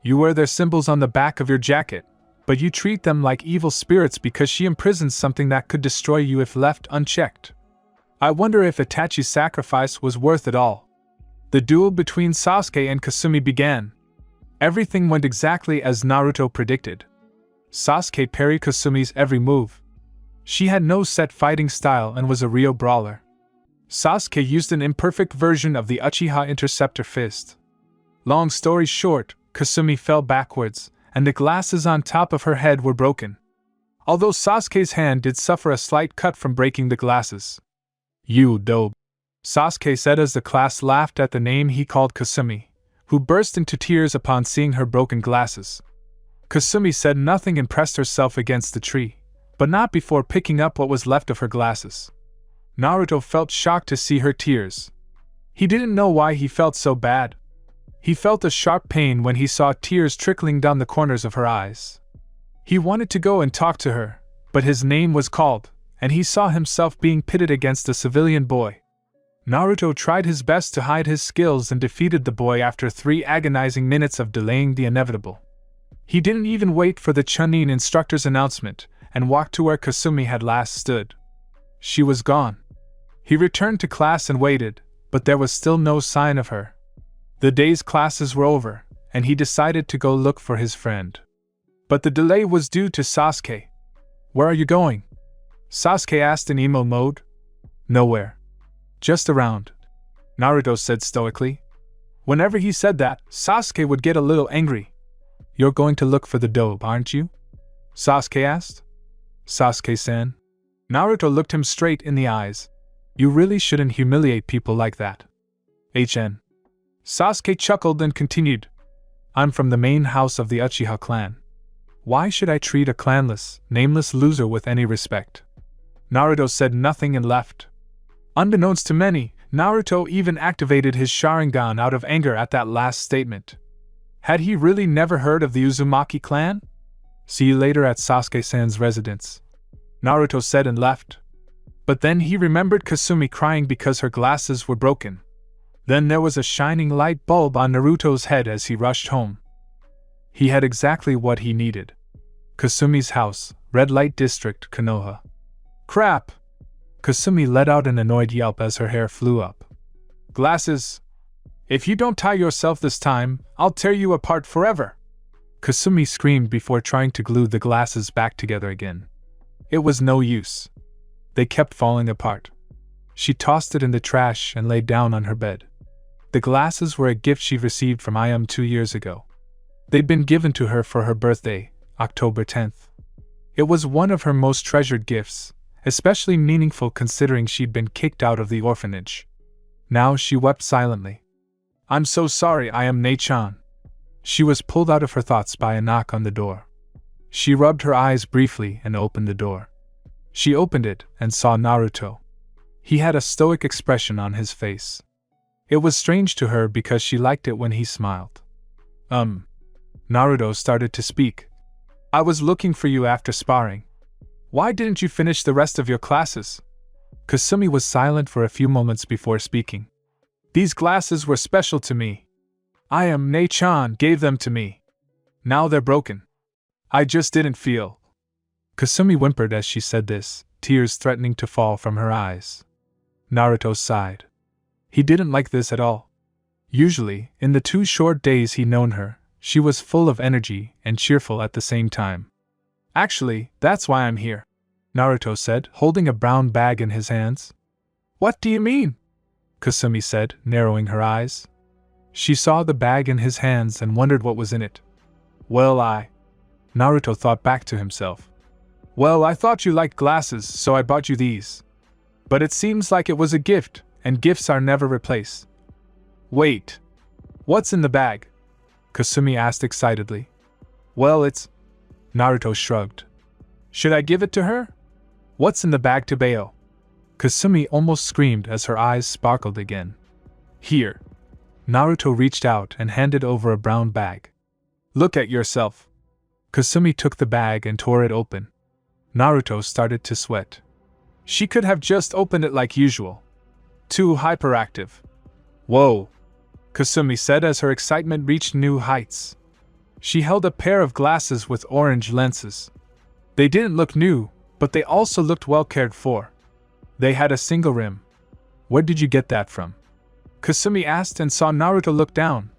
You wear their symbols on the back of your jacket, but you treat them like evil spirits because she imprisons something that could destroy you if left unchecked. I wonder if Itachi's sacrifice was worth it all. The duel between Sasuke and Kasumi began. Everything went exactly as Naruto predicted. Sasuke parried Kasumi's every move. She had no set fighting style and was a real brawler. Sasuke used an imperfect version of the Uchiha Interceptor Fist. Long story short, Kasumi fell backwards, and the glasses on top of her head were broken. Although Sasuke's hand did suffer a slight cut from breaking the glasses. "You dope," Sasuke said as the class laughed at the name he called Kasumi, who burst into tears upon seeing her broken glasses. Kasumi said nothing and pressed herself against the tree, but not before picking up what was left of her glasses. Naruto felt shocked to see her tears. He didn't know why he felt so bad. He felt a sharp pain when he saw tears trickling down the corners of her eyes. He wanted to go and talk to her, but his name was called, and he saw himself being pitted against a civilian boy. Naruto tried his best to hide his skills and defeated the boy after 3 agonizing minutes of delaying the inevitable. He didn't even wait for the Chunin instructor's announcement and walked to where Kasumi had last stood. She was gone. He returned to class and waited, but there was still no sign of her. The day's classes were over, and he decided to go look for his friend. But the delay was due to Sasuke. "Where are you going?" Sasuke asked in emo mode. "Nowhere. Just around," Naruto said stoically. Whenever he said that, Sasuke would get a little angry. "You're going to look for the dobe, aren't you?" Sasuke asked. "Sasuke-san." Naruto looked him straight in the eyes. "You really shouldn't humiliate people like that." "HN." Sasuke chuckled and continued. "I'm from the main house of the Uchiha clan. Why should I treat a clanless, nameless loser with any respect?" Naruto said nothing and left. Unbeknownst to many, Naruto even activated his Sharingan out of anger at that last statement. Had he really never heard of the Uzumaki clan? "See you later at Sasuke-san's residence," Naruto said and left. But then he remembered Kasumi crying because her glasses were broken. Then there was a shining light bulb on Naruto's head as he rushed home. He had exactly what he needed. Kasumi's house, Red Light District, Konoha. "Crap!" Kasumi let out an annoyed yelp as her hair flew up. "Glasses! If you don't tie yourself this time, I'll tear you apart forever!" Kasumi screamed before trying to glue the glasses back together again. It was no use. They kept falling apart. She tossed it in the trash and lay down on her bed. The glasses were a gift she received from Ayam 2 years ago. They'd been given to her for her birthday, October 10th. It was one of her most treasured gifts, especially meaningful considering she'd been kicked out of the orphanage. Now she wept silently. "I'm so sorry, I am Ne-chan." She was pulled out of her thoughts by a knock on the door. She rubbed her eyes briefly and opened the door. She opened it and saw Naruto. He had a stoic expression on his face. It was strange to her because she liked it when he smiled. Naruto started to speak. "I was looking for you after sparring. Why didn't you finish the rest of your classes?" Kasumi was silent for a few moments before speaking. "These glasses were special to me. I am Ne-chan gave them to me. Now they're broken. I just didn't feel." Kasumi whimpered as she said this, tears threatening to fall from her eyes. Naruto sighed. He didn't like this at all. Usually, in the 2 short days he'd known her, she was full of energy and cheerful at the same time. "Actually, that's why I'm here," Naruto said, holding a brown bag in his hands. "What do you mean?" Kasumi said, narrowing her eyes. She saw the bag in his hands and wondered what was in it. Naruto thought back to himself. "Well, I thought you liked glasses, so I bought you these. But it seems like it was a gift, and gifts are never replaced." "Wait. What's in the bag?" Kasumi asked excitedly. "Well, it's..." Naruto shrugged. "Should I give it to her? What's in the bag, Tobeo?" Kasumi almost screamed as her eyes sparkled again. "Here." Naruto reached out and handed over a brown bag. "Look at yourself." Kasumi took the bag and tore it open. Naruto started to sweat. She could have just opened it like usual. Too hyperactive. "Whoa," Kasumi said as her excitement reached new heights. She held a pair of glasses with orange lenses. They didn't look new, but they also looked well cared for. They had a single rim. "Where did you get that from?" Kasumi asked and saw Naruto look down.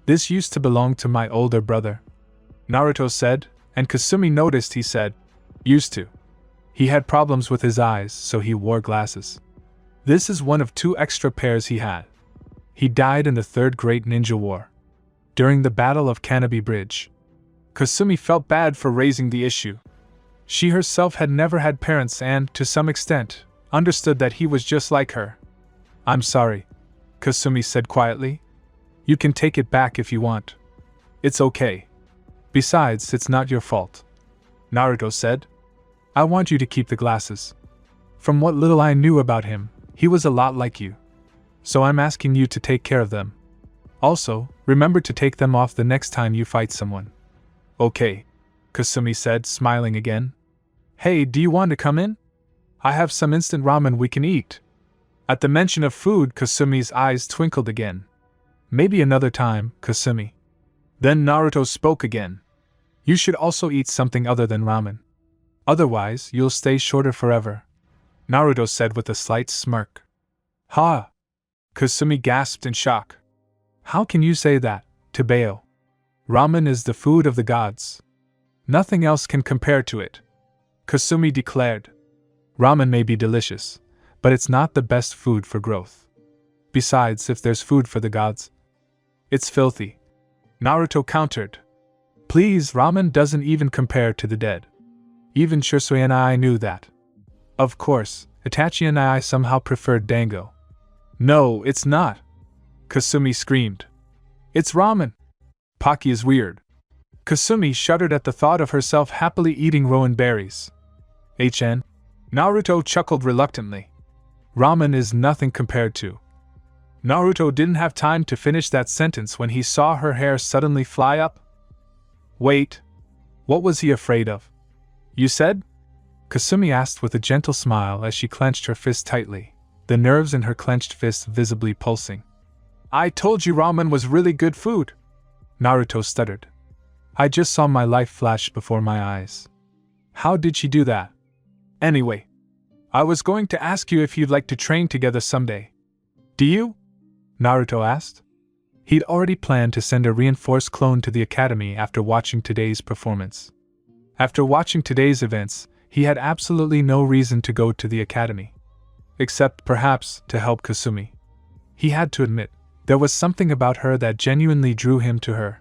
"This used to belong to my older brother," Naruto said, and Kasumi noticed he said, "used to." He had problems with his eyes, so he wore glasses. This is one of 2 extra pairs he had. He died in the 3rd Great Ninja War, during the Battle of Kanabi Bridge. Kasumi felt bad for raising the issue. She herself had never had parents and, to some extent, understood that he was just like her. "I'm sorry," Kasumi said quietly. "You can take it back if you want. It's okay. Besides, it's not your fault," Naruto said. "I want you to keep the glasses. From what little I knew about him, he was a lot like you. So I'm asking you to take care of them. Also, remember to take them off the next time you fight someone." "Okay," Kasumi said, smiling again. "Hey, do you want to come in? I have some instant ramen we can eat." At the mention of food, Kasumi's eyes twinkled again. Maybe another time, Kasumi. Then Naruto spoke again. You should also eat something other than ramen. Otherwise, you'll stay shorter forever, Naruto said with a slight smirk. Ha! Kasumi gasped in shock. How can you say that, Tebeo? Ramen is the food of the gods. Nothing else can compare to it, Kasumi declared. Ramen may be delicious, but it's not the best food for growth. Besides, if there's food for the gods, it's filthy, Naruto countered. Please, ramen doesn't even compare to the dead. Even Shisui and I knew that. Of course, Itachi and I somehow preferred dango. No, it's not, Kasumi screamed. It's ramen. Pocky is weird. Kasumi shuddered at the thought of herself happily eating rowan berries. HN? Naruto chuckled reluctantly. Ramen is nothing compared to. Naruto didn't have time to finish that sentence when he saw her hair suddenly fly up. Wait. What was he afraid of? You said? Kasumi asked with a gentle smile as she clenched her fist tightly, the nerves in her clenched fist visibly pulsing. I told you ramen was really good food, Naruto stuttered. I just saw my life flash before my eyes. How did she do that? Anyway, I was going to ask you if you'd like to train together someday. Do you? Naruto asked. He'd already planned to send a reinforced clone to the academy after watching today's performance. After watching today's events, he had absolutely no reason to go to the academy. Except, perhaps, to help Kasumi. He had to admit, there was something about her that genuinely drew him to her.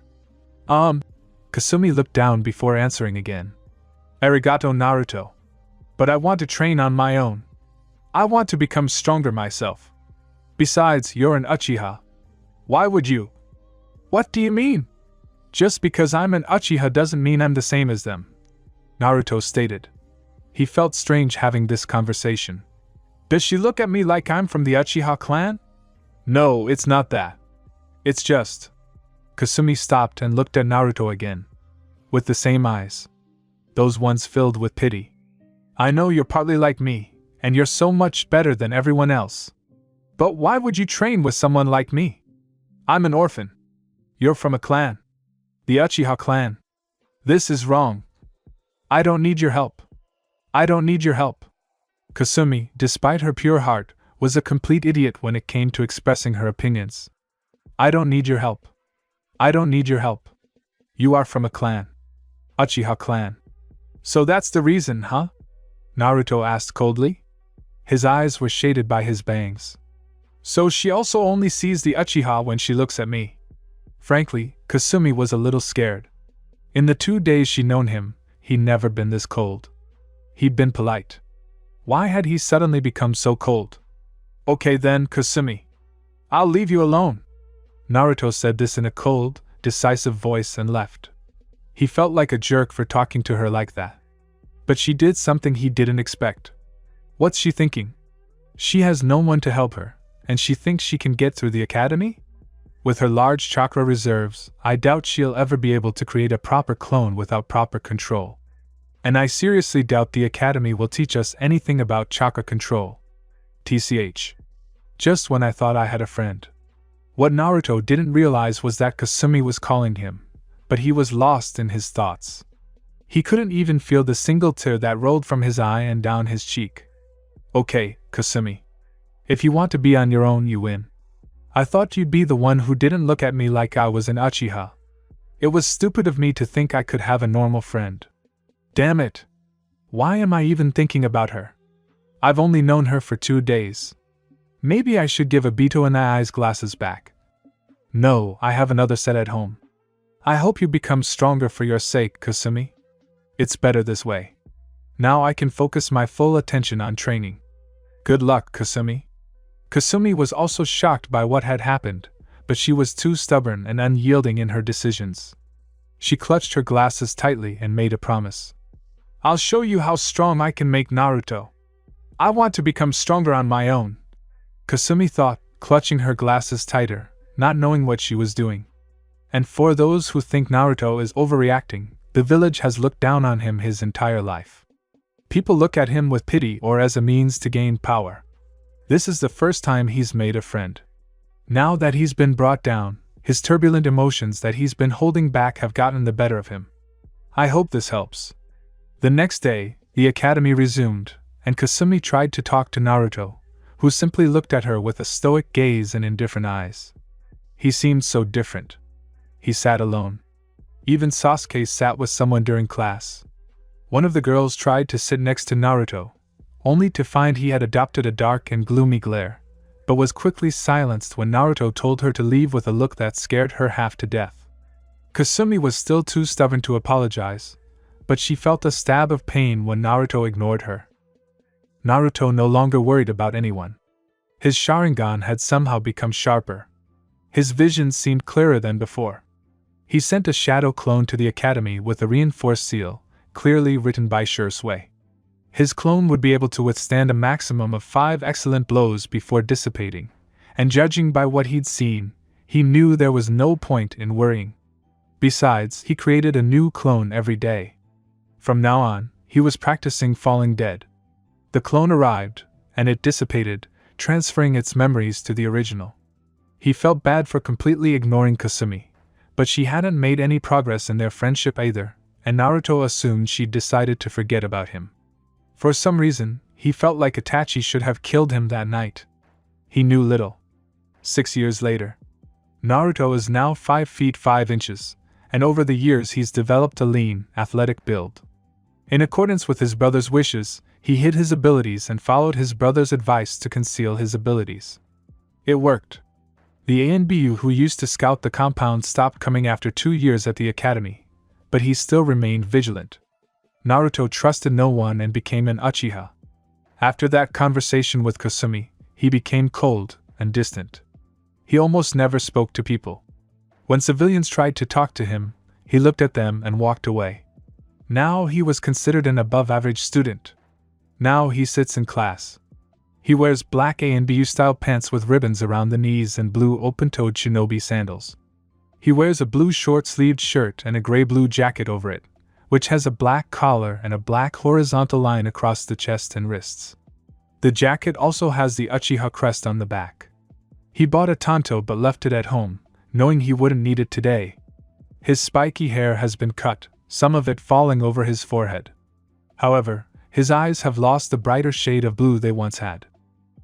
Kasumi looked down before answering again. Arigato, Naruto. But I want to train on my own. I want to become stronger myself. Besides, you're an Uchiha. Why would you? What do you mean? Just because I'm an Uchiha doesn't mean I'm the same as them, Naruto stated. He felt strange having this conversation. Does she look at me like I'm from the Uchiha clan? No, it's not that. It's just... Kasumi stopped and looked at Naruto again. With the same eyes. Those ones filled with pity. I know you're partly like me, and you're so much better than everyone else. But why would you train with someone like me? I'm an orphan. You're from a clan. The Uchiha clan. This is wrong. I don't need your help. I don't need your help. Kasumi, despite her pure heart, was a complete idiot when it came to expressing her opinions. I don't need your help. I don't need your help. You are from a clan. Uchiha clan. So that's the reason, huh? Naruto asked coldly. His eyes were shaded by his bangs. So she also only sees the Uchiha when she looks at me. Frankly, Kasumi was a little scared. In the 2 days she'd known him, he'd never been this cold. He'd been polite. Why had he suddenly become so cold? Okay then, Kasumi. I'll leave you alone. Naruto said this in a cold, decisive voice and left. He felt like a jerk for talking to her like that. But she did something he didn't expect. What's she thinking? She has no one to help her, and she thinks she can get through the academy? With her large chakra reserves, I doubt she'll ever be able to create a proper clone without proper control. And I seriously doubt the academy will teach us anything about chakra control. TCH. Just when I thought I had a friend. What Naruto didn't realize was that Kasumi was calling him, but he was lost in his thoughts. He couldn't even feel the single tear that rolled from his eye and down his cheek. Okay, Kasumi. If you want to be on your own, you win. I thought you'd be the one who didn't look at me like I was an Uchiha. It was stupid of me to think I could have a normal friend. Damn it. Why am I even thinking about her? I've only known her for 2 days. Maybe I should give Obito and Ai's glasses back. No, I have another set at home. I hope you become stronger for your sake, Kasumi. It's better this way. Now I can focus my full attention on training. Good luck, Kasumi. Kasumi was also shocked by what had happened, but she was too stubborn and unyielding in her decisions. She clutched her glasses tightly and made a promise. I'll show you how strong I can make Naruto. I want to become stronger on my own. Kasumi thought, clutching her glasses tighter, not knowing what she was doing. And for those who think Naruto is overreacting, the village has looked down on him his entire life. People look at him with pity or as a means to gain power. This is the first time he's made a friend. Now that he's been brought down, his turbulent emotions that he's been holding back have gotten the better of him. I hope this helps. The next day, the academy resumed, and Kasumi tried to talk to Naruto, who simply looked at her with a stoic gaze and indifferent eyes. He seemed so different. He sat alone. Even Sasuke sat with someone during class. One of the girls tried to sit next to Naruto, only to find he had adopted a dark and gloomy glare, but was quickly silenced when Naruto told her to leave with a look that scared her half to death. Kasumi was still too stubborn to apologize, but she felt a stab of pain when Naruto ignored her. Naruto no longer worried about anyone. His Sharingan had somehow become sharper. His vision seemed clearer than before. He sent a shadow clone to the academy with a reinforced seal, clearly written by Shursui. His clone would be able to withstand a maximum of 5 excellent blows before dissipating, and judging by what he'd seen, he knew there was no point in worrying. Besides, he created a new clone every day. From now on, he was practicing falling dead. The clone arrived, and it dissipated, transferring its memories to the original. He felt bad for completely ignoring Kasumi, but she hadn't made any progress in their friendship either, and Naruto assumed she'd decided to forget about him. For some reason, he felt like Itachi should have killed him that night. He knew little. 6 years later. Naruto is now 5 feet 5 inches, and over the years he's developed a lean, athletic build. In accordance with his brother's wishes, he hid his abilities and followed his brother's advice to conceal his abilities. It worked. The ANBU who used to scout the compound stopped coming after 2 years at the academy, but he still remained vigilant. Naruto trusted no one and became an Uchiha. After that conversation with Kasumi, he became cold and distant. He almost never spoke to people. When civilians tried to talk to him, he looked at them and walked away. Now he was considered an above-average student. Now he sits in class. He wears black ANBU-style pants with ribbons around the knees and blue open-toed shinobi sandals. He wears a blue short-sleeved shirt and a gray-blue jacket over it, which has a black collar and a black horizontal line across the chest and wrists. The jacket also has the Uchiha crest on the back. He bought a tanto but left it at home, knowing he wouldn't need it today. His spiky hair has been cut, some of it falling over his forehead. However, his eyes have lost the brighter shade of blue they once had.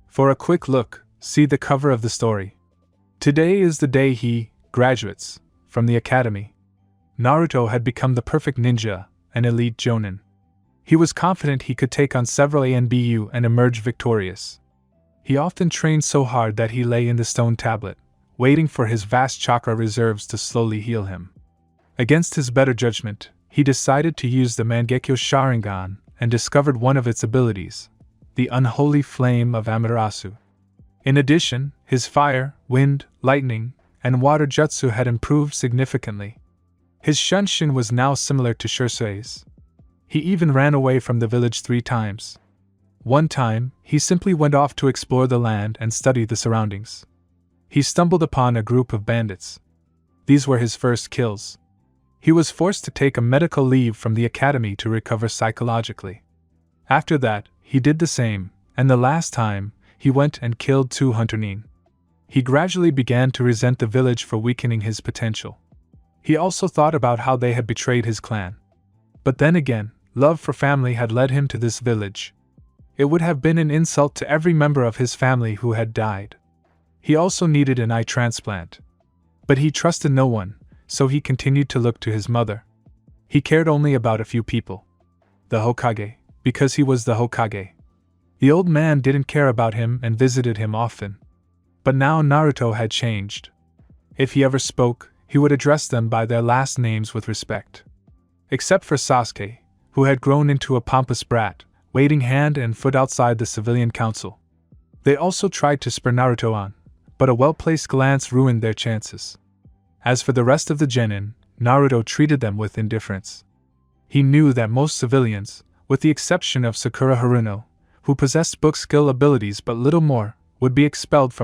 For a quick look, see the cover of the story. Today is the day he graduates from the academy. Naruto had become the perfect ninja, an elite jonin. He was confident he could take on several ANBU and emerge victorious. He often trained so hard that he lay in the stone tablet, waiting for his vast chakra reserves to slowly heal him. Against his better judgment, he decided to use the Mangekyo Sharingan and discovered one of its abilities, the unholy flame of Amaterasu. In addition, his fire, wind, lightning, and water jutsu had improved significantly. His Shunshin was now similar to Shursui's. He even ran away from the village 3 times. One time, he simply went off to explore the land and study the surroundings. He stumbled upon a group of bandits. These were his first kills. He was forced to take a medical leave from the academy to recover psychologically. After that, he did the same, and the last time, he went and killed 2 hunter-nin. He gradually began to resent the village for weakening his potential. He also thought about how they had betrayed his clan. But then again, love for family had led him to this village. It would have been an insult to every member of his family who had died. He also needed an eye transplant. But he trusted no one, so he continued to look to his mother. He cared only about a few people. The Hokage, because he was the Hokage. The old man didn't care about him and visited him often. But now Naruto had changed. If he ever spoke, he would address them by their last names with respect. Except for Sasuke, who had grown into a pompous brat, waiting hand and foot outside the civilian council. They also tried to spur Naruto on, but a well-placed glance ruined their chances. As for the rest of the genin, Naruto treated them with indifference. He knew that most civilians, with the exception of Sakura Haruno, who possessed book skill abilities but little more, would be expelled from